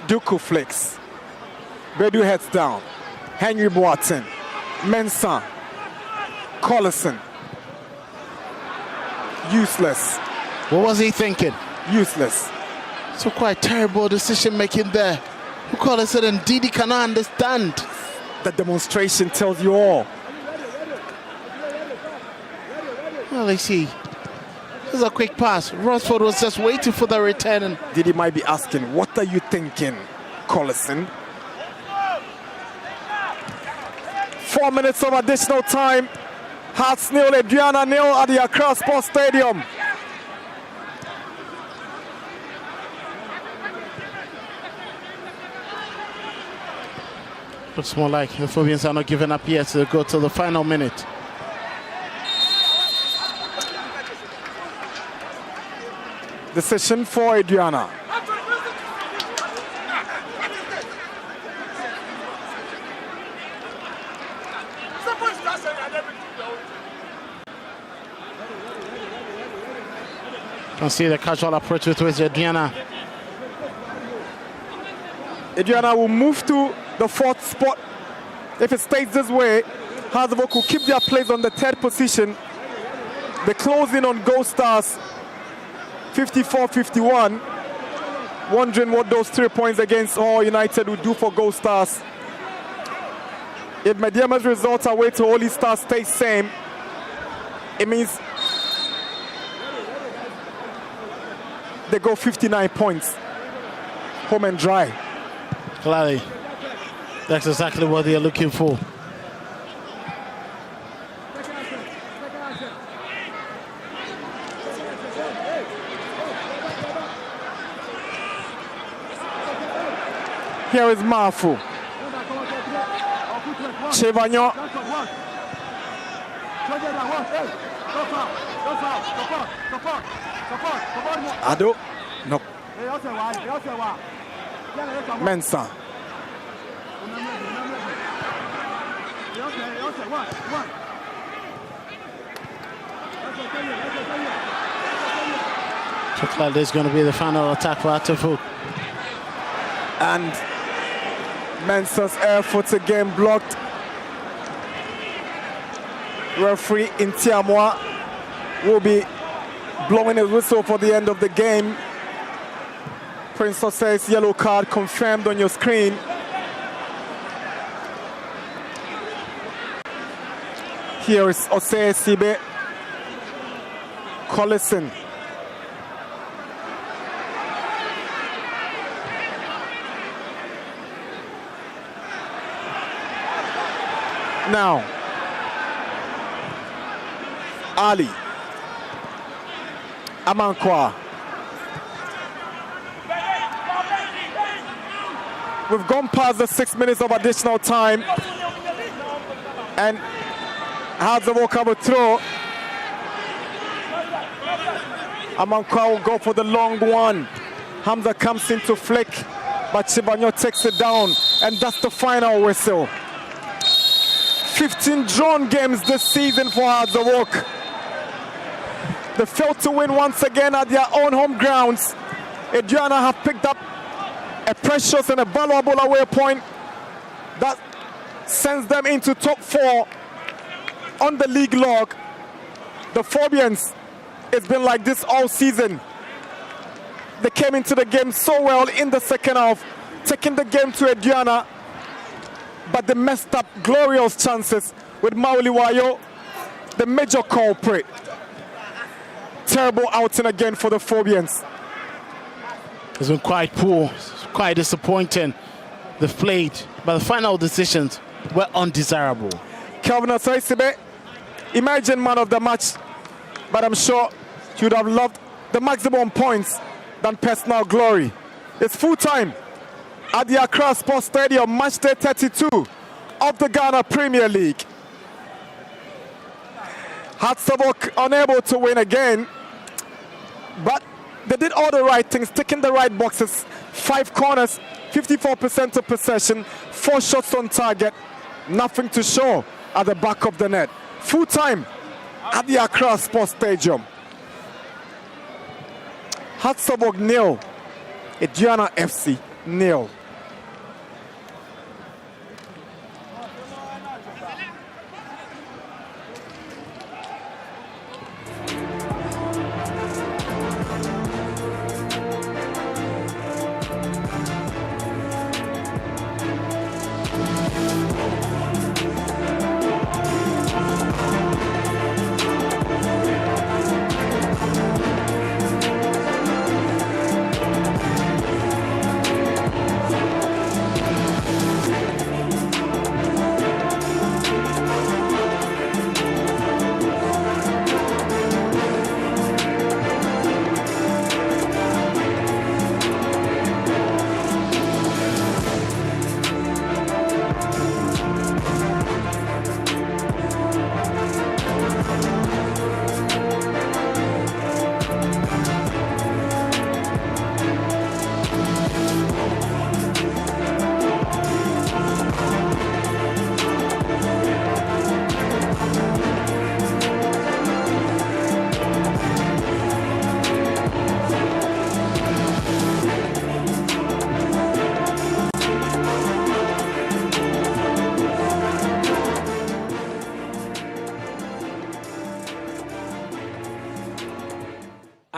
F: Duku flicks. Bedu heads down. Henry Boateng. Mensah. Collison. Useless.
G: What was he thinking?
F: Useless.
G: So quite terrible decision making there. Collison and Didi cannot understand.
F: The demonstration tells you all.
G: Well, I see. This is a quick pass. Rosford was just waiting for the return. And
F: Didi might be asking, what are you thinking, Collison? 4 minutes of additional time. Hearts 0, Aduana 0 at the Accra Sports Stadium.
G: looks more like the Phobians are not giving up yet to go to the final minute.
F: Decision for Aduana.
G: Can see the casual approach with Aduana.
F: Aduana will move to the 4th spot. If it stays this way, Hazavok will keep their place on the 3rd position. The closing on Gold Stars, 54-51. Wondering what those 3 points against All United would do for Gold Stars. If Mediama's results away to Holy Stars stay same, it means they go 59 points. Home and dry.
G: Clearly, that's exactly what they are looking for.
F: Here is Mafu. Chevagnon. Ado. No. Mensah.
G: Looks like there's going to be the final attack for Atafu.
F: And Mensah's effort again blocked. Referee Intiamwa will be blowing his whistle for the end of the game. Prince says yellow card confirmed on your screen. Here is Osei Sibe. Collison. Now, Ali. Amankwa. We've gone past the 6 minutes of additional time. And has the walk up a throw. Amankwa will go for the long one. Hamza comes in to flick, but Chevagnon takes it down. And that's the final whistle. 15 drawn games this season for Hadzawok. They failed to win once again at their own home grounds. Aduana have picked up a precious and a valuable away point that sends them into top 4 on the league log. The Phobians, it's been like this all season. They came into the game so well in the second half, taking the game to Aduana, but they messed up glorious chances with Mauliwayo, the major culprit. Terrible outing again for the Phobians.
G: It's been quite poor, quite disappointing. They've played, but the final decisions were undesirable.
F: Kelvin Osei-Sibe, imagine man of the match, but I'm sure he would have loved the maximum points than personal glory. It's full time at the Accra Sports Stadium, match day 32 of the Ghana Premier League. Hadzawok unable to win again, but they did all the right things, ticking the right boxes. 5 corners, 54% of possession, 4 shots on target, nothing to show at the back of the net. Full time at the Accra Sports Stadium. Hadzawok 0, Aduana FC 0.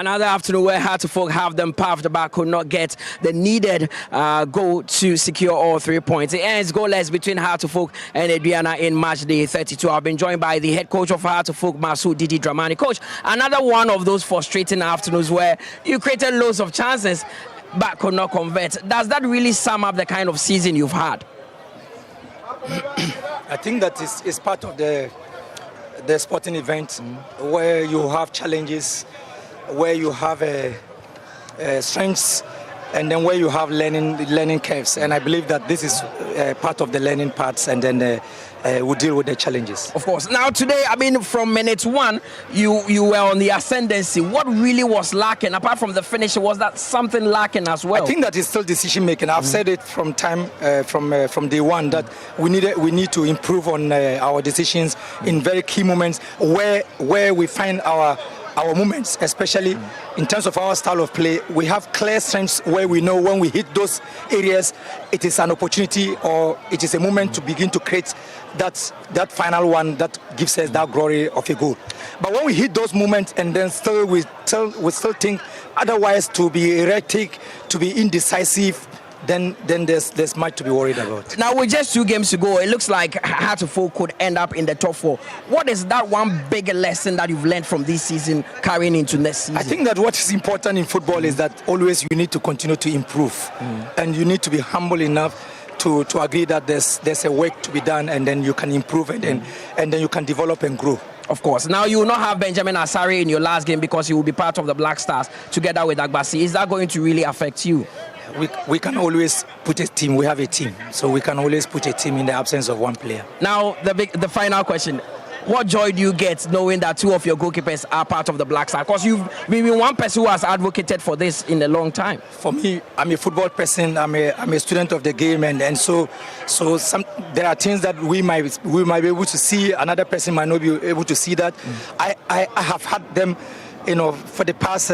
A: Another afternoon where Hartlepool have them puffed but could not get the needed goal to secure all 3 points. It ends goalless between Hartlepool and Aduana in match day 32. I've been joined by the head coach of Hartlepool, Masoud Didi Dramani. Coach, another one of those frustrating afternoons where you created loads of chances but could not convert. Does that really sum up the kind of season you've had?
D: I think that is part of the sporting event where you have challenges, where you have strengths, and then where you have learning curves. And I believe that this is part of the learning parts, and then we'll deal with the challenges.
A: Of course. Now today, I mean, from minute one, you were on the ascendancy. What really was lacking, apart from the finish, was that something lacking as well?
D: I think that is still decision making. I've said it from day one that we need to improve on our decisions in very key moments where we find our moments, especially in terms of our style of play. We have clear strengths where we know when we hit those areas, it is an opportunity or it is a moment to begin to create that final one that gives us that glory of a goal. But when we hit those moments and then we still think otherwise, to be erratic, to be indecisive, then there's much to be worried about.
A: Now, with just 2 games to go, it looks like Hartlepool could end up in the top 4. What is that one big lesson that you've learned from this season carrying into next season?
D: I think that what is important in football is that always you need to continue to improve, and you need to be humble enough to agree that there's a work to be done, and then you can improve, and then you can develop and grow.
A: Of course. Now, you will not have Benjamin Asari in your last game because he will be part of the Black Stars together with Agbasi. Is that going to really affect you?
D: We can always put a team. We have a team, so we can always put a team in the absence of one player.
A: Now, the final question. What joy do you get knowing that 2 of your goalkeepers are part of the Black Stars? Because you've been one person who has advocated for this in a long time.
D: For me, I'm a football person. I'm a student of the game, and so there are things that we might be able to see. Another person might not be able to see that. I have had them, for the past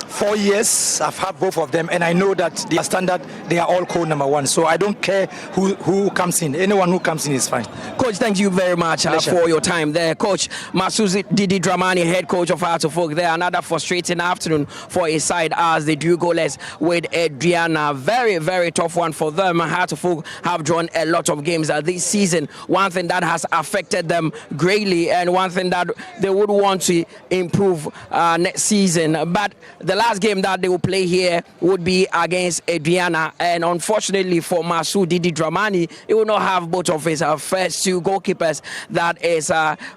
D: 4 years. I've had both of them, and I know that the standard, they are all code number 1. So I don't care who comes in. Anyone who comes in is fine.
A: Coach, thank you very much for your time there. Coach Masoud Didi Dramani, head coach of Hartlepool there. Another frustrating afternoon for his side as they drew goalless with Aduana. Very, very tough one for them. Hartlepool have drawn a lot of games this season. One thing that has affected them greatly, and one thing that they would want to improve next season. But the last game that they will play here would be against Aduana, and unfortunately for Masoud Didi Dramani, he will not have both of his first 2 goalkeepers, that is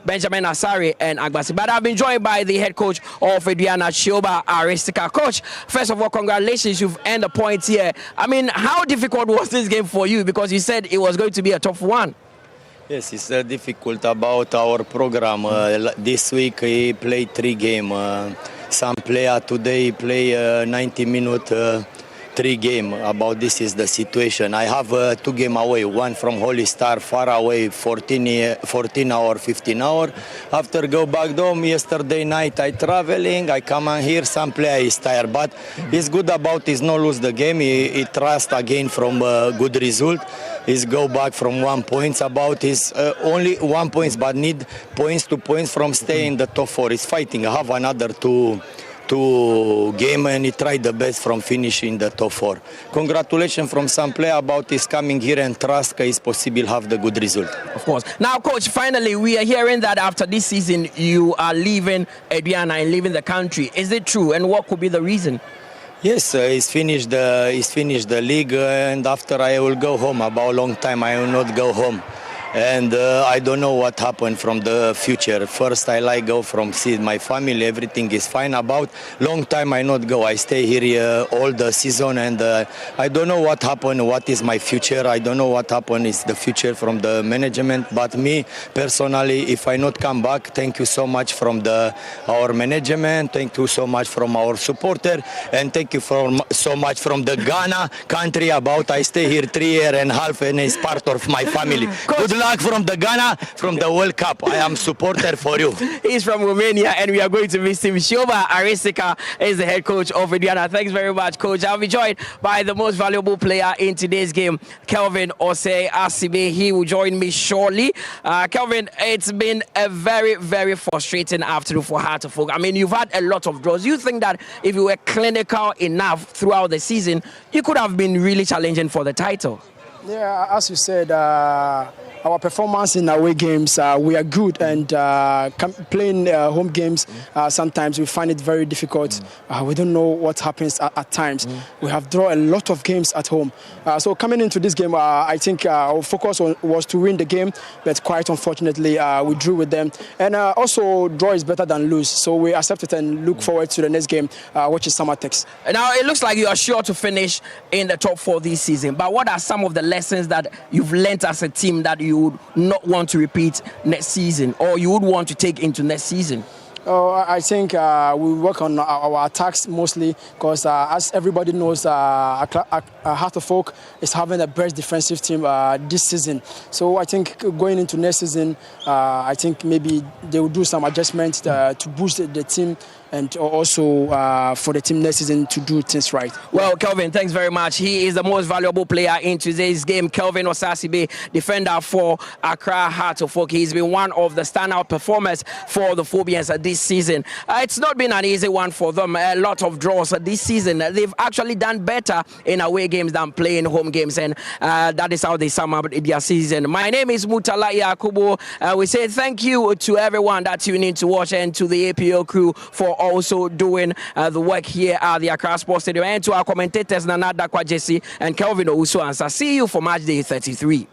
A: Benjamin Asari and Agbasi. But I've been joined by the head coach of Aduana, Chioba Aristika. Coach, first of all, congratulations, you've earned the points here. I mean, how difficult was this game for you? Because you said it was going to be a tough one.
E: Yes, it's difficult about our program. This week we played 3 games. Some player today play 90 minutes, 3 games. About this is the situation. I have 2 games away. One from Holy Star, far away, 14 hour, 15 hour. After go back home, yesterday night I traveling. I come on here. Some player is tired, but it's good about is not lose the game. He trust again from good result. Is go back from 1 point. About is only 1 point, but need points from stay in the top 4. Is fighting. I have another two game, and he tried the best from finishing the top 4. Congratulations from some player about is coming here and trust is possible have the good result.
A: Of course. Now, coach, finally we are hearing that after this season you are leaving Aduana and leaving the country. Is it true, and what could be the reason?
E: Yes, he's finished the league, and after I will go home. About a long time I will not go home. And I don't know what happened from the future. First I like go from see my family, everything is fine. About long time I not go. I stay here all the season, and I don't know what happened, what is my future. I don't know what happened is the future from the management. But me personally, if I not come back, thank you so much from our management, thank you so much from our supporter, and thank you so much from the Ghana country. About I stay here 3.5 years and it's part of my family. Good luck from the Ghana, from the World Cup. I am supporter for you.
A: He's from Romania, and we are going to miss him. Shoba Arisika is the head coach of Aduana. Thanks very much, coach. I'll be joined by the most valuable player in today's game, Kelvin Osei Asibe. He will join me shortly. Kelvin, it's been a very, very frustrating afternoon for Heart of Oak. I mean, you've had a lot of draws. You think that if you were clinical enough throughout the season, you could have been really challenging for the title?
K: Yeah, as you said, our performance in away games, we are good, and playing home games, sometimes we find it very difficult. We don't know what happens at times. We have drawn a lot of games at home. So coming into this game, I think our focus was to win the game, but quite unfortunately, we drew with them. And also, draw is better than lose. So we accept it and look forward to the next game, which is Summertex.
A: Now, it looks like you are sure to finish in the top 4 this season, but what are some of the lessons that you've learnt as a team that you would not want to repeat next season, or you would want to take into next season?
K: I think we work on our attacks mostly because, as everybody knows, Heart of Oak is having the best defensive team this season. So I think going into next season, I think maybe they will do some adjustments to boost the team, and also for the team next season to do things right.
A: Well, Kelvin, thanks very much. He is the most valuable player in today's game. Kelvin Osasibe, defender for Accra Heart of Oak. He's been one of the standout performers for the Phobians this season. It's not been an easy one for them. A lot of draws this season. They've actually done better in away games than playing home games, and that is how they sum up their season. My name is Mutala Yakubu. We say thank you to everyone that tuned in to watch, and to the APO crew for also doing the work here at the Accra Sports Stadium, and to our commentators Nana Dakwa Jesse and Kelvin Owusu Ansah. See you for match day 33.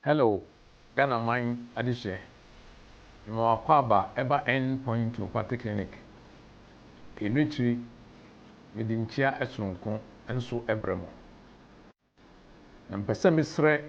H: Hello, Ghana Mine Adishe. Mwakwaba eba endpoint Upate Clinic. Enutri medinchia esronko enso ebremo. Mpese misre